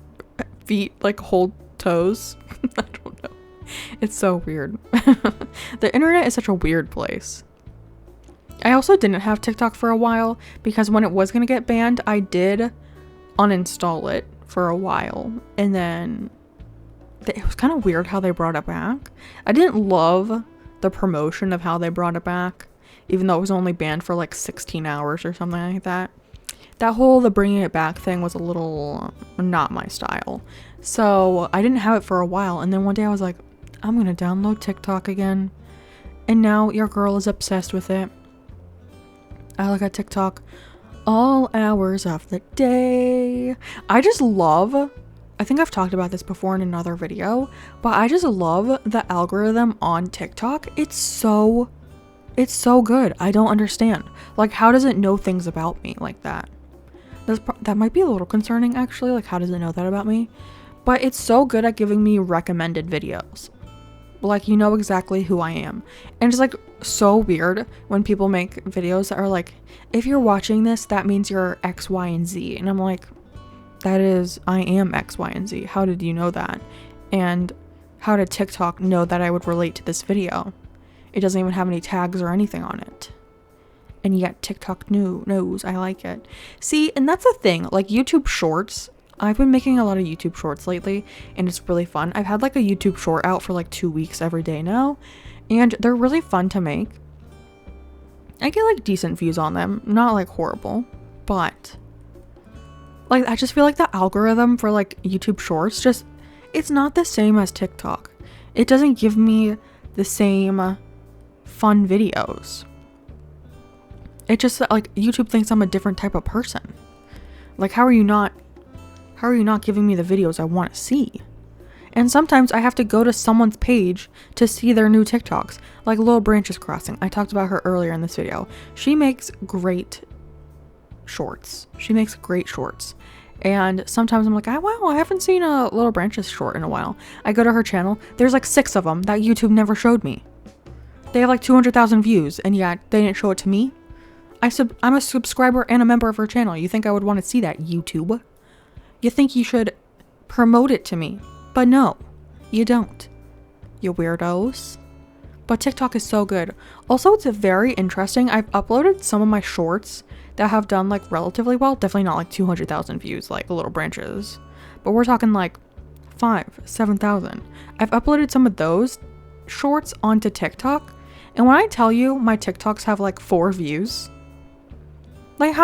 feet like hold toes. I don't know. It's so weird. The internet is such a weird place. I also didn't have TikTok for a while because when it was gonna get banned, I did uninstall it for a while, and then it was kind of weird how they brought it back. I didn't love the promotion of how they brought it back, even though it was only banned for like 16 hours or something like that. The bringing it back thing was a little not my style. So I didn't have it for a while, and then one day I was like, I'm gonna download TikTok again. And now your girl is obsessed with it. I look at TikTok all hours of the day. I think I've talked about this before in another video, but I just love the algorithm on TikTok. It's so good. I don't understand. Like, how does it know things about me like that? That might be a little concerning, actually. Like, how does it know that about me? But it's so good at giving me recommended videos. Like, you know exactly who I am. And it's like so weird when people make videos that are like, if you're watching this, that means you're X, Y, and Z. And I'm like, I am X, Y, and Z. How did you know that? And how did TikTok know that I would relate to this video? It doesn't even have any tags or anything on it. And yet TikTok knows I like it. See, and that's the thing, like YouTube Shorts. I've been making a lot of YouTube Shorts lately, and it's really fun. I've had like a YouTube Short out for like 2 weeks every day now, and they're really fun to make. I get like decent views on them, not like horrible, but like I just feel like the algorithm for like YouTube Shorts it's not the same as TikTok. It doesn't give me the same fun videos. It just like YouTube thinks I'm a different type of person. Like, how are you not giving me the videos I want to see? And sometimes I have to go to someone's page to see their new TikToks, like Little Branches Crossing. I talked about her earlier in this video. She makes great shorts. And sometimes I'm like, wow, I haven't seen a Little Branches short in a while. I go to her channel. There's like 6 of them that YouTube never showed me. They have like 200,000 views, and yet they didn't show it to me. I'm a subscriber and a member of her channel. You think I would want to see that, YouTube? You think you should promote it to me. But no, you don't. You weirdos. But TikTok is so good. Also, it's very interesting. I've uploaded some of my shorts that have done like relatively well. Definitely not like 200,000 views like Little Branches. But we're talking like 7,000. I've uploaded some of those shorts onto TikTok. And when I tell you my TikToks have like 4 views, like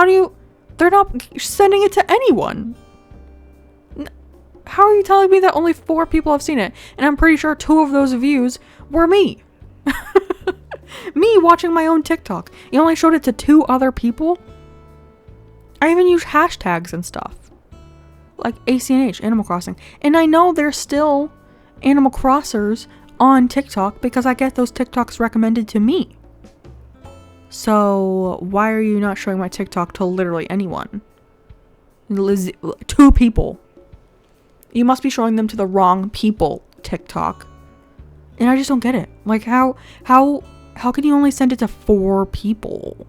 they're not sending it to anyone. How are you telling me that only 4 people have seen it? And I'm pretty sure 2 of those views were me. Me watching my own TikTok. You only showed it to 2 other people? I even use hashtags and stuff. Like ACNH, Animal Crossing. And I know there's still Animal Crossers on TikTok because I get those TikToks recommended to me. So why are you not showing my TikTok to literally anyone? 2 people. You must be showing them to the wrong people, TikTok. And I just don't get it. Like, how can you only send it to 4 people?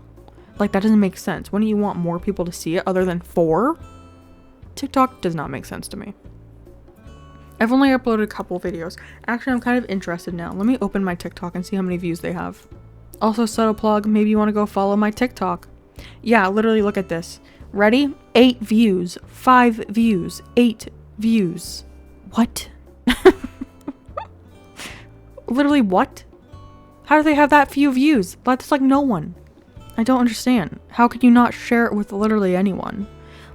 Like, that doesn't make sense. Wouldn't you want more people to see it other than 4? TikTok does not make sense to me. I've only uploaded a couple videos. Actually, I'm kind of interested now. Let me open my TikTok and see how many views they have. Also, subtle plug, maybe you want to go follow my TikTok. Yeah, literally look at this. Ready? 8 views, 5 views, 8 views. What? Literally what? How do they have that few views? That's like no one. I don't understand. How could you not share it with literally anyone?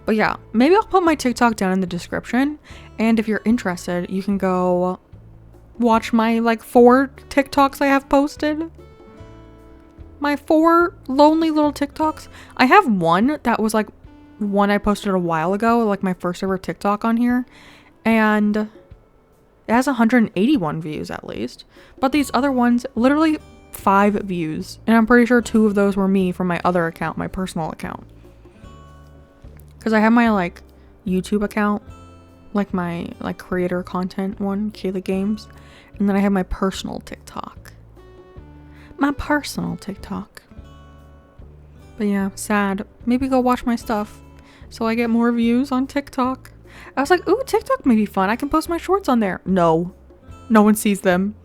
But yeah, maybe I'll put my TikTok down in the description. And if you're interested, you can go watch my like 4 TikToks I have posted. My 4 lonely little TikToks. I have one that was like one I posted a while ago, like my first ever TikTok on here. And it has 181 views at least. But these other ones, literally 5 views. And I'm pretty sure 2 of those were me from my other account, my personal account. Because I have my like YouTube account, like my like creator content one, Kayla Games. And then I have my personal TikTok. My personal TikTok. But yeah, sad. Maybe go watch my stuff so I get more views on TikTok. I was like, ooh, TikTok may be fun. I can post my shorts on there. No. No one sees them.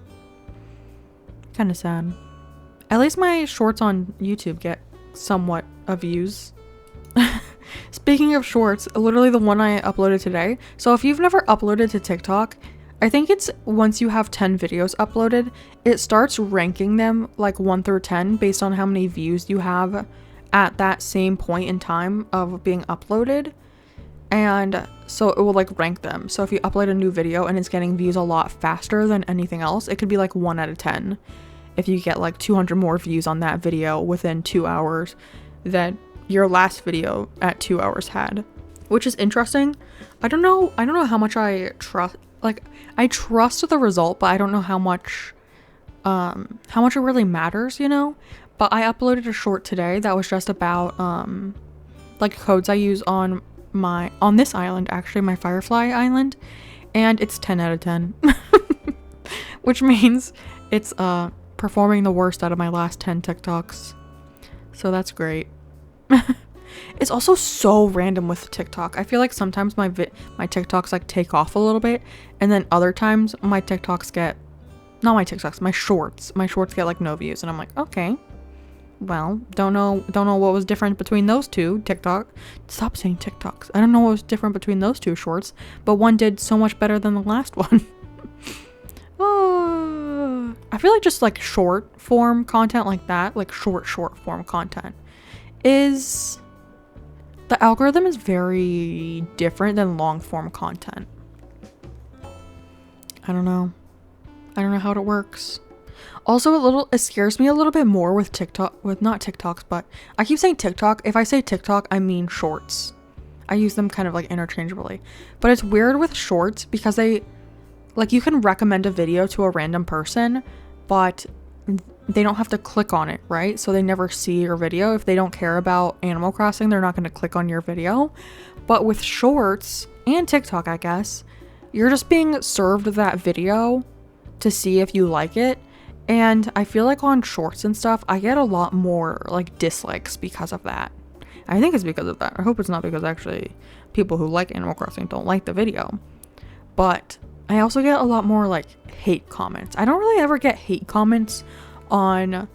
Kind of sad. At least my shorts on YouTube get somewhat of views. Speaking of shorts, literally the one I uploaded today. So if you've never uploaded to TikTok, I think it's once you have 10 videos uploaded, it starts ranking them like 1 through 10 based on how many views you have at that same point in time of being uploaded. And so it will like rank them. So if you upload a new video and it's getting views a lot faster than anything else, it could be like 1 out of 10. If you get like 200 more views on that video within 2 hours than your last video at 2 hours had, which is interesting. I don't know how much I trust. Like, I trust the result, but I don't know how much it really matters, you know? But I uploaded a short today that was just about, like, codes I use on this island, actually, my Firefly island, and it's 10 out of 10. Which means it's, performing the worst out of my last 10 TikToks. So that's great. It's also so random with TikTok. I feel like sometimes my TikToks like take off a little bit, and then other times my TikToks get, not my TikToks, my shorts get like no views, and I'm like, okay, well, don't know what was different between those two. TikTok, stop saying TikToks. I don't know what was different between those 2 shorts, but one did so much better than the last one. I feel like just like short form content like that, like short form content, is the algorithm is very different than long form content. I don't know how it works. Also, it scares me a little bit more with TikTok, with not TikToks, but I keep saying TikTok. If I say TikTok, I mean shorts. I use them kind of like interchangeably, but it's weird with shorts because like you can recommend a video to a random person, but they don't have to click on it, right? So they never see your video. If they don't care about Animal Crossing, they're not going to click on your video. But with shorts and TikTok, I guess, you're just being served that video to see if you like it. And I feel like on shorts and stuff, I get a lot more like dislikes because of that. I think it's because of that. I hope it's not because actually people who like Animal Crossing don't like the video. But I also get a lot more like hate comments. I don't really ever get hate comments on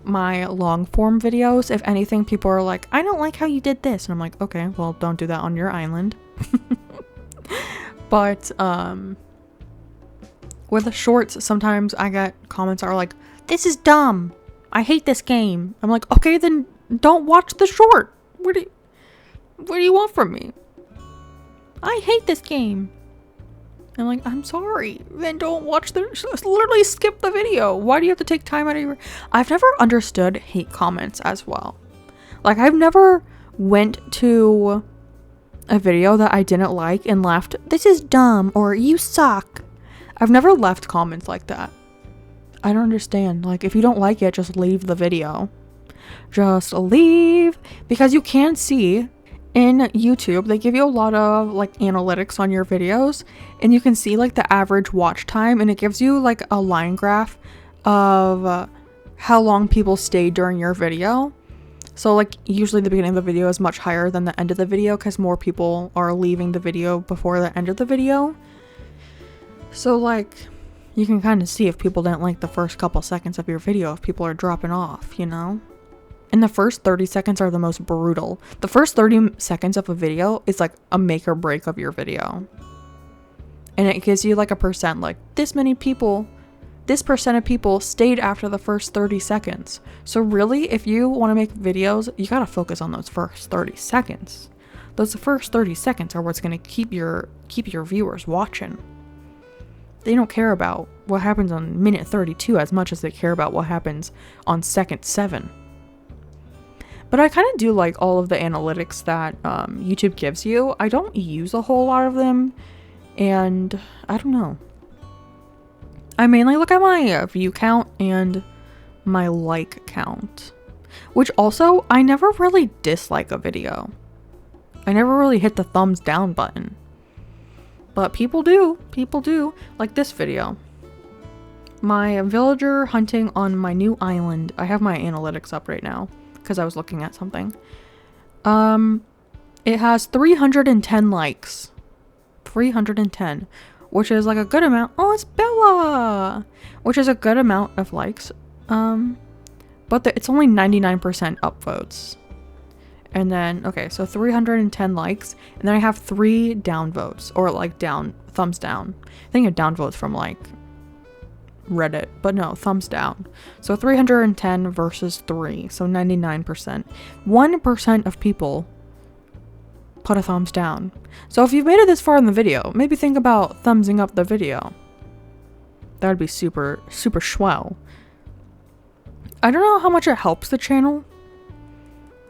my long form videos. If anything, people are like, I don't like how you did this, and I'm like, okay, well, don't do that on your island. But with the shorts, sometimes I get comments that are like, this is dumb, I hate this game. I'm like, okay, then don't watch the short. What do you want from me? I hate this game. I'm like, I'm sorry, then don't watch literally skip the video. Why do you have to take time out of your... I've never understood hate comments as well. Like, I've never went to a video that I didn't like and left, this is dumb, or you suck. I've never left comments like that. I don't understand. Like, if you don't like it, just leave the video. just leave, because you can see in YouTube, they give you a lot of like analytics on your videos, and you can see like the average watch time, and it gives you like a line graph of how long people stayed during your video. So like usually the beginning of the video is much higher than the end of the video because more people are leaving the video before the end of the video. So like you can kind of see if people didn't like the first couple seconds of your video, if people are dropping off, you know? And the first 30 seconds are the most brutal. The first 30 seconds of a video is like a make or break of your video. And it gives you like a percent, like this percent of people stayed after the first 30 seconds. So really, if you want to make videos, you got to focus on those first 30 seconds. Those first 30 seconds are what's going to keep your viewers watching. They don't care about what happens on minute 32 as much as they care about what happens on second 7. But I kind of do like all of the analytics that YouTube gives you. I don't use a whole lot of them, and I don't know. I mainly look at my view count and my like count, which also, I never really dislike a video. I never really hit the thumbs down button. But people do. Like this video. My villager hunting on my new island. I have my analytics up right now because I was looking at something. It has 310 likes. 310. Which is like a good amount. Oh, it's Bella! Which is a good amount of likes. But it's only 99% upvotes. And then, okay, so 310 likes. And then I have 3 downvotes. Or like thumbs down. I think of downvotes from like Reddit. But no, thumbs down. So 310 versus 3. So 99%. 1% of people put a thumbs down. So if you've made it this far in the video, maybe think about thumbsing up the video. That would be super, super swell. I don't know how much it helps the channel,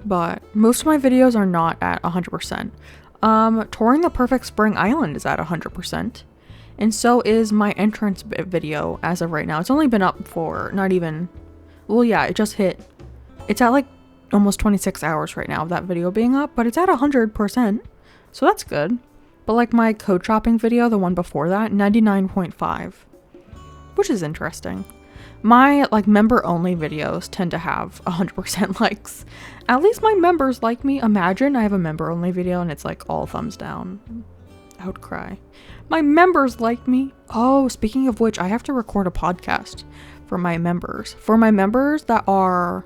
but most of my videos are not at 100%. Touring the Perfect Spring Island is at 100%. And so is my entrance video as of right now. It's only been up for not even, well, yeah, it just hit. It's at like almost 26 hours right now of that video being up, but it's at 100%. So that's good. But like my code shopping video, the one before that, 99.5, which is interesting. My like member only videos tend to have 100% likes. At least my members like me. Imagine I have a member only video and it's like all thumbs down. I would cry. My members like me. Oh, speaking of which, I have to record a podcast for my members. For my members that are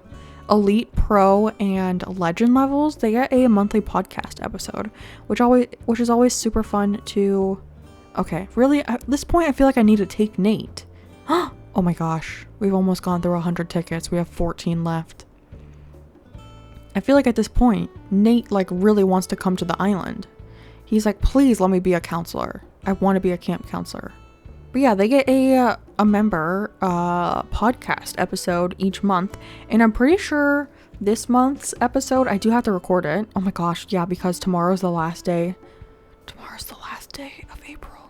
Elite, Pro, and Legend levels, they get a monthly podcast episode, which is always super fun to. Okay, really, at this point, I feel like I need to take Nate. Oh my gosh, we've almost gone through 100 tickets. We have 14 left. I feel like at this point, Nate like really wants to come to the island. He's like, please let me be a counselor. I want to be a camp counselor. But yeah, they get a member podcast episode each month. And I'm pretty sure this month's episode, I do have to record it. Oh my gosh, yeah, because tomorrow's the last day. Tomorrow's the last day of April.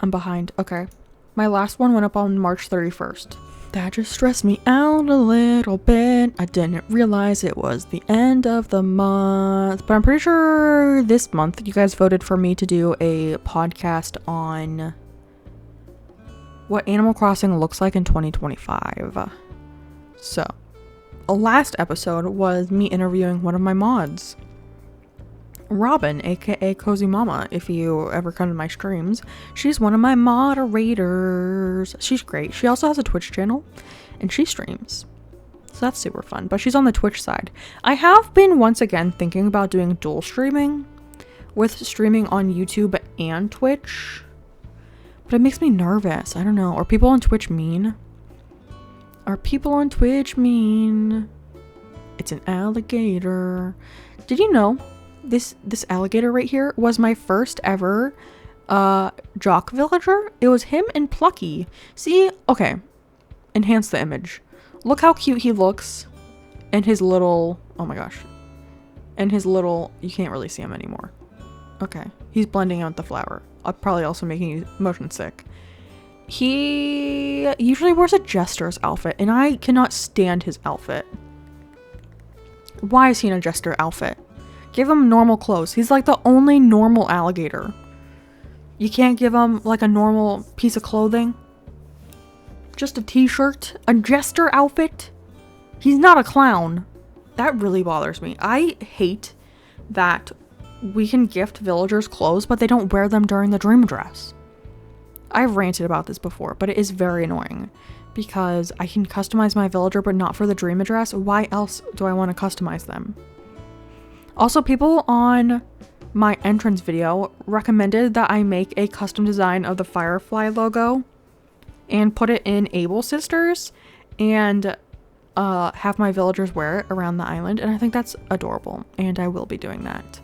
I'm behind. Okay. My last one went up on March 31st. That just stressed me out a little bit. I didn't realize it was the end of the month. But I'm pretty sure this month you guys voted for me to do a podcast on what Animal Crossing looks like in 2025. So, the last episode was me interviewing one of my mods, Robin, aka Cozy Mama. If you ever come to my streams, she's one of my moderators. She's great. She also has a Twitch channel and she streams, so that's super fun. But she's on the Twitch side. I have been once again thinking about doing dual streaming, with streaming on YouTube and Twitch, but it makes me nervous. I don't know. Are people on Twitch mean? Are people on Twitch mean? It's an alligator. Did you know this alligator right here was my first ever Jock villager? It was him and Plucky. See? Okay. Enhance the image. Look how cute he looks. And his little... Oh my gosh. And his little... You can't really see him anymore. Okay. He's blending in with the flower. Probably also making you motion sick. He usually wears a jester's outfit, and I cannot stand his outfit. Why is he in a jester outfit? Give him normal clothes. He's like the only normal alligator. You can't give him like a normal piece of clothing? Just a t-shirt? A jester outfit? He's not a clown. That really bothers me. I hate that we can gift villagers clothes, but they don't wear them during the dream dress. I've ranted about this before, but it is very annoying because I can customize my villager, but not for the dream address. Why else do I want to customize them? Also, people on my entrance video recommended that I make a custom design of the Firefly logo and put it in Able Sisters and have my villagers wear it around the island, and I think that's adorable, and I will be doing that.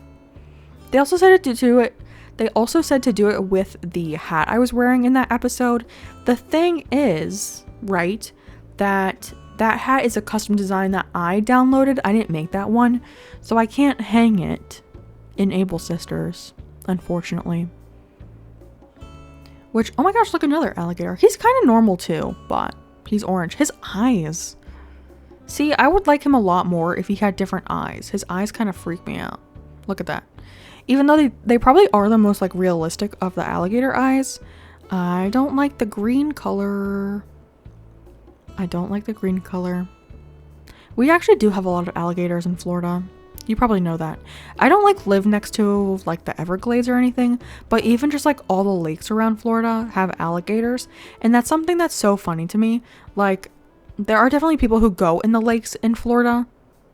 They also said to do it. They also said to do it with the hat I was wearing in that episode. The thing is, right, that hat is a custom design that I downloaded. I didn't make that one, so I can't hang it in Able Sisters, unfortunately. Which, oh my gosh, look, another alligator. He's kind of normal too, but he's orange. His eyes. See, I would like him a lot more if he had different eyes. His eyes kind of freak me out. Look at that. Even though they probably are the most like realistic of the alligator eyes, I don't like the green color. I don't like the green color. We actually do have a lot of alligators in Florida. You probably know that. I don't like live next to like the Everglades or anything, but even just like all the lakes around Florida have alligators, and that's something that's so funny to me. Like, there are definitely people who go in the lakes in Florida.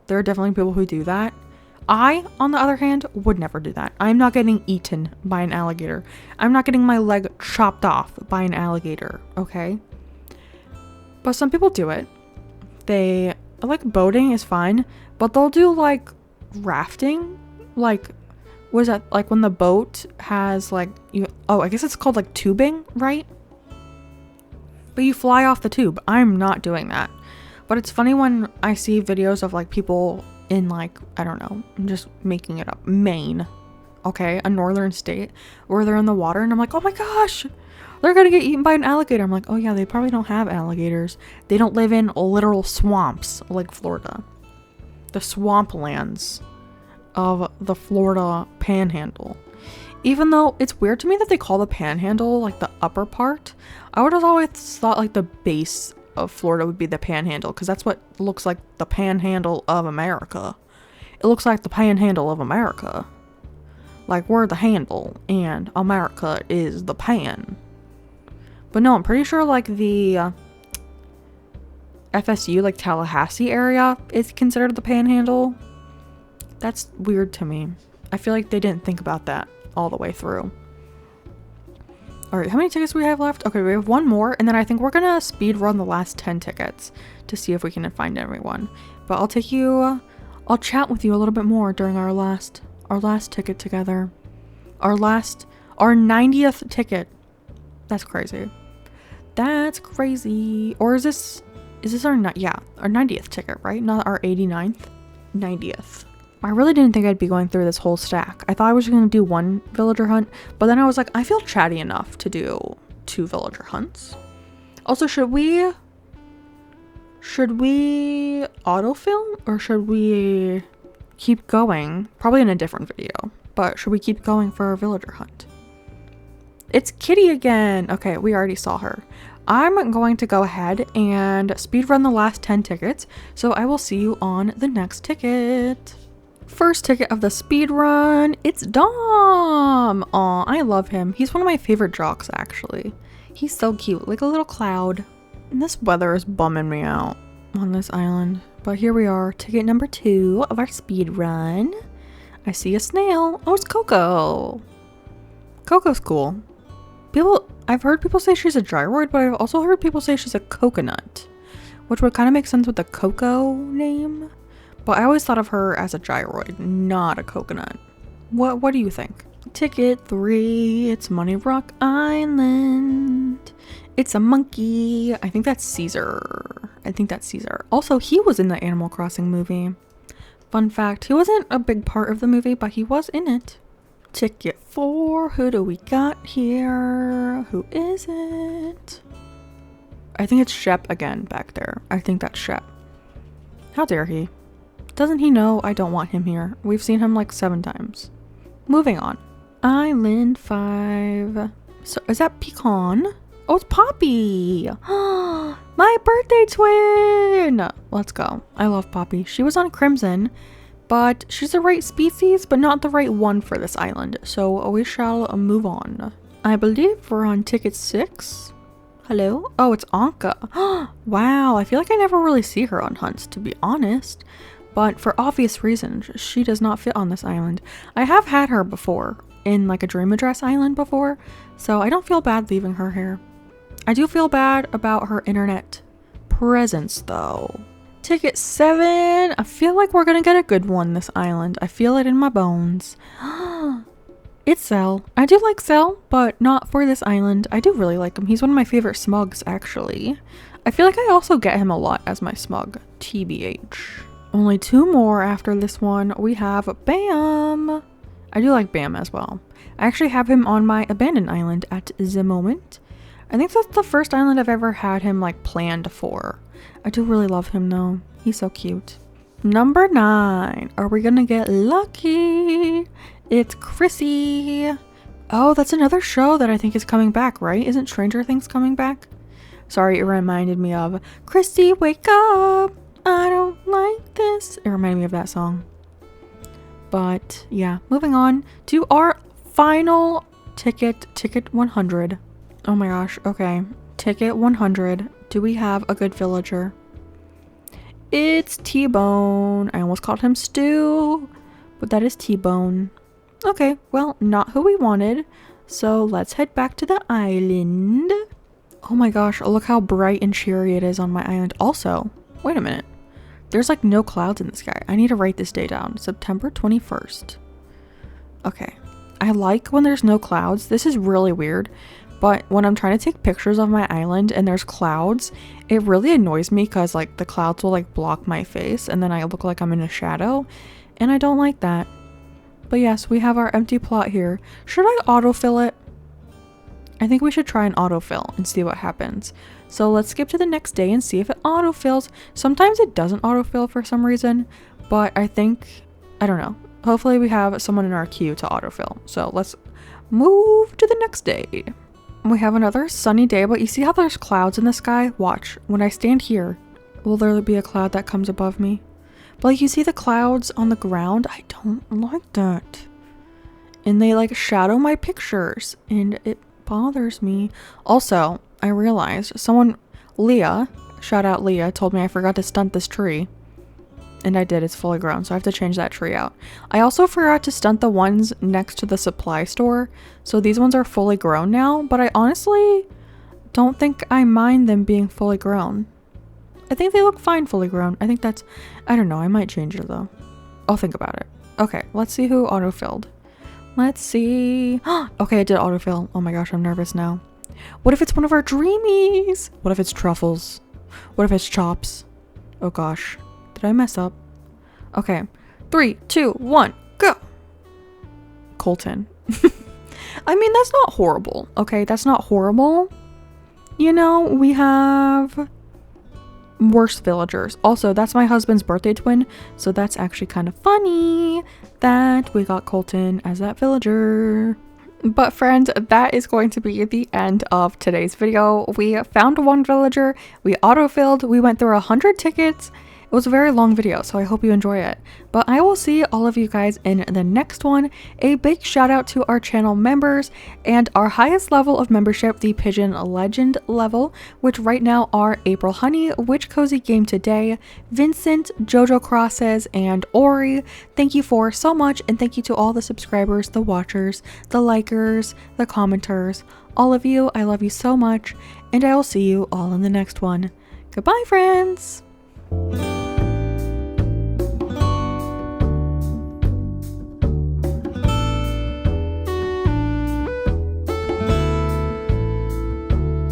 There are definitely people who do that. I, on the other hand, would never do that. I'm not getting eaten by an alligator. I'm not getting my leg chopped off by an alligator, okay? But some people do it. They, like, boating is fine, but they'll do, like, rafting. Like, what is that? Like, when the boat has, like, I guess it's called, like, tubing, right? But you fly off the tube. I'm not doing that. But it's funny when I see videos of, like, people in, like, I don't know, I'm just making it up, Maine, okay, a northern state, where they're in the water, and I'm like, oh my gosh, they're gonna get eaten by an alligator. I'm like, oh yeah, they probably don't have alligators. They don't live in literal swamps like Florida. The swamplands of the Florida panhandle. Even though it's weird to me that they call the panhandle like the upper part. I would have always thought like the base of Florida would be the panhandle, because that's what looks like the panhandle of America. It looks like the panhandle of America. Like, we're the handle and America is the pan. But no, I'm pretty sure like the FSU, like Tallahassee area, is considered the panhandle. That's weird to me. I feel like they didn't think about that all the way through. Alright, how many tickets do we have left? Okay, we have one more, and then I think we're gonna speed run the last 10 tickets to see if we can find everyone. But I'll chat with you a little bit more during our last ticket together. Our 90th ticket. That's crazy. That's crazy. Or is this our 90th ticket, right? Not our 89th? 90th. I really didn't think I'd be going through this whole stack. I thought I was just going to do one villager hunt, but then I was like, I feel chatty enough to do 2 villager hunts. Also, should we autofill, or should we keep going? Probably in a different video, but should we keep going for our villager hunt? It's Kitty again. Okay, we already saw her. I'm going to go ahead and speedrun the last 10 tickets, so I will see you on the next ticket. First ticket of the speed run, it's Dom. Aw, I love him. He's one of my favorite jocks, actually. He's so cute, like a little cloud. And this weather is bumming me out on this island. But here we are, ticket number 2 of our speed run. I see a snail. Oh, it's Coco. Coco's cool. I've heard people say she's a gyroid, but I've also heard people say she's a coconut, which would kind of make sense with the Coco name. But I always thought of her as a gyroid, not a coconut. What do you think? Ticket 3, it's Money Rock Island. It's a monkey. I think that's Caesar. Also, he was in the Animal Crossing movie. Fun fact, he wasn't a big part of the movie, but he was in it. Ticket 4, who do we got here? Who is it? I think it's Shep again back there. I think that's Shep. How dare he? Doesn't he know I don't want him here? We've seen him like 7 times. Moving on. Island 5. So is that Pecan? Oh, it's Poppy. My birthday twin. Let's go. I love Poppy. She was on Crimson, but she's the right species, but not the right one for this island. So we shall move on. I believe we're on ticket 6. Hello? Oh, it's Anka. Wow, I feel like I never really see her on hunts, to be honest. But for obvious reasons, she does not fit on this island. I have had her before, in like a dream address island before, so I don't feel bad leaving her here. I do feel bad about her internet presence though. Ticket 7. I feel like we're gonna get a good one this island. I feel it in my bones. It's Cell. I do like Cell, but not for this island. I do really like him. He's one of my favorite smugs, actually. I feel like I also get him a lot as my smug, TBH. Only 2 more after this one. We have Bam. I do like Bam as well. I actually have him on my abandoned island at the moment. I think that's the first island I've ever had him like planned for. I do really love him though. He's so cute. Number 9. Are we gonna get lucky? It's Chrissy. Oh, that's another show that I think is coming back, right? Isn't Stranger Things coming back? Sorry, it reminded me of Chrissy, wake up. I don't like this. It reminded me of that song. But yeah, moving on to our final ticket, ticket 100. Oh my gosh, okay. Ticket 100. Do we have a good villager? It's T-Bone. I almost called him Stu, but that is T-Bone. Okay, well, not who we wanted. So let's head back to the island. Oh my gosh, look how bright and cheery it is on my island. Also, wait a minute. There's like no clouds in the sky. I need to write this day down. September 21st. Okay. I like when there's no clouds. This is really weird. But when I'm trying to take pictures of my island and there's clouds, it really annoys me because like the clouds will like block my face and then I look like I'm in a shadow. And I don't like that. But yes, we have our empty plot here. Should I autofill it? I think we should try an autofill and see what happens. So let's skip to the next day and see if it autofills. Sometimes it doesn't autofill for some reason, but I think, I don't know. Hopefully we have someone in our queue to autofill. So let's move to the next day. We have another sunny day, but you see how there's clouds in the sky? Watch, when I stand here, will there be a cloud that comes above me? But like you see the clouds on the ground? I don't like that. And they like shadow my pictures and it bothers me. Also, I realized someone, Leah, shout out Leah, told me I forgot to stunt this tree. And I did, it's fully grown, so I have to change that tree out. I also forgot to stunt the ones next to the supply store. So these ones are fully grown now, but I honestly don't think I mind them being fully grown. I think they look fine fully grown. I think that's, I don't know, I might change it though. I'll think about it. Okay, let's see who autofilled. Let's see. Okay, I did autofill. Oh my gosh, I'm nervous now. What if it's one of our dreamies? What if it's truffles? What if it's chops? Oh gosh, did I mess up? Okay, 3, 2, 1, go. Colton. I mean, that's not horrible. Okay, that's not horrible. You know, we have worse villagers. Also, that's my husband's birthday twin, so that's actually kind of funny that we got Colton as that villager. But friends, that is going to be the end of today's video. We found one villager, we autofilled, we went through 100 tickets. It was a very long video, so I hope you enjoy it. But I will see all of you guys in the next one. A big shout out to our channel members and our highest level of membership, the Pigeon Legend level, which right now are April Honey, Witch Cozy Game Today, Vincent, Jojo Crosses, and Ori. Thank you for so much, and thank you to all the subscribers, the watchers, the likers, the commenters, all of you. I love you so much, and I will see you all in the next one. Goodbye, friends!